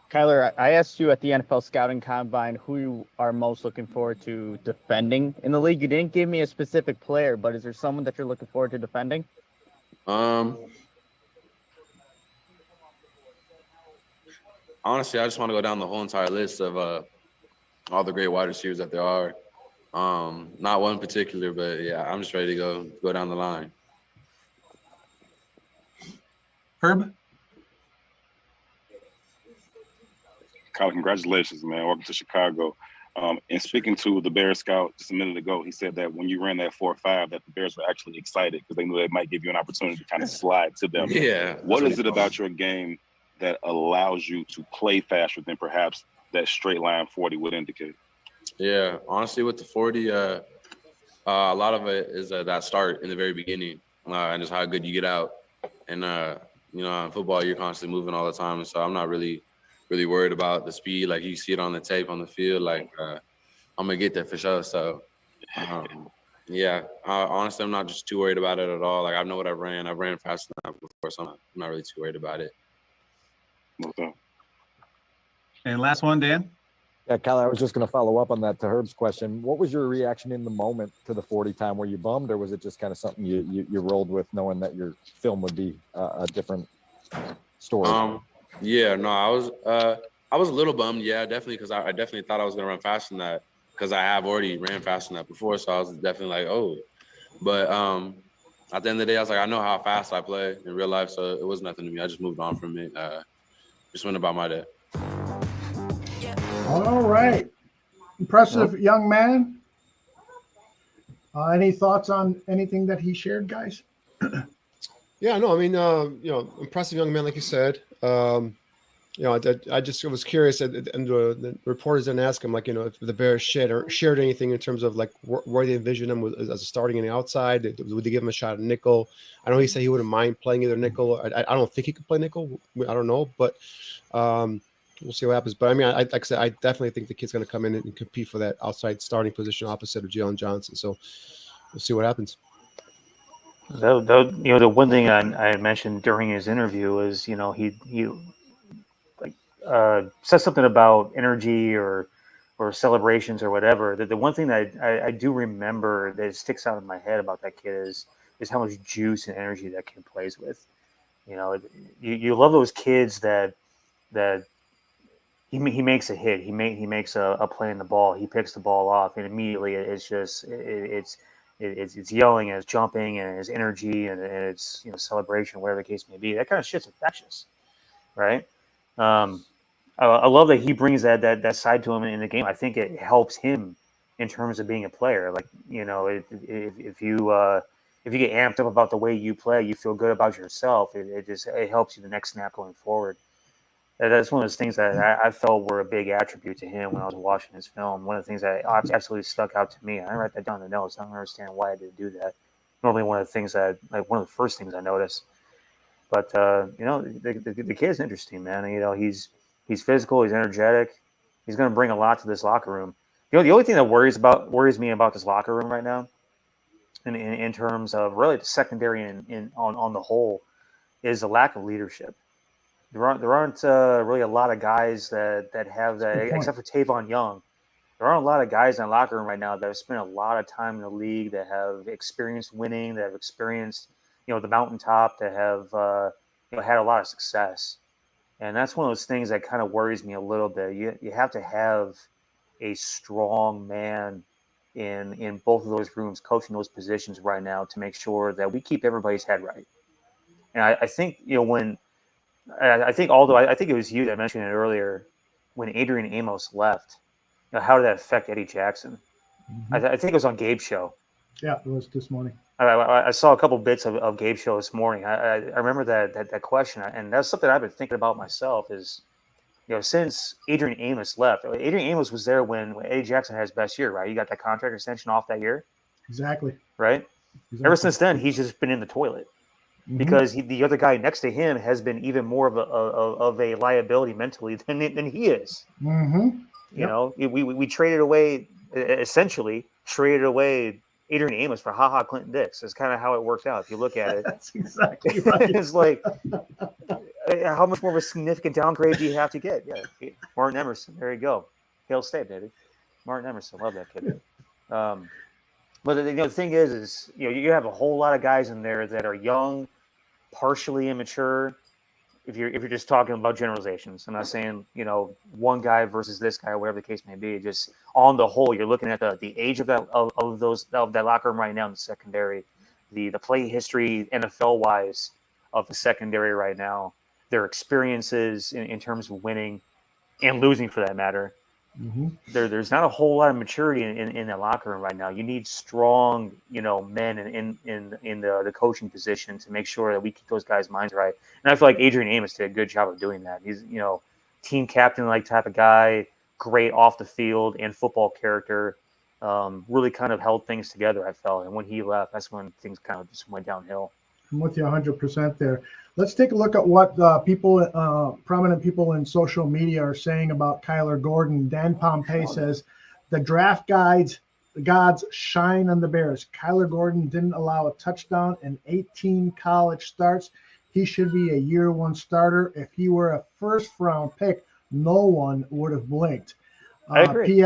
Kyler, I asked you at the NFL Scouting Combine who you are most looking forward to defending in the league. You didn't give me a specific player, but is there someone that you're looking forward to defending? Honestly, I just want to go down the whole entire list of all the great wide receivers that there are. Not one particular, but yeah, I'm just ready to go down the line. Herb? Kyle, congratulations, man. Welcome to Chicago. And speaking to the Bears scout just a minute ago, he said that when you ran that 4.5, that the Bears were actually excited because they knew they might give you an opportunity to kind of slide to them. Yeah. What is it about your game that allows you to play faster than perhaps that straight line 40 would indicate? Yeah, honestly, with the 40, a lot of it is that start in the very beginning and just how good you get out. And, in football, you're constantly moving all the time. And so I'm not really worried about the speed. Like you see it on the tape on the field, like I'm going to get there for sure. So, yeah, honestly, I'm not just too worried about it at all. Like I know what I've ran fast enough before, so I'm not really too worried about it. Okay. And last one, Dan? Yeah, Kyler, I was just going to follow up on that to Herb's question. What was your reaction in the moment to the 40 time? Were you bummed, or was it just kind of something you rolled with, knowing that your film would be a different story? Yeah, no, I was a little bummed. Yeah, definitely, because I definitely thought I was going to run faster than that because I have already ran faster than that before. So I was definitely like, oh, but at the end of the day, I was like, I know how fast I play in real life, so it was nothing to me. I just moved on from it. Just went about my day. All right. Impressive young man. Any thoughts on anything that he shared, guys? Yeah, no, I mean, impressive young man, like you said. I just was curious, and the reporters didn't ask him, like, if the Bears shared anything in terms of like where they envision him as starting in the outside. Would they give him a shot at nickel? I know he said he wouldn't mind playing either nickel. I don't think he could play nickel. I don't know, but we'll see what happens. But I mean, like I said, I definitely think the kid's going to come in and compete for that outside starting position opposite of Jaylen Johnson. So we'll see what happens. The one thing I mentioned during his interview was, he said something about energy or celebrations or whatever. That the one thing that I do remember that sticks out in my head about that kid is how much juice and energy that kid plays with. You love those kids that he makes a hit, he makes a play in the ball, he picks the ball off, and immediately it's just it's yelling and it's jumping and it's energy and it's celebration, whatever the case may be. That kind of shit's infectious, right? I love that he brings that side to him in the game. I think it helps him in terms of being a player. Like, if you get amped up about the way you play, you feel good about yourself. It helps you the next snap going forward. That's one of those things that I felt were a big attribute to him when I was watching his film. One of the things that absolutely stuck out to me. I write that down in the notes. I don't understand why I didn't do that. Normally, one of the first things I notice. But the kid's interesting, man. He's physical. He's energetic. He's going to bring a lot to this locker room. The only thing that worries me about this locker room right now, in terms of really the secondary on the whole, is the lack of leadership. There aren't really a lot of guys that have that, except for Tavon Young. There aren't a lot of guys in the locker room right now that have spent a lot of time in the league, that have experienced winning, that have experienced the mountaintop, that have had a lot of success. And that's one of those things that kind of worries me a little bit. You have to have a strong man in both of those rooms, coaching those positions right now, to make sure that we keep everybody's head right. And I think I think it was you that mentioned it earlier, when Adrian Amos left, how did that affect Eddie Jackson? Mm-hmm. I think it was on Gabe's show. Yeah, it was this morning. I saw a couple bits of Gabe's show this morning. I remember that question, and that's something I've been thinking about myself. Is since Adrian Amos left, Adrian Amos was there when Eddie Jackson had his best year, right? He got that contract extension off that year. Exactly. Right. Exactly. Ever since then, he's just been in the toilet. Mm-hmm. Because the other guy next to him has been even more of a liability mentally than he is. Mm-hmm. We traded away Adrian Amos for Clinton Dix. That's kind of how it worked out if you look at it. That's exactly right. It's like, how much more of a significant downgrade do you have to get? Yeah, Martin Emerson. There you go. Hail State, baby. Martin Emerson. Love that kid. But the thing is you have a whole lot of guys in there that are young, partially immature. If you're just talking about generalizations, I'm not saying one guy versus this guy or whatever the case may be. Just on the whole, you're looking at the age of that locker room right now in the secondary, the play history NFL wise of the secondary right now, their experiences in terms of winning and losing for that matter. Mm-hmm. There's not a whole lot of maturity in the locker room right now. You need strong, men in the coaching position to make sure that we keep those guys' minds right. And I feel like Adrian Amos did a good job of doing that. He's, team captain like type of guy, great off the field and football character. Really kind of held things together, I felt. And when he left, that's when things kind of just went downhill. I'm with you 100% there. Let's take a look at what prominent people in social media are saying about Kyler Gordon. Dan Pompey says, the draft gods shine on the Bears. Kyler Gordon didn't allow a touchdown in 18 college starts. He should be a year one starter. If he were a first round pick, no one would have blinked. I agree.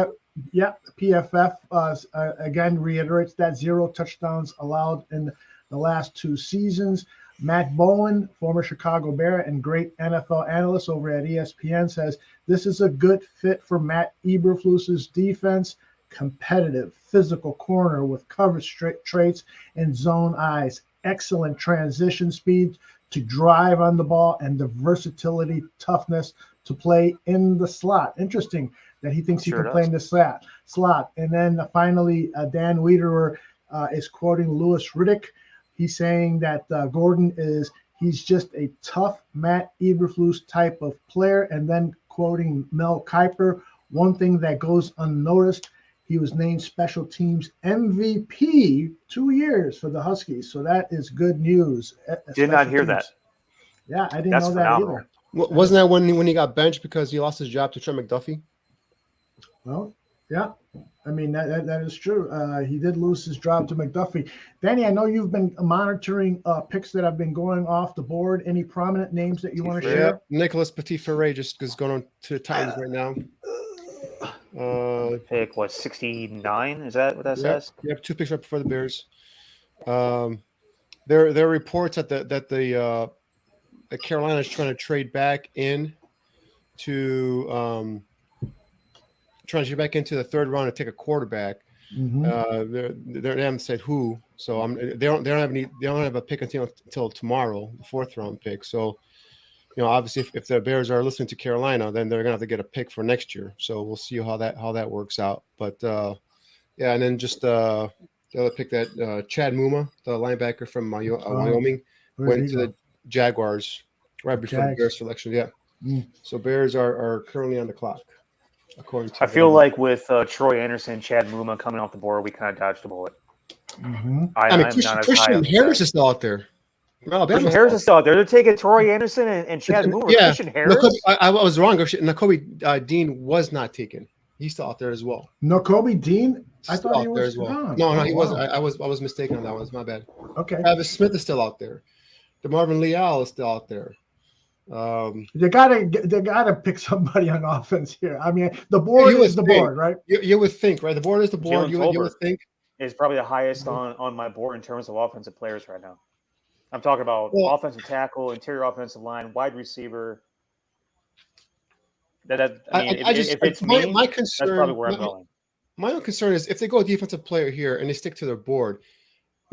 PFF again reiterates that 0 touchdowns allowed in the last 2 seasons. Matt Bowen, former Chicago Bear and great NFL analyst over at ESPN, says this is a good fit for Matt Eberflus's defense. Competitive, physical corner with coverage traits and zone eyes. excellent transition speed to drive on the ball and the versatility, toughness to play in the slot. Interesting that he thinks he can play in the slot. And then finally, Dan Wiederer is quoting Louis Riddick. He's saying that Gordon he's just a tough Matt Eberflus type of player. And then quoting Mel Kiper, one thing that goes unnoticed, he was named special teams MVP 2 years for the Huskies. So that is good news. Did not hear that. Yeah, I didn't know that either. Wasn't that when he got benched because he lost his job to Trent McDuffie? Well, yeah. I mean, that is true. He did lose his job to McDuffie. Danny, I know you've been monitoring picks that have been going off the board. Any prominent names that you want to share? Nicholas Petit-Ferré just is going on to the Titans right now. Pick, 69? Is that what that says? Yep, 2 picks right before the Bears. There are reports that Carolina is trying to trade back in to the third round to take a quarterback. Mm-hmm. They haven't said who, so they don't have a pick until tomorrow, the 4th round pick. So, obviously, if the Bears are listening to Carolina, then they're gonna have to get a pick for next year. So we'll see how that works out. But and then just the other pick that Chad Muma, the linebacker from Wyoming, went to the Jaguars right before the Bears selection. Yeah. So Bears are currently on the clock. I feel like with Troy Anderson, Chad Muma coming off the board, we kind of dodged a bullet. Mm-hmm. Christian Harris is still out there. Christian Harris is still out there. They're taking Troy Anderson and Chad Muma. Yeah, Christian Harris. I was wrong. Nakobe Dean was not taken. He's still out there as well. Nakobe Dean? I thought he was there as well. gone. No, he wasn't. I was mistaken on that one. It's my bad. Okay. Travis Smith is still out there. DeMarvin Leal is still out there. They gotta pick somebody on offense here. I mean, the board is the board, right? You would think, right? The board is the board. You would think is probably the highest on my board in terms of offensive players right now. I'm talking about offensive tackle, interior offensive line, wide receiver. My concern, that's probably where I'm going. My own concern is if they go a defensive player here and they stick to their board.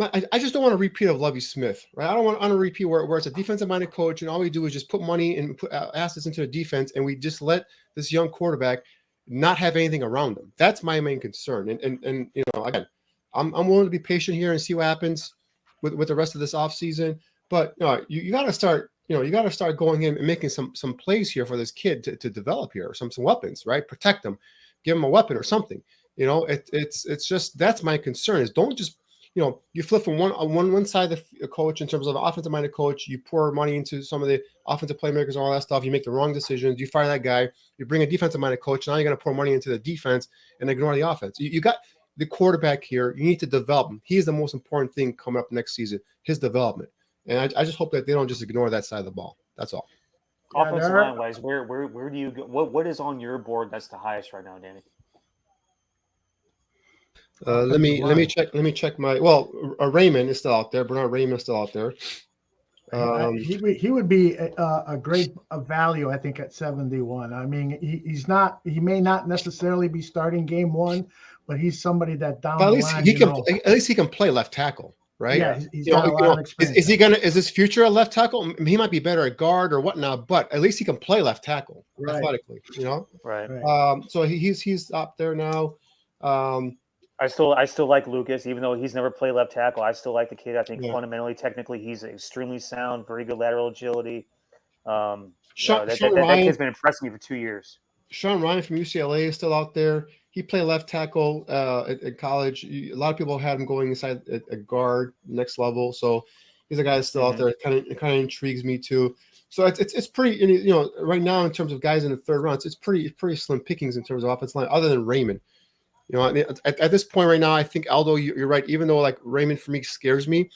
I just don't want a repeat of Lovie Smith, right? I don't want a repeat where it's a defensive-minded coach and all we do is just put money and put assets into the defense and we just let this young quarterback not have anything around him. That's my main concern. And again, I'm willing to be patient here and see what happens with the rest of this offseason. But you got to start, going in and making some plays here for this kid to develop here, some weapons, right? Protect him, give him a weapon or something. It's just that's my concern is don't just. You flip from one side of the coach in terms of an offensive-minded coach. You pour money into some of the offensive playmakers and all that stuff. You make the wrong decisions. You fire that guy. You bring a defensive-minded coach. Now you're going to pour money into the defense and ignore the offense. You got the quarterback here. You need to develop him. He's the most important thing coming up next season, his development. And I just hope that they don't just ignore that side of the ball. That's all. Offensive line-wise, where do you go? What is on your board that's the highest right now, Danny? Let me check my Raymond is still out there. Bernard Raymond is still out there. He would be a great value, I think, at 71. I mean, he may not necessarily be starting game one, but he's somebody that down the line. At least he can play left tackle, right? Yeah, he's got a lot of experience. Is his future a left tackle? He might be better at guard or whatnot, but at least he can play left tackle athletically. Right. So he's up there now. I still like Lucas, even though he's never played left tackle. I still like the kid. I think fundamentally, technically, he's extremely sound, very good lateral agility. That kid's been impressing me for 2 years. Sean Ryan from UCLA is still out there. He played left tackle at college. A lot of people had him going inside at guard next level. So he's a guy that's still out there. It kind of intrigues me too. So it's pretty, right now in terms of guys in the third round, it's pretty slim pickings in terms of offensive line, other than Raymond. At this point right now, I think Aldo, you're right. Even though like Raymond for me scares me,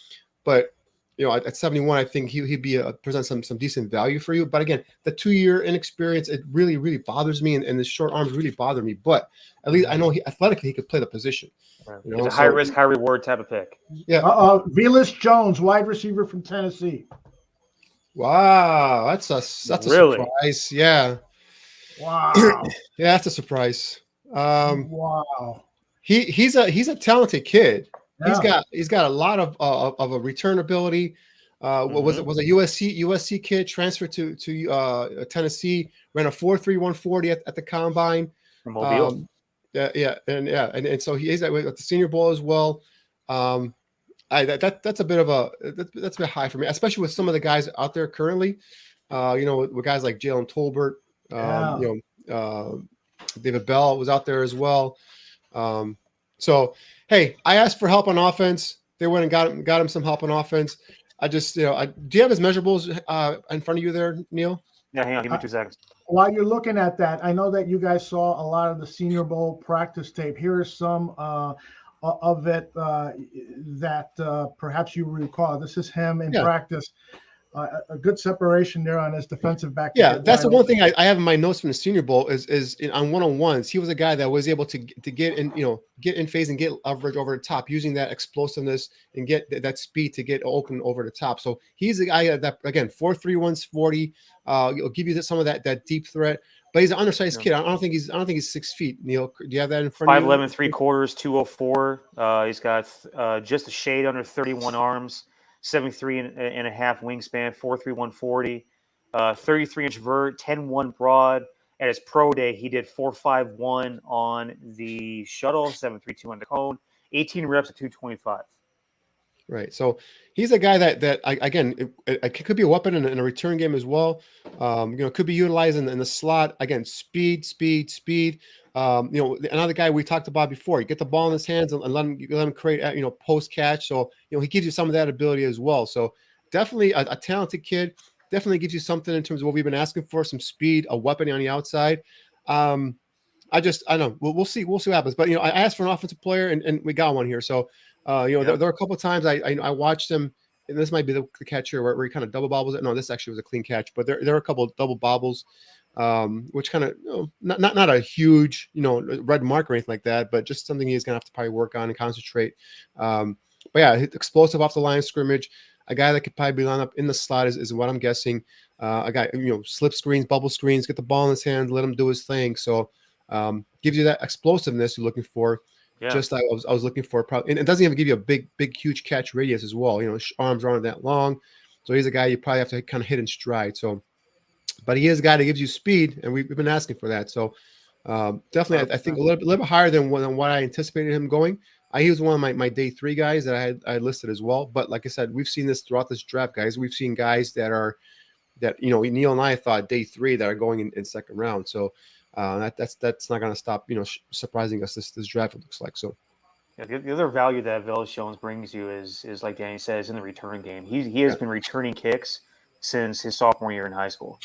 but at 71, I think he'd be present some decent value for you. But again, the 2-year inexperience, it really bothers me, and the short arms really bother me. But at least I know athletically he could play the position. It's a high risk, high reward type of pick. Yeah. Velas Jones, wide receiver from Tennessee. Wow, that's a surprise. Yeah. Wow. Yeah, that's a surprise. Wow. He's a talented kid. he's got a lot of a return ability. Was a USC kid, transferred to Tennessee, ran a 4.3 140 at the combine. From Mobile. And so he's at the Senior Bowl as well. That's a bit high for me, especially with some of the guys out there currently. With guys like Jalen Tolbert, David Bell was out there as well. So hey, I asked for help on offense. They went and got him some help on offense. I just, do you have his measurables in front of you there, Neil? Yeah, hang on, give me 2 seconds. While you're looking at that, I know that you guys saw a lot of the Senior Bowl practice tape. Here is some of it that perhaps you recall. This is him in practice. A good separation there on his defensive back. Yeah, that's the one thing I have in my notes from the Senior Bowl is on one-on-ones. He was a guy that was able to get in phase and get leverage over the top, using that explosiveness and get that speed to get open over the top. So he's a guy that, again, 4.3 140. He'll give you some of that deep threat. But he's an undersized kid. I don't think he's 6 feet. Neil, do you have that in front of you? 5'11", 3/4, 204. He's got just a shade under 31 arms. 73 and a half wingspan, 4.3 140, 33-inch vert, 10.1 broad. At his pro day, he did 4.51 on the shuttle, 7.32 on the cone, 18 reps at 225. Right. So he's a guy that again, it could be a weapon in a return game as well. Could be utilized in the slot. Again, speed. Another guy we talked about before. You get the ball in his hands and let him create, post catch. So he gives you some of that ability as well. So definitely a talented kid. Definitely gives you something in terms of what we've been asking for: some speed, a weapon on the outside. I don't know. We'll see. We'll see what happens. But I asked for an offensive player, and we got one here. So there are a couple of times I watched him, and this might be the catch here where he kind of double bobbles it. No, this actually was a clean catch, but there are a couple of double bobbles, which kind of not a huge red mark or anything like that, but just something he's gonna have to probably work on and concentrate. But yeah, explosive off the line of scrimmage. A guy that could probably be lined up in the slot is what I'm guessing. A guy, slip screens, bubble screens, get the ball in his hand, let him do his thing. So gives you that explosiveness you're looking for. Yeah. Just I was looking for, probably, and it doesn't even give you a big, huge catch radius as well. Arms aren't that long, so he's a guy you probably have to kind of hit in stride. So, but he is a guy that gives you speed, and we've been asking for that. So, definitely, I think a little bit higher than what I anticipated him going. He was one of my day 3 guys that I had listed as well. But like I said, we've seen this throughout this draft, guys. We've seen guys that Neil and I thought day 3 that are going in second round. So. That's not going to stop surprising us this draft, it looks like. So the other value that Velus Jones brings you is like Danny says, in the return game. He has been returning kicks since his sophomore year in high school.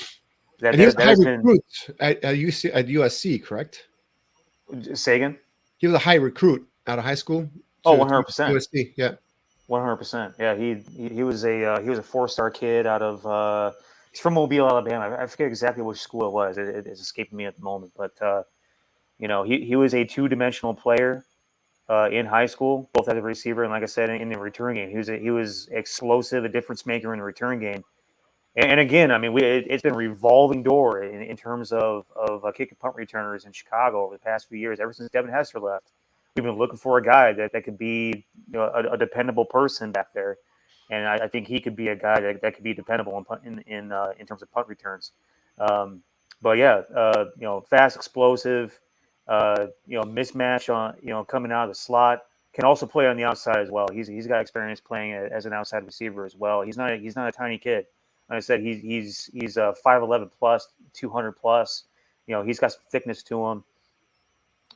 He was a high recruit at USC, correct? Say again? He was a high recruit out of high school. 100%. USC, yeah. 100%. Yeah, he was a 4-star kid out of he's from Mobile, Alabama. I forget exactly which school it was. It's escaping me at the moment. But, he was a 2-dimensional player in high school, both as a receiver and, like I said, in the return game. He was explosive, a difference maker in the return game. And again, I mean, it's been a revolving door in terms of kick and punt returners in Chicago over the past few years. Ever since Devin Hester left, we've been looking for a guy that could be a dependable person back there. And I think he could be a guy that could be dependable in terms of punt returns. But yeah, fast, explosive, mismatch on coming out of the slot. Can also play on the outside as well. He's got experience playing as an outside receiver as well. He's not a tiny kid. Like I said, he's 5'11 plus, 200 plus. He's got some thickness to him.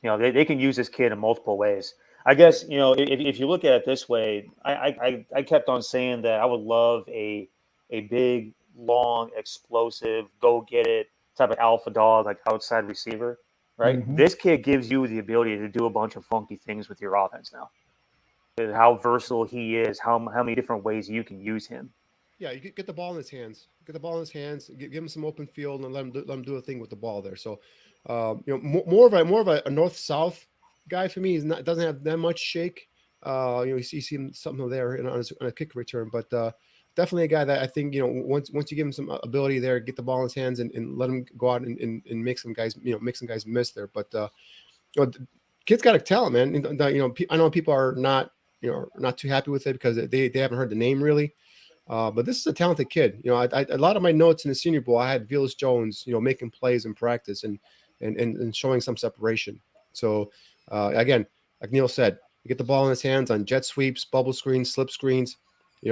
They can use this kid in multiple ways. I guess, if you look at it this way, I kept on saying that I would love a big, long, explosive, go get it type of alpha dog, like outside receiver, right? Mm-hmm. This kid gives you the ability to do a bunch of funky things with your offense now. How versatile he is, how many different ways you can use him. Yeah, you get the ball in his hands. Give him some open field and let him do a thing with the ball there. So, more of a north-south guy for me. Doesn't have that much shake. You see something there on a kick return, but definitely a guy that I think once you give him some ability there, get the ball in his hands and let him go out and make some guys miss there. But kid's got a talent, man. I know people are not not too happy with it because they haven't heard the name really. But this is a talented kid. A lot of my notes in the Senior Bowl, I had Velus Jones, making plays in practice and showing some separation. So again, like Neil said, you get the ball in his hands on jet sweeps, bubble screens, slip screens. He's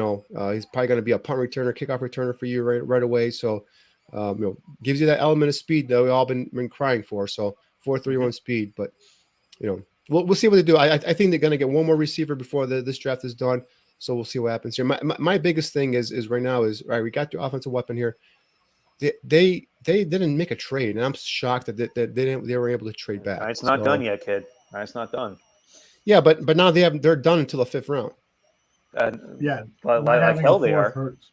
probably going to be a punt returner, kickoff returner for you right away. So gives you that element of speed that we've all been crying for. So 4.31 speed, but we'll see what they do. I think they're going to get one more receiver before this draft is done. So we'll see what happens here. My biggest thing is right now is right. We got the offensive weapon here. They didn't make a trade, and I'm shocked that they were able to trade back. It's not done yet, kid. It's not done. Yeah, but now they're done until the 5th round. But like hell they are. Hurts.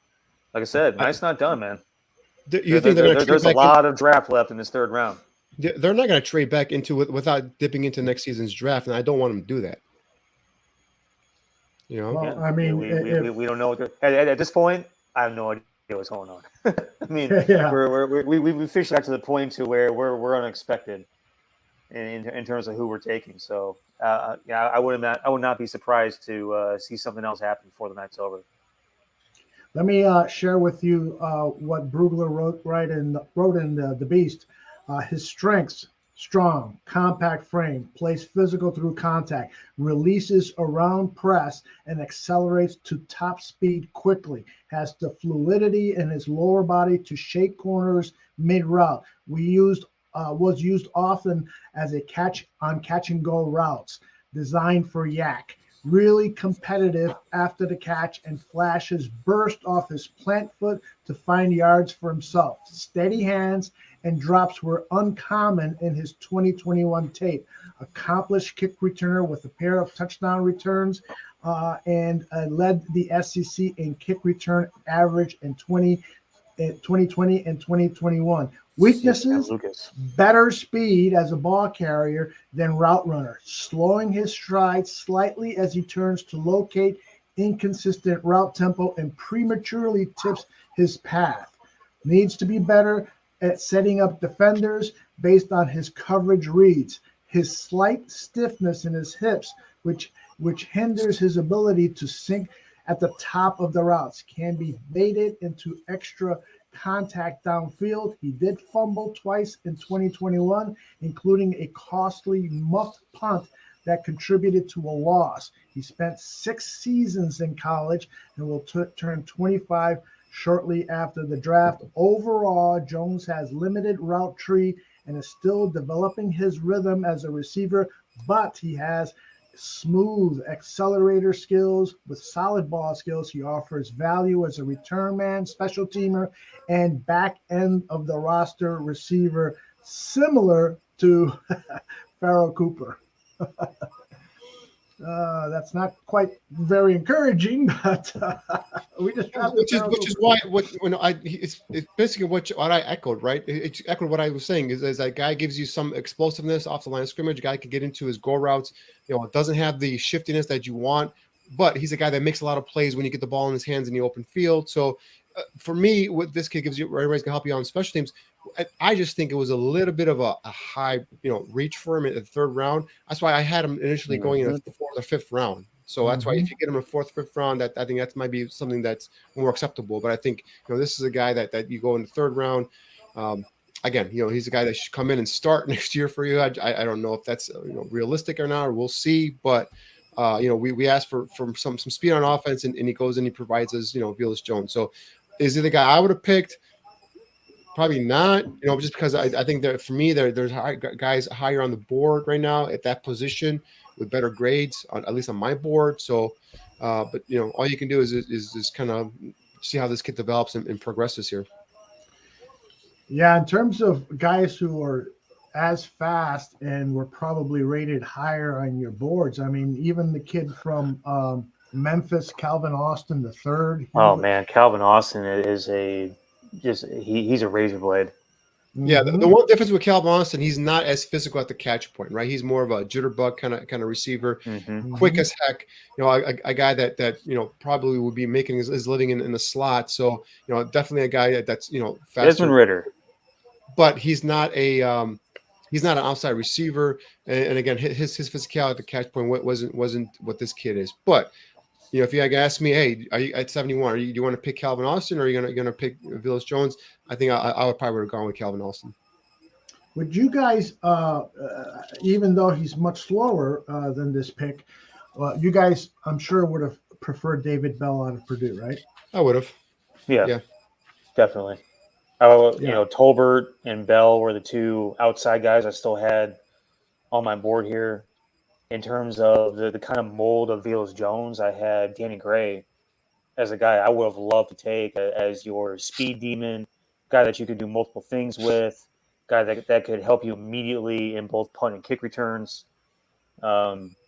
Like I said, it's not done, man. You think there's a lot of draft left in this 3rd round? They're not going to trade back into it without dipping into next season's draft, and I don't want them to do that. Well, I mean, we don't know at this point. I have no idea what's going on. I mean, we fished out to the point to where we're unexpected in terms of who we're taking. So I would not be surprised to see something else happen before the night's over. Let me share with you what Brugler wrote in the Beast. His strengths: strong, compact frame, plays physical through contact, releases around press, and accelerates to top speed quickly. Has the fluidity in his lower body to shake corners mid-route. Was used often as a catch and go routes, designed for yak. Really competitive after the catch and flashes burst off his plant foot to find yards for himself. Steady hands and drops were uncommon in his 2021 tape. Accomplished kick returner with a pair of touchdown returns and led the SEC in kick return average in 2020 and 2021. Weaknesses: better speed as a ball carrier than route runner, slowing his stride slightly as he turns to locate, inconsistent route tempo, and prematurely tips his path. Needs to be better at setting up defenders based on his coverage reads. His slight stiffness in his hips, which hinders his ability to sink at the top of the routes, can be baited into extra contact downfield. He did fumble twice in 2021, including a costly muffed punt that contributed to a loss. He spent 6 seasons in college and will turn 25 shortly after the draft. Overall, Jones has limited route tree and is still developing his rhythm as a receiver, but he has smooth accelerator skills with solid ball skills. He offers value as a return man, special teamer, and back end of the roster receiver, similar to Farrell Cooper. That's not quite very encouraging, but we just which is why it's basically what I echoed, right? It's echoed what I was saying is that guy gives you some explosiveness off the line of scrimmage. A guy can get into his go routes. It doesn't have the shiftiness that you want, but he's a guy that makes a lot of plays when you get the ball in his hands in the open field. So for me, what this kid gives you, everybody's gonna help you on special teams. I just think it was a little bit of a high, reach for him in the 3rd round. That's why I had him initially going in the 4th or 5th round. So that's why if you get him in the 4th, 5th round, I think that might be something that's more acceptable. But I think this is a guy that you go in the 3rd round. Again, he's a guy that should come in and start next year for you. I don't know if that's realistic or not, or we'll see. But we asked for some speed on offense, and he goes and he provides us Velus Jones. So is he the guy I would have picked? Probably not, just because I think that for me, there's guys higher on the board right now at that position with better grades, at least on my board. So, but all you can do is just kind of see how this kid develops and progresses here. Yeah, in terms of guys who are as fast and were probably rated higher on your boards, I mean, even the kid from Memphis, Calvin Austin III. Oh man, Calvin Austin is he's a razor blade. Yeah, the one difference with Calvin Austin, he's not as physical at the catch point, right? He's more of a jitterbug kind of receiver, quick as heck. A guy that probably would be making his living in the slot. So definitely a guy that's faster. Desmond Ridder, but he's not a he's not an outside receiver. And again, his physicality at the catch point wasn't what this kid is. But if you ask me, hey, are you at 71? Do you want to pick Calvin Austin, or are you gonna pick Velus Jones? I think I would probably have gone with Calvin Austin. Would you guys, even though he's much slower than this pick, you guys, I'm sure, would have preferred David Bell out of Purdue, right? I would have. Yeah, definitely. Tolbert and Bell were the two outside guys I still had on my board here. In terms of the kind of mold of Velus Jones, I had Danny Gray as a guy I would have loved to take as your speed demon, guy that you could do multiple things with, guy that could help you immediately in both punt and kick returns.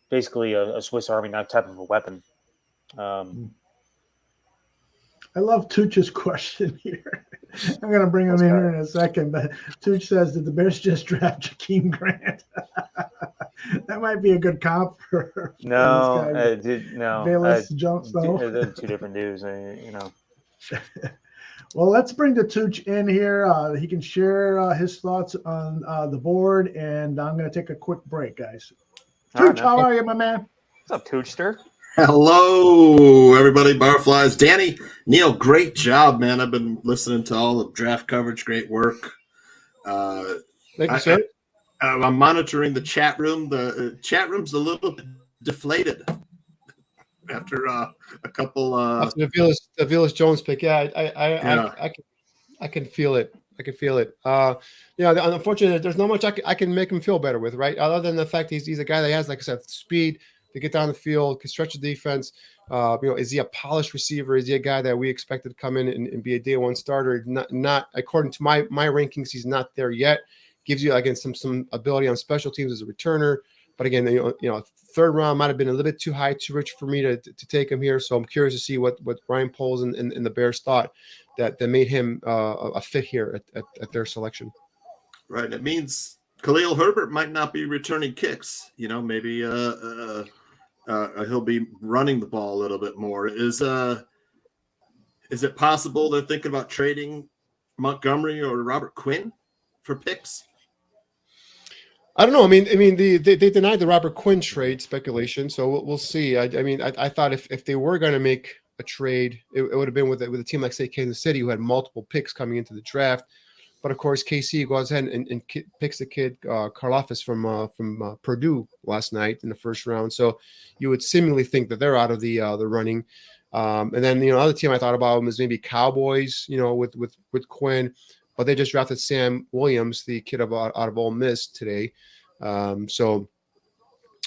Basically a Swiss Army knife type of a weapon. I love Tooch's question here. I'm going to bring him in here in a second, but Tooch says, did the Bears just draft Jakeem Grant? That might be a good comp for Velus Jones, though. They're two different dudes, Well, let's bring the Tooch in here. He can share his thoughts on the board, and I'm going to take a quick break, guys. Tooch, how are you, my man? What's up, Toochster? Hello, everybody. Barflies. Danny, Neil, great job, man. I've been listening to all the draft coverage. Great work. Thank you, sir. I'm monitoring the chat room. The chat room's a little bit deflated after a couple. After the Velus Jones pick, I can feel it. I can feel it. Unfortunately, there's not much I can make him feel better with, right? Other than the fact he's a guy that has, like I said, speed to get down the field, can stretch the defense. Is he a polished receiver? Is he a guy that we expected to come in and be a day one starter? Not according to my rankings, he's not there yet. Gives you, again, some ability on special teams as a returner. But again, third round might have been a little bit too high, too rich for me to take him here. So I'm curious to see what Ryan Poles and the Bears thought that made him a fit here at their selection. Right. It means Khalil Herbert might not be returning kicks. Maybe he'll be running the ball a little bit more. Is it possible they're thinking about trading Montgomery or Robert Quinn for picks? I don't know. I mean, they denied the Robert Quinn trade speculation, so we'll see. I thought if they were going to make a trade, it would have been with a team like, say, Kansas City, who had multiple picks coming into the draft. But of course, KC goes ahead and picks the kid Karlaftis from Purdue last night in the first round. So you would seemingly think that they're out of the running. And then other team I thought about was maybe Cowboys, with Quinn. But they just drafted Sam Williams, the kid out of Ole Miss today. So,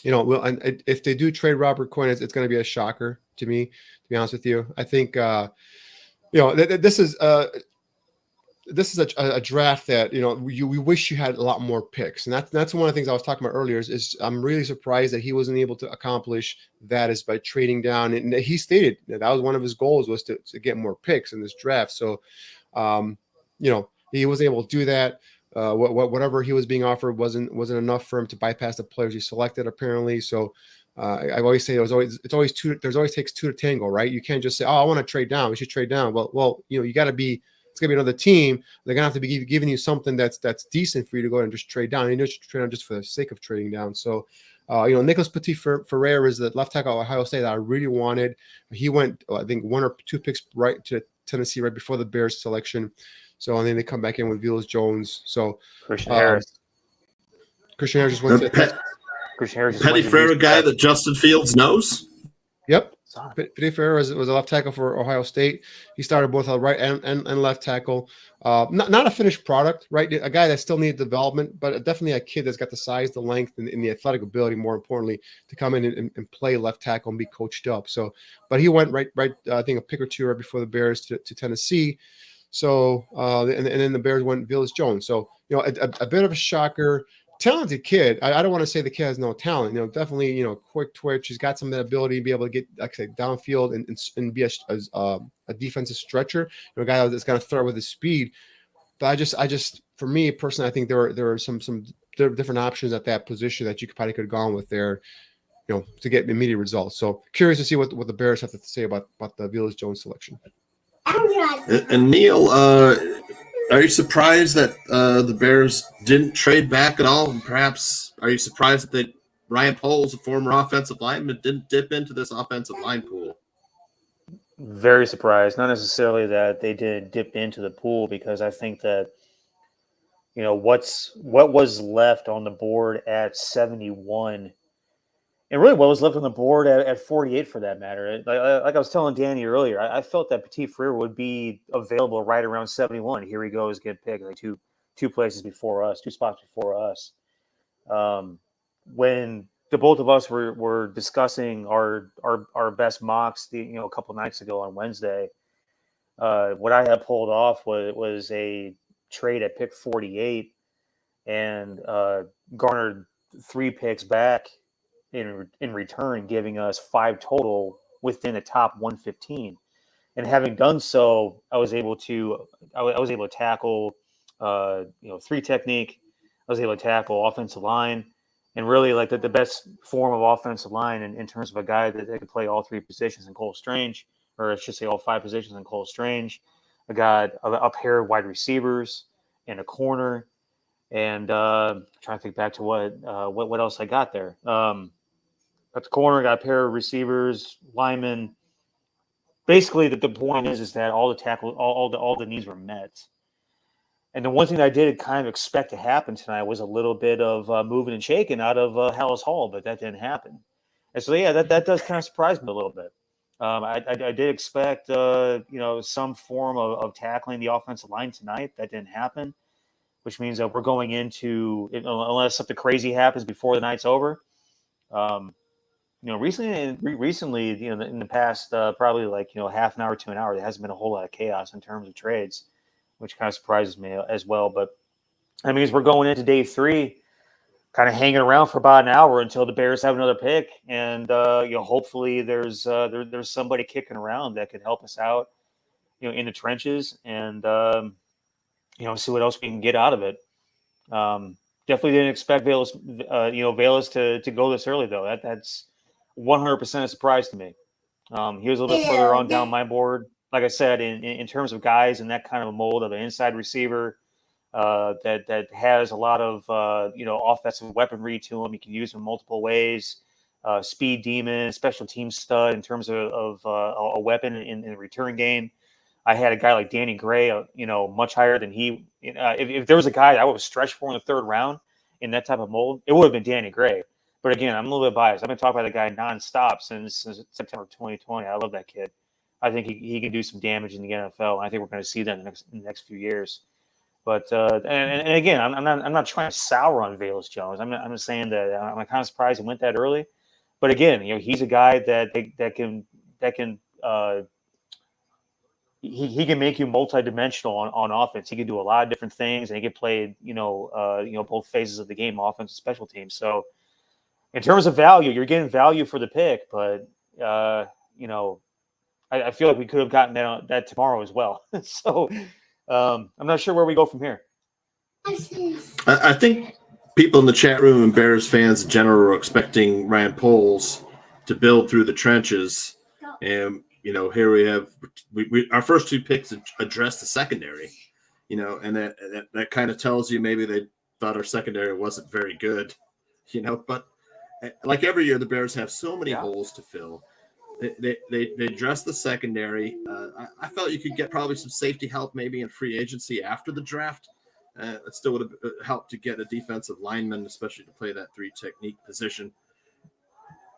if they do trade Robert Quinn, it's going to be a shocker to me, to be honest with you. I think, this is a draft that, we wish you had a lot more picks. And that's one of the things I was talking about earlier is I'm really surprised that he wasn't able to accomplish that is by trading down. And he stated that was one of his goals was to get more picks in this draft. So, he was able to do that. Whatever he was being offered wasn't enough for him to bypass the players he selected, apparently. So I always say there's always takes two to tango, right? You can't just say, oh, I want to trade down. We should trade down. Well, you got to be. It's gonna be another team. They're gonna have to be giving you something that's decent for you to go ahead and just trade down. You just trade down just for the sake of trading down. So, Nicholas Petit-Ferrer is the left tackle at Ohio State that I really wanted. He went, I think, 1 or 2 picks right to Tennessee right before the Bears selection. So, and then they come back in with Velus Jones. So Christian Harris. Christian Harris just went to Christian Harris. Petit-Ferrer guy that Justin Fields knows. Yep. Petit-Ferrer was a left tackle for Ohio State. He started both on right and left tackle. Not a finished product, right? A guy that still needed development, but definitely a kid that's got the size, the length, and the athletic ability, more importantly, to come in and play left tackle and be coached up. So, but he went right. I think a pick or two right before the Bears to Tennessee. So, and then the Bears went Velus Jones. So, a bit of a shocker. Talented kid. I don't want to say the kid has no talent. Definitely, quick twitch. He's got some ability to be able to get, like I said, downfield and be a defensive stretcher. A guy that's going to throw with his speed. But I just, for me personally, I think there are some different options at that position that you could have gone with there, to get immediate results. So curious to see what the Bears have to say about the Velus Jones selection. And Neil, Are you surprised that the Bears didn't trade back at all? And perhaps are you surprised that Ryan Poles, a former offensive lineman, didn't dip into this offensive line pool? Very surprised. Not necessarily that they did dip into the pool, because I think that what was left on the board at 71, and really what was left on the board at 48 for that matter. Like I was telling Danny earlier, I felt that Petit Frere would be available right around 71. Here he goes, get picked like two places before us, 2 spots before us. When the both of us were discussing our best mocks, a couple nights ago on Wednesday, what I had pulled off was a trade at pick 48 and garnered 3 picks back in return, giving us 5 total within the top 115. And having done so, I was able to tackle 3 technique. I was able to tackle offensive line, and really like the best form of offensive line in terms of a guy that could play all 3 positions in Cole Strange, or I should say all 5 positions in Cole Strange. I got a pair of wide receivers and a corner, and trying to think back to what else I got there. At the corner, got a pair of receivers, linemen. Basically, the point is that all the tackle, all the needs were met. And the one thing I did kind of expect to happen tonight was a little bit of moving and shaking out of Hallis Hall, but that didn't happen. And so, yeah, that does kind of surprise me a little bit. I did expect, some form of tackling the offensive line tonight. That didn't happen, which means that we're going into, unless something crazy happens before the night's over. Recently, in the past, probably half an hour to an hour, there hasn't been a whole lot of chaos in terms of trades, which kind of surprises me as well. But that means we're going into day 3, kind of hanging around for about an hour until the Bears have another pick, and hopefully there's somebody kicking around that could help us out, in the trenches, and see what else we can get out of it. Definitely didn't expect Velus to go this early though. That's 100% a surprise to me. He was a little bit further on down my board. Like I said, in terms of guys in that kind of a mold of an inside receiver that has a lot of offensive weaponry to him. You can use him multiple ways. Speed demon, special team stud in terms of a weapon in the return game. I had a guy like Danny Gray, much higher than he. If there was a guy I would have stretched for in the 3rd round in that type of mold, it would have been Danny Gray. But again, I'm a little bit biased. I've been talking about the guy nonstop since September 2020. I love that kid. I think he can do some damage in the NFL, and I think we're going to see that in the next few years. But and again, I'm not trying to sour on Velus Jones. I'm just saying that I'm kind of surprised he went that early. But again, he's a guy that can he can make you multidimensional on offense. He can do a lot of different things, and he can play both phases of the game, offense and special teams. So in terms of value, you're getting value for the pick, but I feel like we could have gotten that tomorrow as well. So I'm not sure where we go from here. I think people in the chat room and Bears fans in general are expecting Ryan Poles to build through the trenches. And, here we have our first 2 picks address the secondary, and that kind of tells you maybe they thought our secondary wasn't very good, but like every year, the Bears have so many holes to fill. They address the secondary. I felt you could get probably some safety help maybe in free agency after the draft. It still would have helped to get a defensive lineman, especially to play that 3 technique position,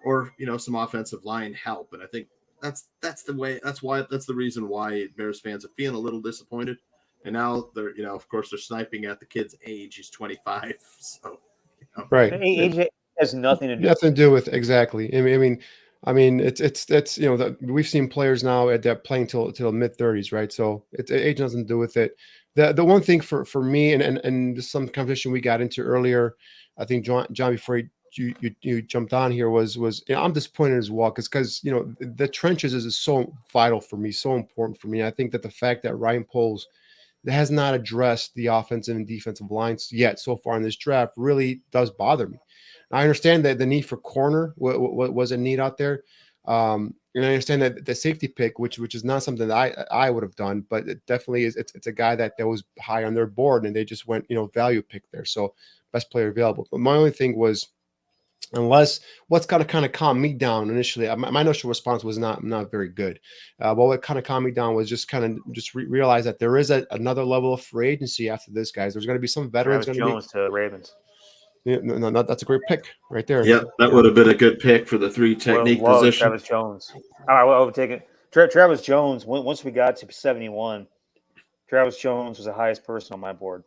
or some offensive line help. And I think that's the reason why Bears fans are feeling a little disappointed. And now they're of course they're sniping at the kid's age. He's 25, so right. Age has nothing to do with exactly. I mean, it's we've seen players now at that playing till mid 30s, right? So age doesn't do with it. The one thing for me and some conversation we got into earlier, I think John before you jumped on here was I'm disappointed as well because the trenches is so vital for me, so important for me. I think that the fact that Ryan Poles has not addressed the offensive and defensive lines yet so far in this draft really does bother me. I understand that the need for corner was a need out there. and I understand that the safety pick, which is not something that I would have done, but it definitely is. It's a guy that was high on their board, and they just went value pick there. So best player available. But my only thing was, unless what's got to kind of calm me down initially, my initial response was not very good. But what kind of calmed me down was just kind of realize that there is another level of free agency after this, guys. There's going to be some veterans Travis going Jones to Ravens. Yeah, no, that's a great pick right there. Yep, that would have been a good pick for the 3 technique position. Travis Jones. I would take it. Travis Jones. Once we got to 71, Travis Jones was the highest person on my board.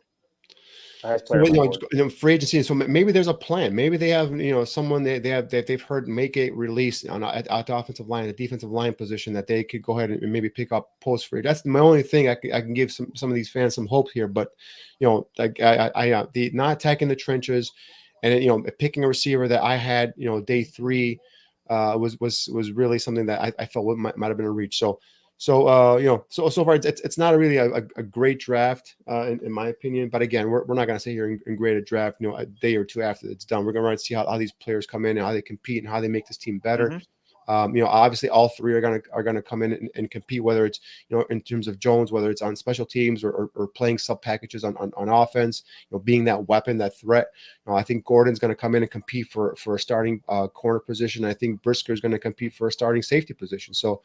Highest player on my board. Free agency. So maybe there's a plan. Maybe they have someone they've heard make a release at the offensive line, the defensive line position that they could go ahead and maybe pick up post free. That's my only thing I can give some of these fans some hope here. But like the not attacking the trenches, and picking a receiver that I had day 3 was really something that I felt might have been a reach. So far it's not really a great draft in my opinion. But again, we're not going to sit here and grade a draft a day or two after it's done. We're going to see how these players come in and how they compete and how they make this team better. Mm-hmm. Obviously all 3 are going to come in and compete, whether it's in terms of Jones, whether it's on special teams or playing sub packages on offense, being that weapon, that threat. I think Gordon's going to come in and compete for a starting corner position. I think Brisker is going to compete for a starting safety position. So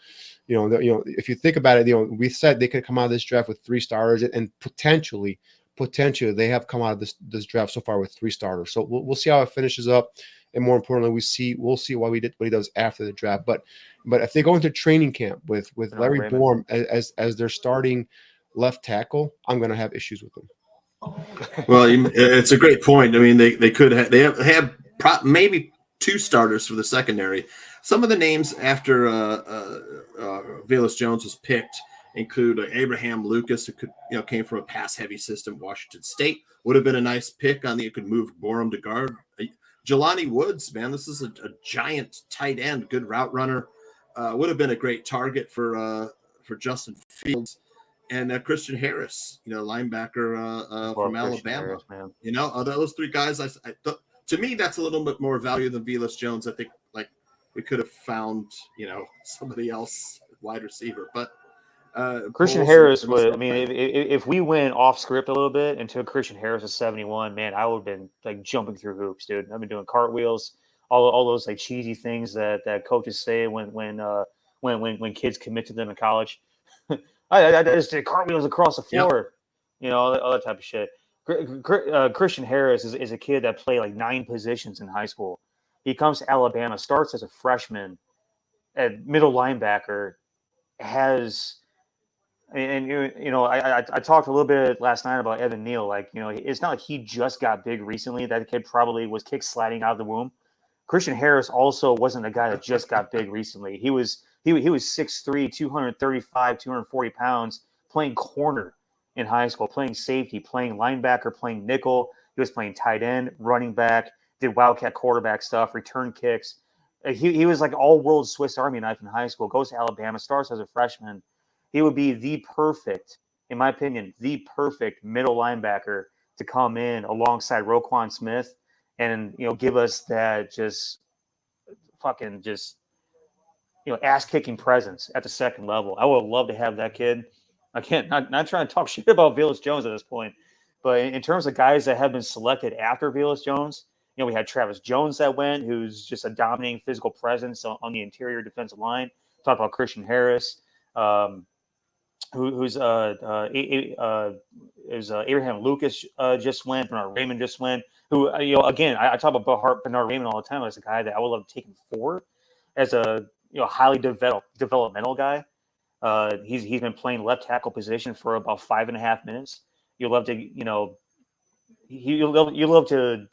if you think about it, we said they could come out of this draft with 3 starters, and potentially they have come out of this draft so far with 3 starters. So we'll see how it finishes up. And more importantly, we'll see what he does after the draft. But if they go into training camp with Larry Bourne as their starting left tackle, I'm going to have issues with them. Well, it's a great point. I mean, they could have maybe 2 starters for the secondary. Some of the names after Velus Jones was picked include Abraham Lucas, who came from a pass heavy system. Washington State would have been a nice pick on the. You could move Borum to guard. Jelani Woods, man, this is a giant tight end, good route runner. Would have been a great target for Justin Fields. And Christian Harris, linebacker from Alabama. Harris, those 3 guys. To me, that's a little bit more value than Velus Jones. I think we could have found somebody else wide receiver, but Christian Harris would. I mean, if we went off script a little bit and took Christian Harris at 71, man, I would have been jumping through hoops, dude. I've been doing cartwheels, all those cheesy things that coaches say when kids commit to them in college. I just did cartwheels across the floor, all that type of shit. Christian Harris is a kid that played 9 positions in high school. He comes to Alabama, starts as a freshman at middle linebacker, has. And I talked a little bit last night about Evan Neal. It's not like he just got big recently. That kid probably was kick sliding out of the womb. Christian Harris also wasn't a guy that just got big recently. He was 6'3", 235, 240 pounds, playing corner in high school, playing safety, playing linebacker, playing nickel. He was playing tight end, running back, did wildcat quarterback stuff, return kicks. He was like all world Swiss Army knife in high school. Goes to Alabama, starts as a freshman. He would be in my opinion, the perfect middle linebacker to come in alongside Roquan Smith and, give us that ass kicking presence at the second level. I would love to have that kid. Again, not trying to talk shit about Velus Jones at this point, but in terms of guys that have been selected after Velus Jones, we had Travis Jones that went, who's just a dominating physical presence on the interior defensive line. Talk about Christian Harris. Who's Abraham Lucas just went, Bernard Raymond just went. Who again, I talk about Bernard Raymond all the time as a guy that I would love to take him forward as a highly developmental guy. He's been playing left tackle position for about 5.5 minutes. You'll love to you love to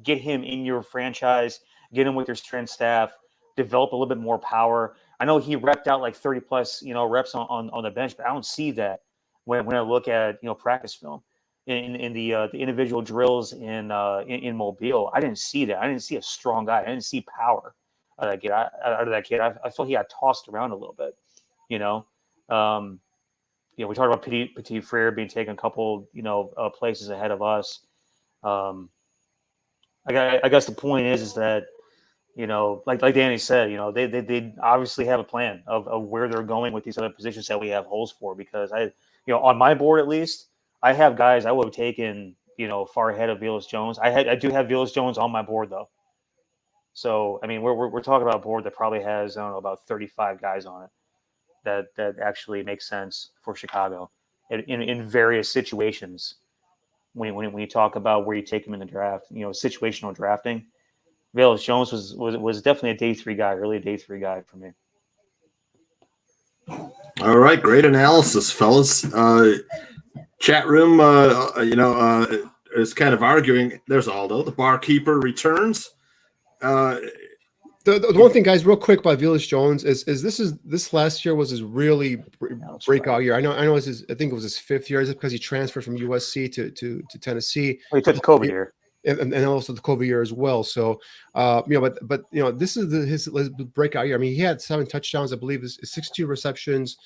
get him in your franchise, get him with your strength staff, develop a little bit more power. I know he repped out 30 plus, reps on the bench, but I don't see that when I look at, practice film in the individual drills in Mobile. I didn't see that. I didn't see a strong guy. I didn't see power out of that kid. I felt he got tossed around a little bit, we talked about Petit Frere being taken a couple, places ahead of us. I guess the point is that, Like Danny said, they obviously have a plan of where they're going with these other positions that we have holes for. Because on my board at least, I have guys I would have taken, far ahead of Velus Jones. I do have Velus Jones on my board though. So I mean, we're talking about a board that probably has, I don't know, about 35 guys on it that actually makes sense for Chicago in various situations. When you talk about where you take them in the draft, situational drafting. Velus Jones was definitely a day 3 guy, early day 3 guy for me. All right, great analysis, fellas. Chat room, is kind of arguing. There's Aldo, the barkeeper returns. The one thing, guys, real quick about Velus Jones is this last year was his really breakout year. I know I think it was his 5th year. Is it because he transferred from USC to Tennessee? Well, he took the COVID year. And also the COVID year as well. So, but this is his breakout year. I mean, he had 7 touchdowns, I believe, is 62 receptions.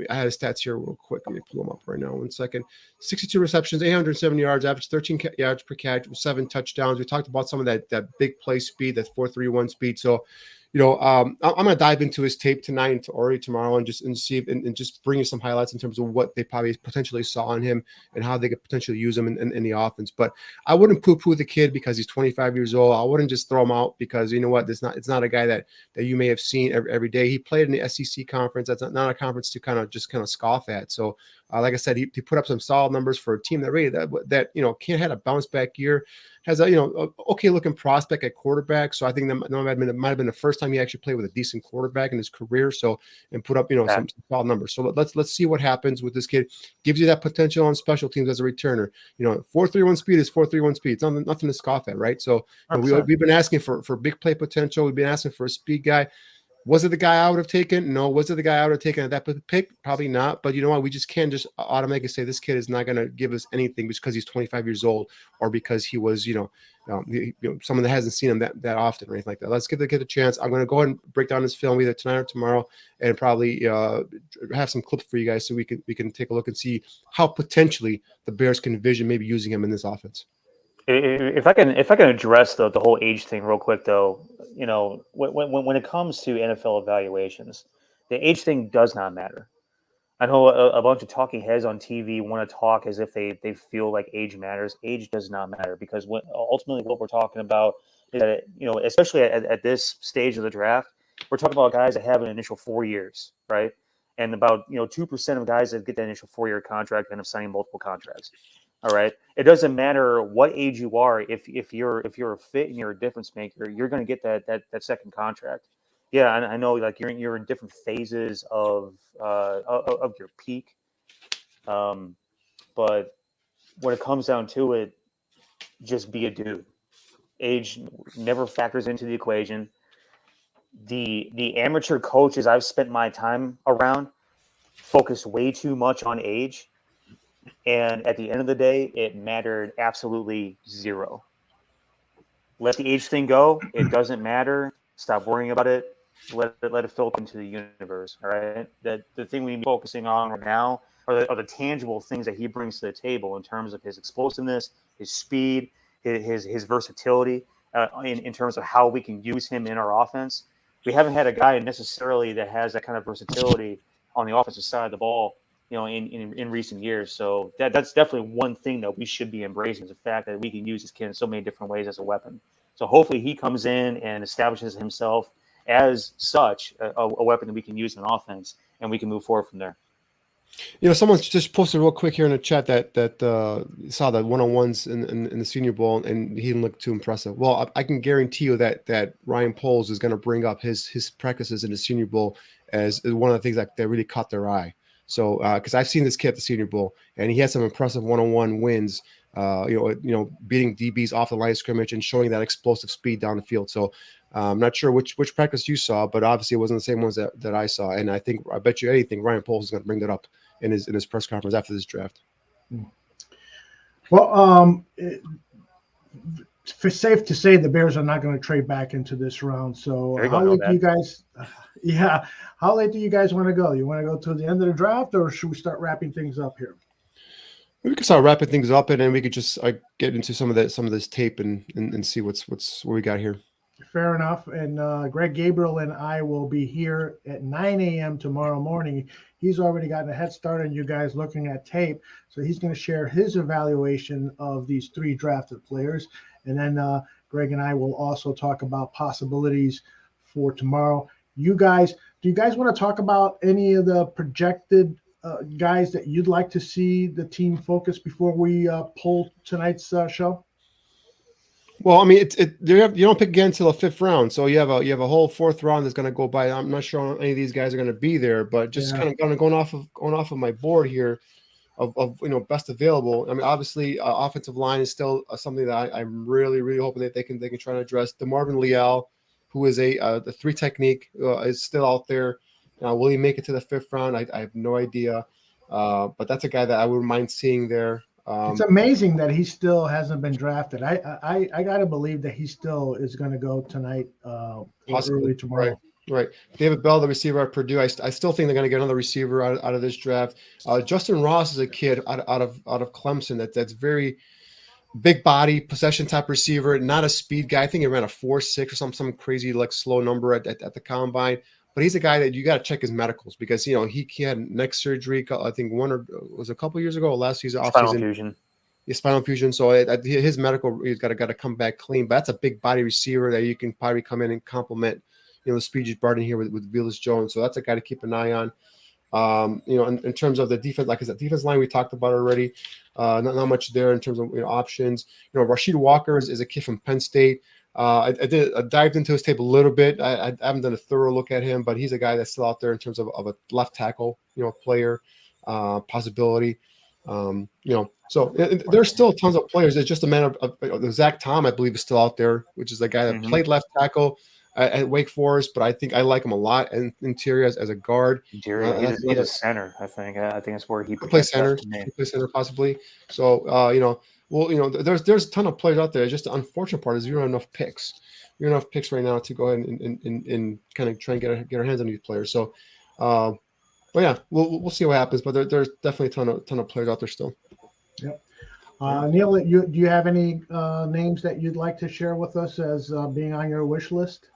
I had his stats here real quick. Let me pull them up right now. 1 second. 62 receptions, 870 yards, average 13 yards per catch, 7 touchdowns. We talked about some of that big play speed, that 4.31 speed. So, I'm going to dive into his tape tonight or tomorrow and just bring you some highlights in terms of what they probably potentially saw in him and how they could potentially use him in the offense. But I wouldn't poo-poo the kid because he's 25 years old. I wouldn't just throw him out because you know what? It's not a guy that you may have seen every day. He played in the SEC conference. That's not a conference to kind of scoff at. So, like I said, he put up some solid numbers for a team that really that Kent had a bounce back year. Has a okay looking prospect at quarterback, so I think that might have been the first time he actually played with a decent quarterback in his career. So and put up some solid numbers. So let's see what happens with this kid. Gives you that potential on special teams as a returner. 4.31 speed is 4.31 speed. It's nothing to scoff at, right? So we've been asking for big play potential. We've been asking for a speed guy. Was it the guy I would have taken? No. Was it the guy I would have taken at that pick? Probably not. But you know what? We just can't just automatically say this kid is not going to give us anything just because he's 25 years old or because he was, someone that hasn't seen him that often or anything like that. Let's give the kid a chance. I'm going to go ahead and break down this film either tonight or tomorrow and probably have some clips for you guys so we can take a look and see how potentially the Bears can envision maybe using him in this offense. If I can address the whole age thing real quick though, when it comes to NFL evaluations, the age thing does not matter. I know a bunch of talking heads on TV want to talk as if they feel like age matters. Age does not matter because ultimately what we're talking about is that, especially at this stage of the draft, we're talking about guys that have an initial 4 years, right? And about 2% of guys that get that initial 4-year contract end up signing multiple contracts. All right. It doesn't matter what age you are. If you're a fit and you're a difference maker, you're going to get that second contract. Yeah, I know. Like you're in different phases of your peak. But when it comes down to it, just be a dude. Age never factors into the equation. The amateur coaches I've spent my time around focus way too much on age. And at the end of the day, it mattered absolutely zero. Let the age thing go. It doesn't matter. Stop worrying about it. Let it filter into the universe. All right. That the thing we need to be focusing on right now are the tangible things that he brings to the table in terms of his explosiveness, his speed, his versatility, in terms of how we can use him in our offense. We haven't had a guy necessarily that has that kind of versatility on the offensive side of the ball, in recent years. So that's definitely one thing that we should be embracing, is the fact that we can use this kid in so many different ways as a weapon. So hopefully he comes in and establishes himself as such a weapon that we can use in offense, and we can move forward from there. Someone just posted real quick here in the chat that saw the one-on-ones in the Senior Bowl, and he didn't look too impressive. Well, I can guarantee you that Ryan Poles is going to bring up his practices in the Senior Bowl as one of the things that really caught their eye. So, because I've seen this kid at the Senior Bowl, and he had some impressive one-on-one wins. Beating DBs off the line of scrimmage and showing that explosive speed down the field. So, I'm not sure which practice you saw, but obviously it wasn't the same ones that I saw. And I bet you anything, Ryan Poles is going to bring that up in his press conference after this draft. Well, it's safe to say the Bears are not going to trade back into this round. So how late do you guys? How late do you guys want to go? You want to go to the end of the draft, or should we start wrapping things up here? We can start wrapping things up, and then we could just get into some of this tape and see what we got here. fair enough. And Greg Gabriel and I will be here at 9 a.m. tomorrow morning. He's already gotten a head start on you guys looking at tape. So he's going to share his evaluation of these 3 drafted players. And then Greg and I will also talk about possibilities for tomorrow. Do you guys want to talk about any of the projected guys that you'd like to see the team focus before we pull tonight's show? Well, I mean, you don't pick again until the 5th round, so you have a whole 4th round that's going to go by. I'm not sure how any of these guys are going to be there, but just kind of going off of my board here of best available. I mean, obviously, offensive line is still something that I'm really hoping that they can try to address. DeMarvin Leal, who is the 3 technique, is still out there. Will he make it to the 5th round? I have no idea, but that's a guy that I wouldn't mind seeing there. It's amazing that he still hasn't been drafted. I gotta believe that he still is going to go tonight, or early tomorrow. Right. David Bell, the receiver at Purdue. I still think they're going to get another receiver out of this draft. Justin Ross is a kid out of Clemson that's very big body, possession type receiver, not a speed guy. I think he ran a 4.6 or some crazy like slow number at the combine. But he's a guy that you got to check his medicals because he had neck surgery. I think was a couple years ago, or last season, spinal fusion. Yeah, spinal fusion. So his medical, he's got to come back clean. But that's a big body receiver that you can probably come in and complement. The speed you brought in here with Velus Jones. So that's a guy to keep an eye on. In terms of the defense, like I said, defense line we talked about already. Not much there in terms of options. Rashid Walker is a kid from Penn State. I dived into his tape a little bit. I haven't done a thorough look at him, but he's a guy that's still out there in terms of a left tackle, player possibility. So there's still tons of players. It's just a matter of Zach Tom, I believe, is still out there, which is a guy that played left tackle at Wake Forest, but I think I like him a lot in interior as a guard. Interior, he's a center. I think that's where he plays center. He plays center possibly. So there's a ton of players out there. Just the unfortunate part is you don't have enough picks. You don't have picks right now to go ahead and kind of try and get our hands on these players. So, but yeah, we'll see what happens. But there's definitely a ton of players out there still. Yep. Neil, do you have any names that you'd like to share with us as being on your wish list?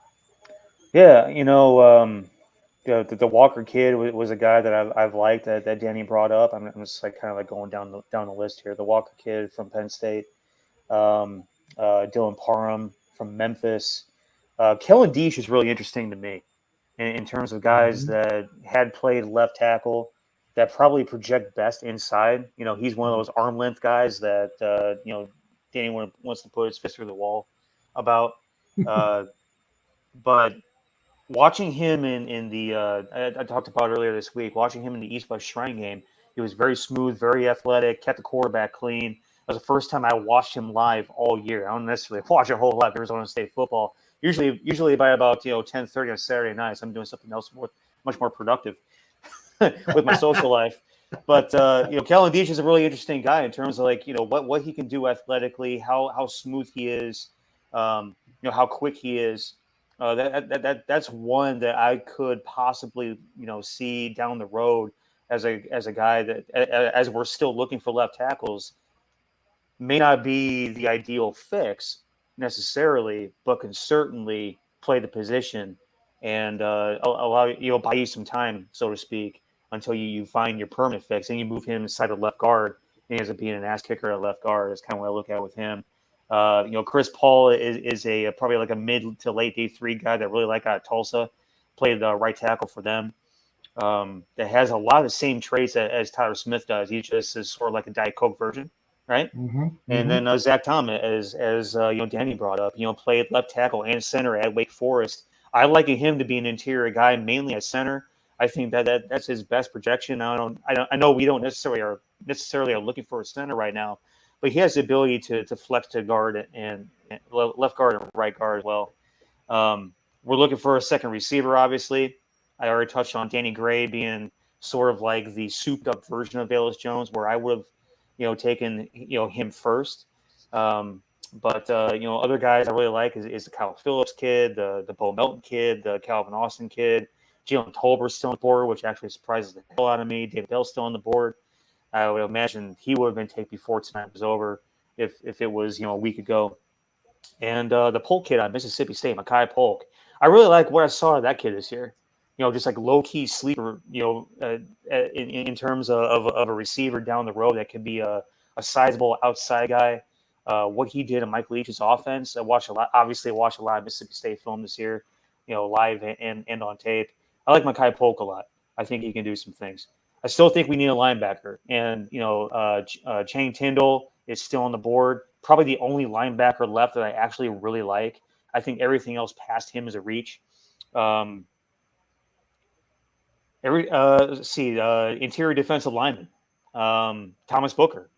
Yeah, the Walker kid was a guy that I've liked that Danny brought up. I'm just going down the list here. The Walker kid from Penn State, Dylan Parham from Memphis. Kellen Diesch is really interesting to me in terms of guys that had played left tackle that probably project best inside. He's one of those arm length guys that Danny wants to put his fist through the wall about. But watching him in the I talked about earlier this week, watching him in the East West Shrine game, he was very smooth, very athletic, kept the quarterback clean. It was the first time I watched him live all year. I don't necessarily watch a whole lot of Arizona State football. Usually by about 10:30 on Saturday nights, I'm doing something else much more productive with my social life. But Kellen Diesch is a really interesting guy in terms of what he can do athletically, how smooth he is, how quick he is. That's one that I could possibly see down the road as a guy that, as we're still looking for left tackles, may not be the ideal fix necessarily, but can certainly play the position and allow buy you some time, so to speak, until you find your permanent fix and you move him inside of left guard. And he ends up being an ass kicker at left guard. Is kind of what I look at with him. Chris Paul is a probably like a mid to late day 3 guy that I really like out of Tulsa. Played right tackle for them. That has a lot of the same traits as Tyler Smith does. He just is sort of like a Diet Coke version, right? And then Zach Tom, as Danny brought up, played left tackle and center at Wake Forest. I like him to be an interior guy, mainly at center. I think that's his best projection. I know we don't necessarily are looking for a center right now, but he has the ability to flex to guard and left guard and right guard as well. We're looking for a second receiver, obviously. I already touched on Danny Gray being sort of like the souped-up version of Velus Jones, where I would have, taken, him first. But other guys I really like is the Kyle Phillips kid, the Bo Melton kid, the Calvin Austin kid. Jalen Tolbert's still on the board, which actually surprises the hell out of me. David Bell's still on the board. I would imagine he would have been taken before tonight was over if it was, a week ago. And the Polk kid on Mississippi State, Mekhi Polk, I really like what I saw of that kid this year. Just like low key sleeper. In terms of a receiver down the road that could be a sizable outside guy. What he did in Mike Leach's offense, I watched a lot. Obviously, I watched a lot of Mississippi State film this year. Live and on tape. I like Mekhi Polk a lot. I think he can do some things. I still think we need a linebacker, and Chang Tyndall is still on the board. Probably the only linebacker left that I actually really like. I think everything else past him is a reach. Interior defensive lineman, Thomas Booker,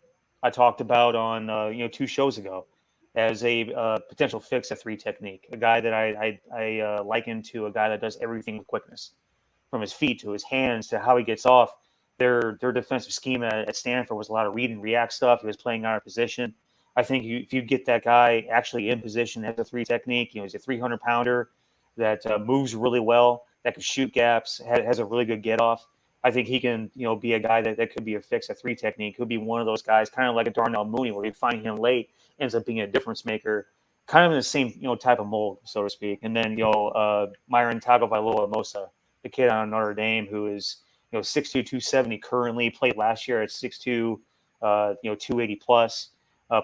I talked about on 2 shows ago as a potential fix at 3 technique. A guy that I liken to a guy that does everything with quickness, from his feet to his hands to how he gets off. Their defensive scheme at Stanford was a lot of read and react stuff. He was playing out of position. I think if you get that guy actually in position as a 3 technique, he's a 300-pounder that moves really well, that can shoot gaps, has a really good get off. I think he can, be a guy that could be a fix at 3 technique. Could be one of those guys, kind of like a Darnell Mooney, where you find him late, ends up being a difference maker, kind of in the same, type of mold, so to speak. And then, Myron Tagovailoa-Mosa, the kid on Notre Dame, who is, 6'2", 270 currently, played last year at 6'2", 280 plus,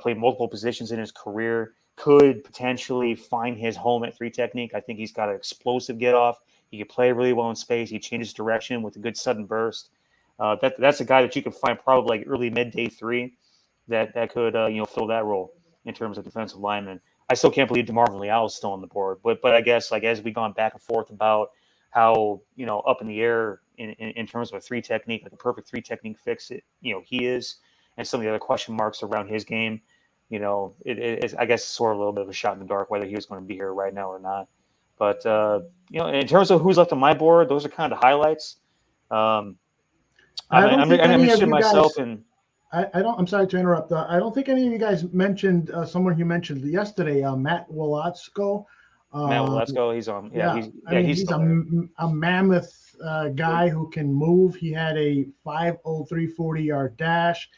played multiple positions in his career, could potentially find his home at 3 technique. I think he's got an explosive get off. He can play really well in space. He changes direction with a good sudden burst. That's a guy that you can find probably like early mid day 3 that could fill that role in terms of defensive lineman. I still can't believe DeMarvin Leal is still on the board, but I guess like as we've gone back and forth about how up in the air in terms of a 3 technique, like a perfect 3 technique fix, he is, and some of the other question marks around his game. It's, I guess, sort of a little bit of a shot in the dark whether he was going to be here right now or not. But in terms of who's left on my board, those are kind of the highlights. I'm interested in myself and. I'm sorry to interrupt. I don't think any of you guys mentioned someone you mentioned yesterday, Matt Wolotzko. Matt Wolotzko, he's on. He's a mammoth guy who can move. He had a 5.03 40-yard dash.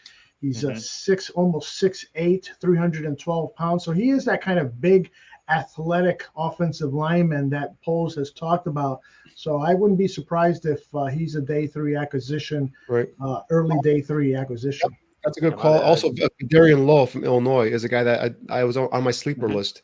He's almost 6'8", 312 pounds. So he is that kind of big, athletic offensive lineman that Poles has talked about. So I wouldn't be surprised if he's a day 3 acquisition, right? Early day 3 acquisition. That's a good call. Also, Darian Lowe from Illinois is a guy that I was on my sleeper list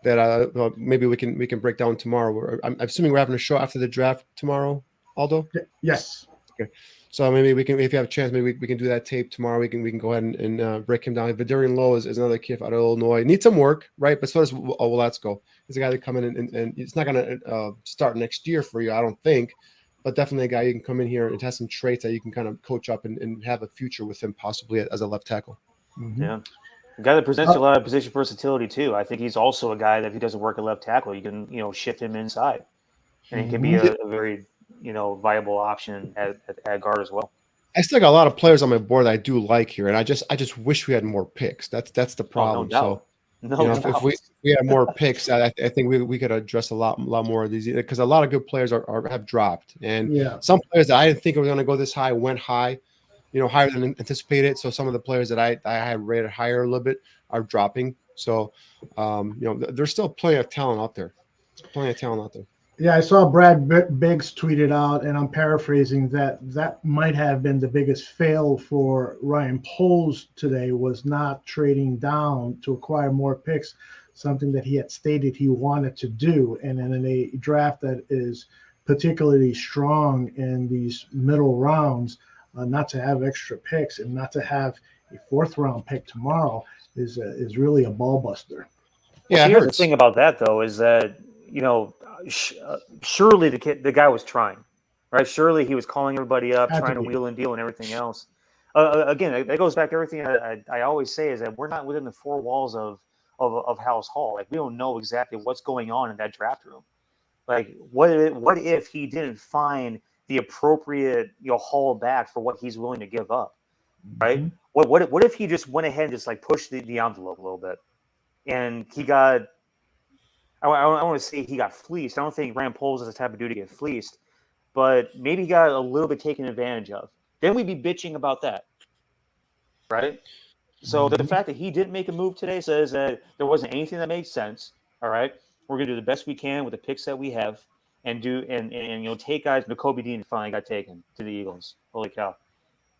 that maybe we can break down tomorrow. I'm assuming we're having a show after the draft tomorrow, Aldo? Yes. Okay. So maybe we can, if you have a chance, maybe we can do that tape tomorrow. We can go ahead and break him down. Darian Lowe is another kid out of Illinois. Needs some work, right? But so does Wolotzko. He's a guy that come in and it's not going to start next year for you, I don't think. But definitely a guy you can come in here and has some traits that you can kind of coach up and have a future with him possibly as a left tackle. Yeah. A guy that presents a lot of position versatility too. I think he's also a guy that if he doesn't work at left tackle, you can, shift him inside. And he can be a very, viable option at guard as well. I still got a lot of players on my board that I do like here, and I just wish we had more picks. That's the problem. If we had more picks, I think we could address a lot more of these, because a lot of good players have dropped, and some players that I didn't think were going to go this high went high, higher than anticipated. So some of the players that I had rated higher a little bit are dropping. So there's still plenty of talent out there. Yeah, I saw Brad Biggs tweeted out, and I'm paraphrasing that might have been the biggest fail for Ryan Poles today, was not trading down to acquire more picks, something that he had stated he wanted to do. And in a draft that is particularly strong in these middle rounds, not to have extra picks and not to have a 4th round pick tomorrow is really a ball buster. Yeah, here's the thing about that though is that surely the guy was trying, right? Surely he was calling everybody up, trying to wheel and deal and everything else. Again, that goes back to everything I always say is that we're not within the 4 walls of House Hall. Like, we don't know exactly what's going on in that draft room. Like, what if he didn't find the appropriate haul back for what he's willing to give up, right? What if he just went ahead and just like pushed the envelope a little bit, and he got. I want to say he got fleeced. I don't think Rand Poles is the type of dude to get fleeced, but maybe he got a little bit taken advantage of. Then we'd be bitching about that, right? So the fact that he didn't make a move today says that there wasn't anything that made sense. All right, we're gonna do the best we can with the picks that we have, and take guys. N'Kobe Dean finally got taken to the Eagles. Holy cow!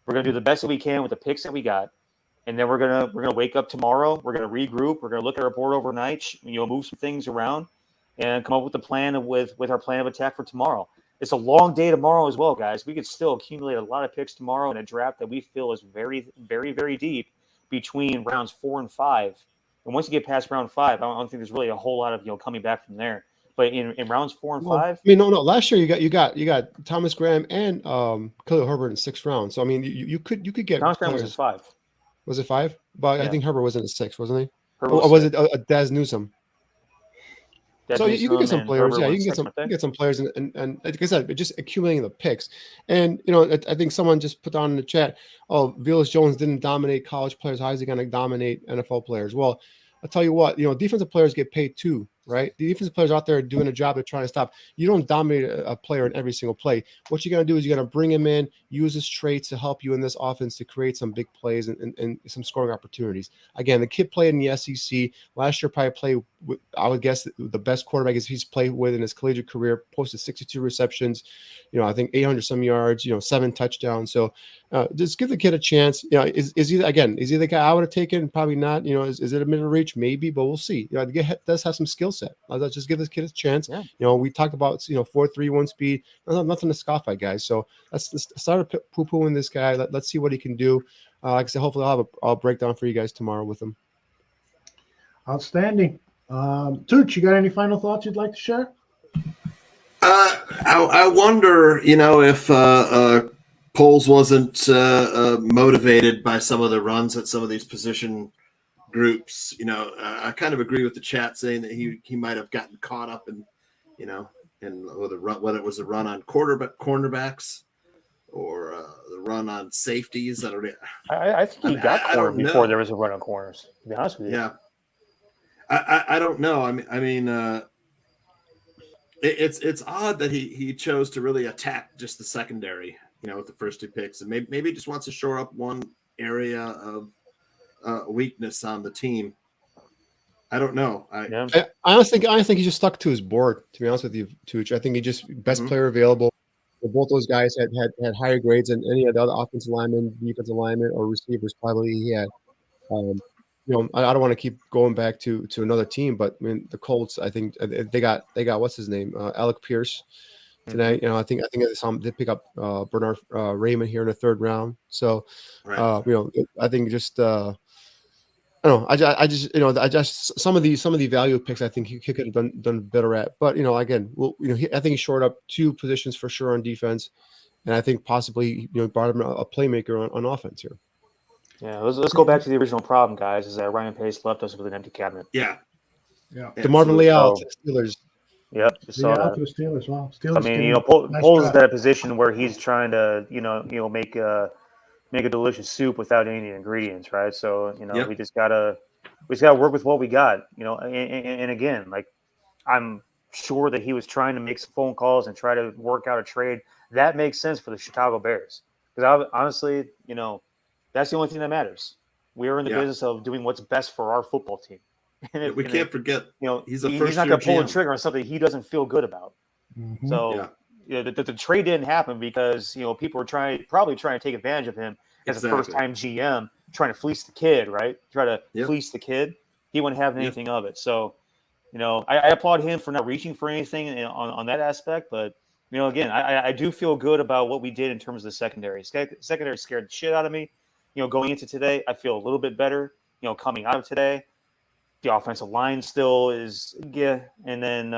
We're gonna do the best that we can with the picks that we got, and then we're gonna wake up tomorrow. We're gonna regroup. We're gonna look at our board overnight. Move some things around, and come up with the plan with our plan of attack for tomorrow. It's a long day tomorrow as well, guys. We could still accumulate a lot of picks tomorrow in a draft that we feel is very, very, very deep between rounds 4 and 5. And once you get past round 5, I don't think there's really a whole lot of coming back from there. But in rounds 4 and 5, I mean, no. Last year you got Thomas Graham and Khalil Herbert in 6th round. So I mean, you could get Thomas Graham was in 5. Was it 5? But Yeah. I think Herbert was in the 6th, wasn't he? Herbert Or was six. it Dez Newsome? So you can get some players, Herbert yeah. You went can get second, I think. some players, and like I said, just accumulating the picks. And I think someone just put down in the chat, "Oh, Velus Jones didn't dominate college players. How is he going to dominate NFL players?" Well, I'll tell you what, defensive players get paid too, right? The defensive players out there doing a job they're trying to stop. You don't dominate a player in every single play. What you're going to do is you're going to bring him in, use his traits to help you in this offense to create some big plays and some scoring opportunities. Again, the kid played in the SEC last year. Probably played with, I would guess, the best quarterback he's played with in his collegiate career. Posted 62 receptions, I think 800 some yards, 7 touchdowns. So just give the kid a chance. Is he the guy I would have taken? Probably not. Is it a middle reach? Maybe, but we'll see. The kid does have some skill set. Let's just give this kid a chance. Yeah. We talked about 4.31 speed. Nothing to scoff at, guys. So let's start poo-pooing this guy. Let's see what he can do. Like I said, hopefully I'll have a breakdown for you guys tomorrow with him. Outstanding. Tooch, you got any final thoughts you'd like to share? I wonder, if Poles wasn't motivated by some of the runs at some of these position groups. I kind of agree with the chat saying that he might have gotten caught up in, whether it was a run on cornerbacks or the run on safeties. I don't know. I think he got cornered before there was a run on corners. To be honest with you. Yeah. I don't know. I mean, it's odd that he chose to really attack just the secondary, with the first 2 picks, and maybe he just wants to shore up one area of weakness on the team. I don't know. I honestly think he just stuck to his board. To be honest with you, Tooch, I think he just best player available. Both those guys had higher grades than any of the other offensive linemen, defensive linemen, or receivers. Probably he had. I don't want to keep going back to another team, but I mean the Colts. I think they got what's his name, Alec Pierce tonight. I think they pick up Bernard Raymond here in the 3rd round. So, I think just I don't know. I just some of the value picks I think he could have done better at. But again, I think he shored up 2 positions for sure on defense, and I think possibly brought him a playmaker on offense here. Yeah, let's go back to the original problem, guys. Is that Ryan Pace left us with an empty cabinet? Yeah. The Marvin Leal Steelers. Yep. Yeah, to the Steelers. Wow. Steelers. I mean, nice Poles is job. at a position where he's trying to, make a delicious soup without any ingredients, right? So, we just gotta work with what we got, and again, like I'm sure that he was trying to make some phone calls and try to work out a trade that makes sense for the Chicago Bears, because honestly, that's the only thing that matters. We are in the business of doing what's best for our football team. And we can't forget, he's not going to pull the trigger on something he doesn't feel good about. Mm-hmm. So, the trade didn't happen because people were probably trying to take advantage of him as a first-time GM, trying to fleece the kid, right? Try to fleece the kid. He wouldn't have anything of it. So, I applaud him for not reaching for anything on that aspect. But again, I do feel good about what we did in terms of the secondary. Secondary scared the shit out of me. Going into today, I feel a little bit better. Coming out of today, the offensive line still is and then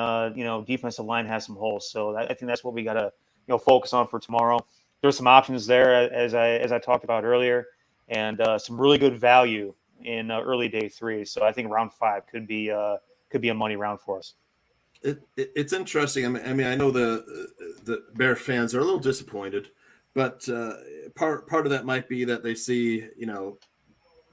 defensive line has some holes. So I think that's what we got to focus on for tomorrow. There's some options there as I talked about earlier, and some really good value in early day 3. So I think round 5 could be a money round for us. It's interesting. I mean, I know the Bear fans are a little disappointed, but part of that might be that they see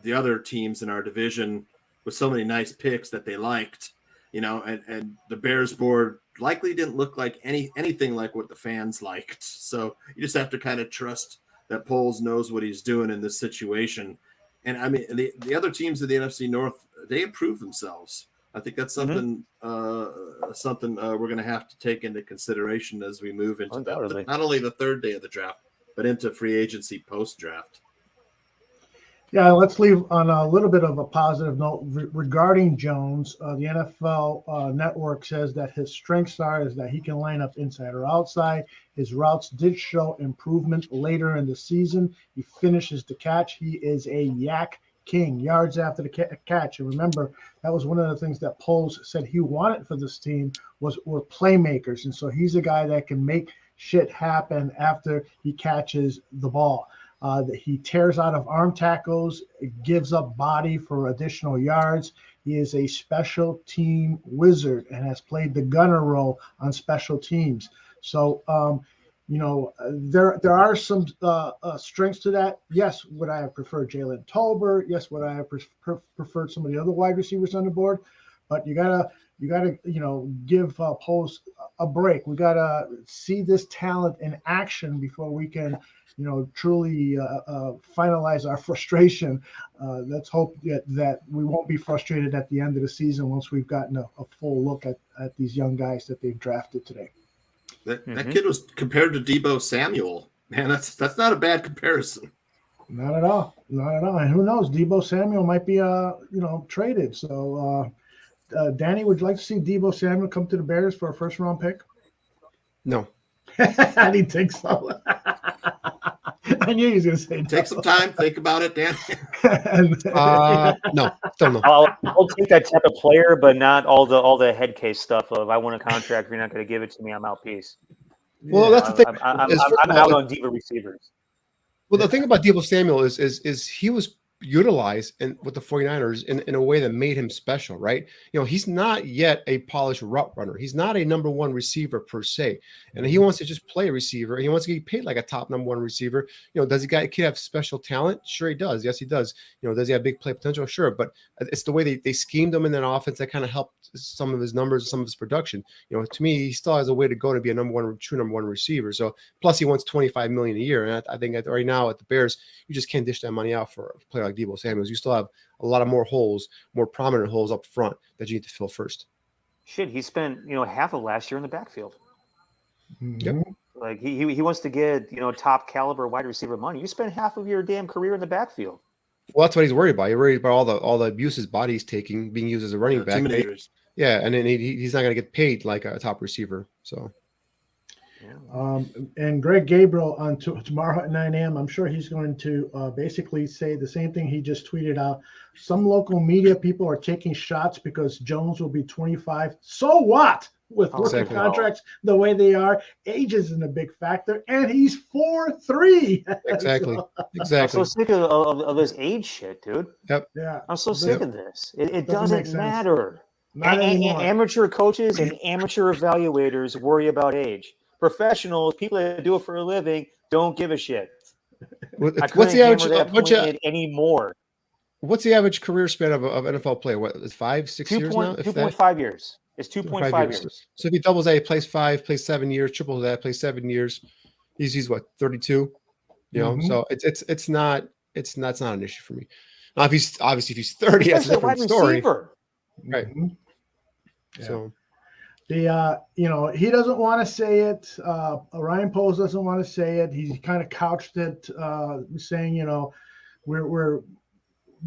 the other teams in our division with so many nice picks that they liked, and the Bears board likely didn't look like anything like what the fans liked. So you just have to kind of trust that Poles knows what he's doing in this situation. And I mean, the other teams in the NFC North, they improve themselves. I think that's something we're going to have to take into consideration as we move into not only the third day of the draft, but into free agency post-draft. Yeah, let's leave on a little bit of a positive note regarding Jones. The NFL Network says that his strengths is that he can line up inside or outside. His routes did show improvement later in the season. He finishes the catch. He is a yak king, yards after the catch. And remember, that was one of the things that Poles said he wanted for this team were playmakers. And so he's a guy that can make shit happen after he catches the ball. He tears out of arm tackles, gives up body for additional yards. He is a special team wizard and has played the gunner role on special teams. So, there are some strengths to that. Yes, would I have preferred Jalen Tolbert? Yes, would I have preferred some of the other wide receivers on the board? But you gotta give Poles a break. We gotta see this talent in action before we can truly finalize our frustration. Let's hope that we won't be frustrated at the end of the season once we've gotten a full look at these young guys that they've drafted today. That kid was compared to Deebo Samuel. Man, that's not a bad comparison. Not at all. Not at all. And who knows? Deebo Samuel might be traded. So Danny, would you like to see Deebo Samuel come to the Bears for a first round pick? No. I didn't think so. I knew he was going to say no. Take some time, think about it, Dan. No, still no. I'll take that type of player, but not all the head case stuff of I want a contract. You're not going to give it to me. I'm out. Peace. Well, that's the thing. I'm out on diva receivers. Well, the thing about Deebo Samuel is he was utilized with the 49ers in a way that made him special, right? He's not yet a polished route runner. He's not a number one receiver per se. And he wants to just play a receiver. He wants to get paid like a top number one receiver. Does the kid have special talent? Sure he does. Yes, he does. Does he have big play potential? Sure. But it's the way they schemed him in that offense that kind of helped some of his numbers, some of his production. To me, he still has a way to go to be a true number one receiver. So plus he wants $25 million a year. And I think right now at the Bears, you just can't dish that money out for a player like Deebo Samuel. You still have a lot of more prominent holes up front that you need to fill first. Shit, he spent half of last year in the backfield. Yep. Like he wants to get top caliber wide receiver money. You spent half of your damn career in the backfield. Well, that's what he's worried about. He's worried about all the abuse his body's taking, being used as a running back. Yeah, and then he's not going to get paid like a top receiver. So. And Greg Gabriel on tomorrow at 9 a.m., I'm sure he's going to basically say the same thing he just tweeted out. Some local media people are taking shots because Jones will be 25. So what? With rookie contracts the way they are, age isn't a big factor, and he's 4'3". Exactly. I'm so sick of this age shit, dude. Yep. Yeah. I'm so sick of this. It doesn't matter. Not anymore. Amateur coaches and amateur evaluators worry about age. Professionals, people that do it for a living, don't give a shit. What's the average anymore? What's the average career span of NFL player? What is 5-6 years now? 2.5 years. It's 2.5 years. So if he doubles that, he plays 5, plays 7 years. Triples that, plays 7 years. He's what, 32? So it's not an issue for me. Now if he's 30, that's a different story. Receiver. Right. Yeah. So. He doesn't want to say it. Ryan Poles doesn't want to say it. He's kind of couched it, saying, we're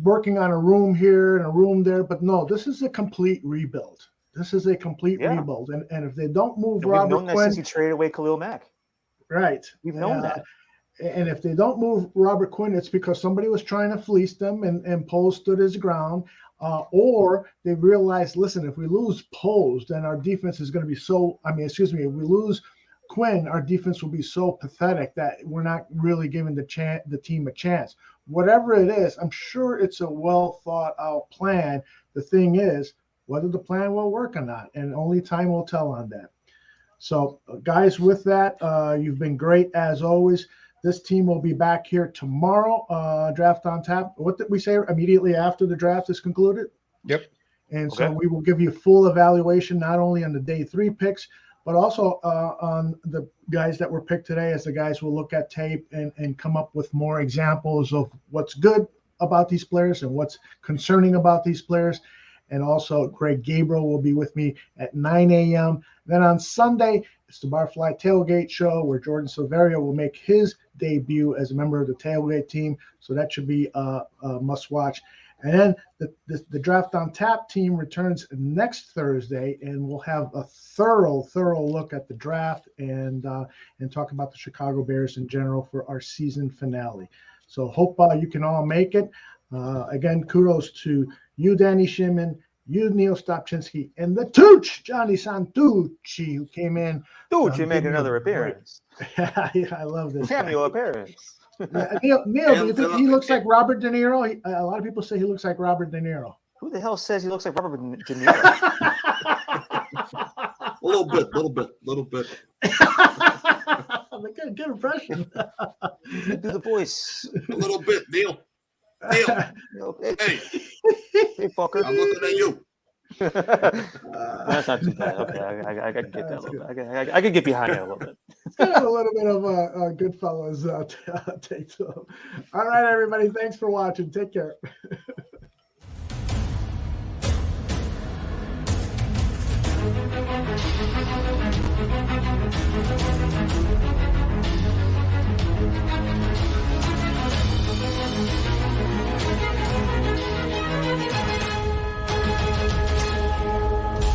working on a room here and a room there. But no, this is a complete rebuild. This is a complete rebuild. And if they don't move Robert Quinn, we've known that since he traded away Khalil Mack. Right. We've known that. And if they don't move Robert Quinn, it's because somebody was trying to fleece them and Poles stood his ground. Or they realized, listen, if we lose Poles, then our defense is going to be if we lose Quinn, our defense will be so pathetic that we're not really giving the team a chance. Whatever it is, I'm sure it's a well thought out plan. The thing is, whether the plan will work or not, and only time will tell on that. So, guys, with that, you've been great as always. This team will be back here tomorrow, Draft on Tap. What did we say immediately after the draft is concluded? Yep. And so we will give you full evaluation, not only on the day 3 picks, but also on the guys that were picked today, as the guys will look at tape and come up with more examples of what's good, about these players and what's concerning about these players. And also, Greg Gabriel will be with me at 9 a.m. Then on Sunday, it's the Barfly Tailgate Show where Jordan Silverio will make his debut as a member of the Tailgate team. So that should be a must-watch. And then the Draft on Tap team returns next Thursday, and we'll have a thorough look at the draft and talk about the Chicago Bears in general for our season finale. So hope you can all make it. Again, kudos to you, Danny Shimon, you, Niel Stopczynski, and the Tooch, Johnny Santucci, who came in. Dude, you made another appearance. Yeah, I love this. Cameo appearance. Neil, do you think he looks like Robert De Niro? A lot of people say he looks like Robert De Niro. Who the hell says he looks like Robert De Niro? A little bit. Good impression. Do the voice. A little bit, Neil. Hey, fucker. I'm looking at you. That's not too bad. Okay, I can get that a little bit. I can get behind that a little bit. A little bit of a Goodfellas take to them. All right, everybody. Thanks for watching. Take care.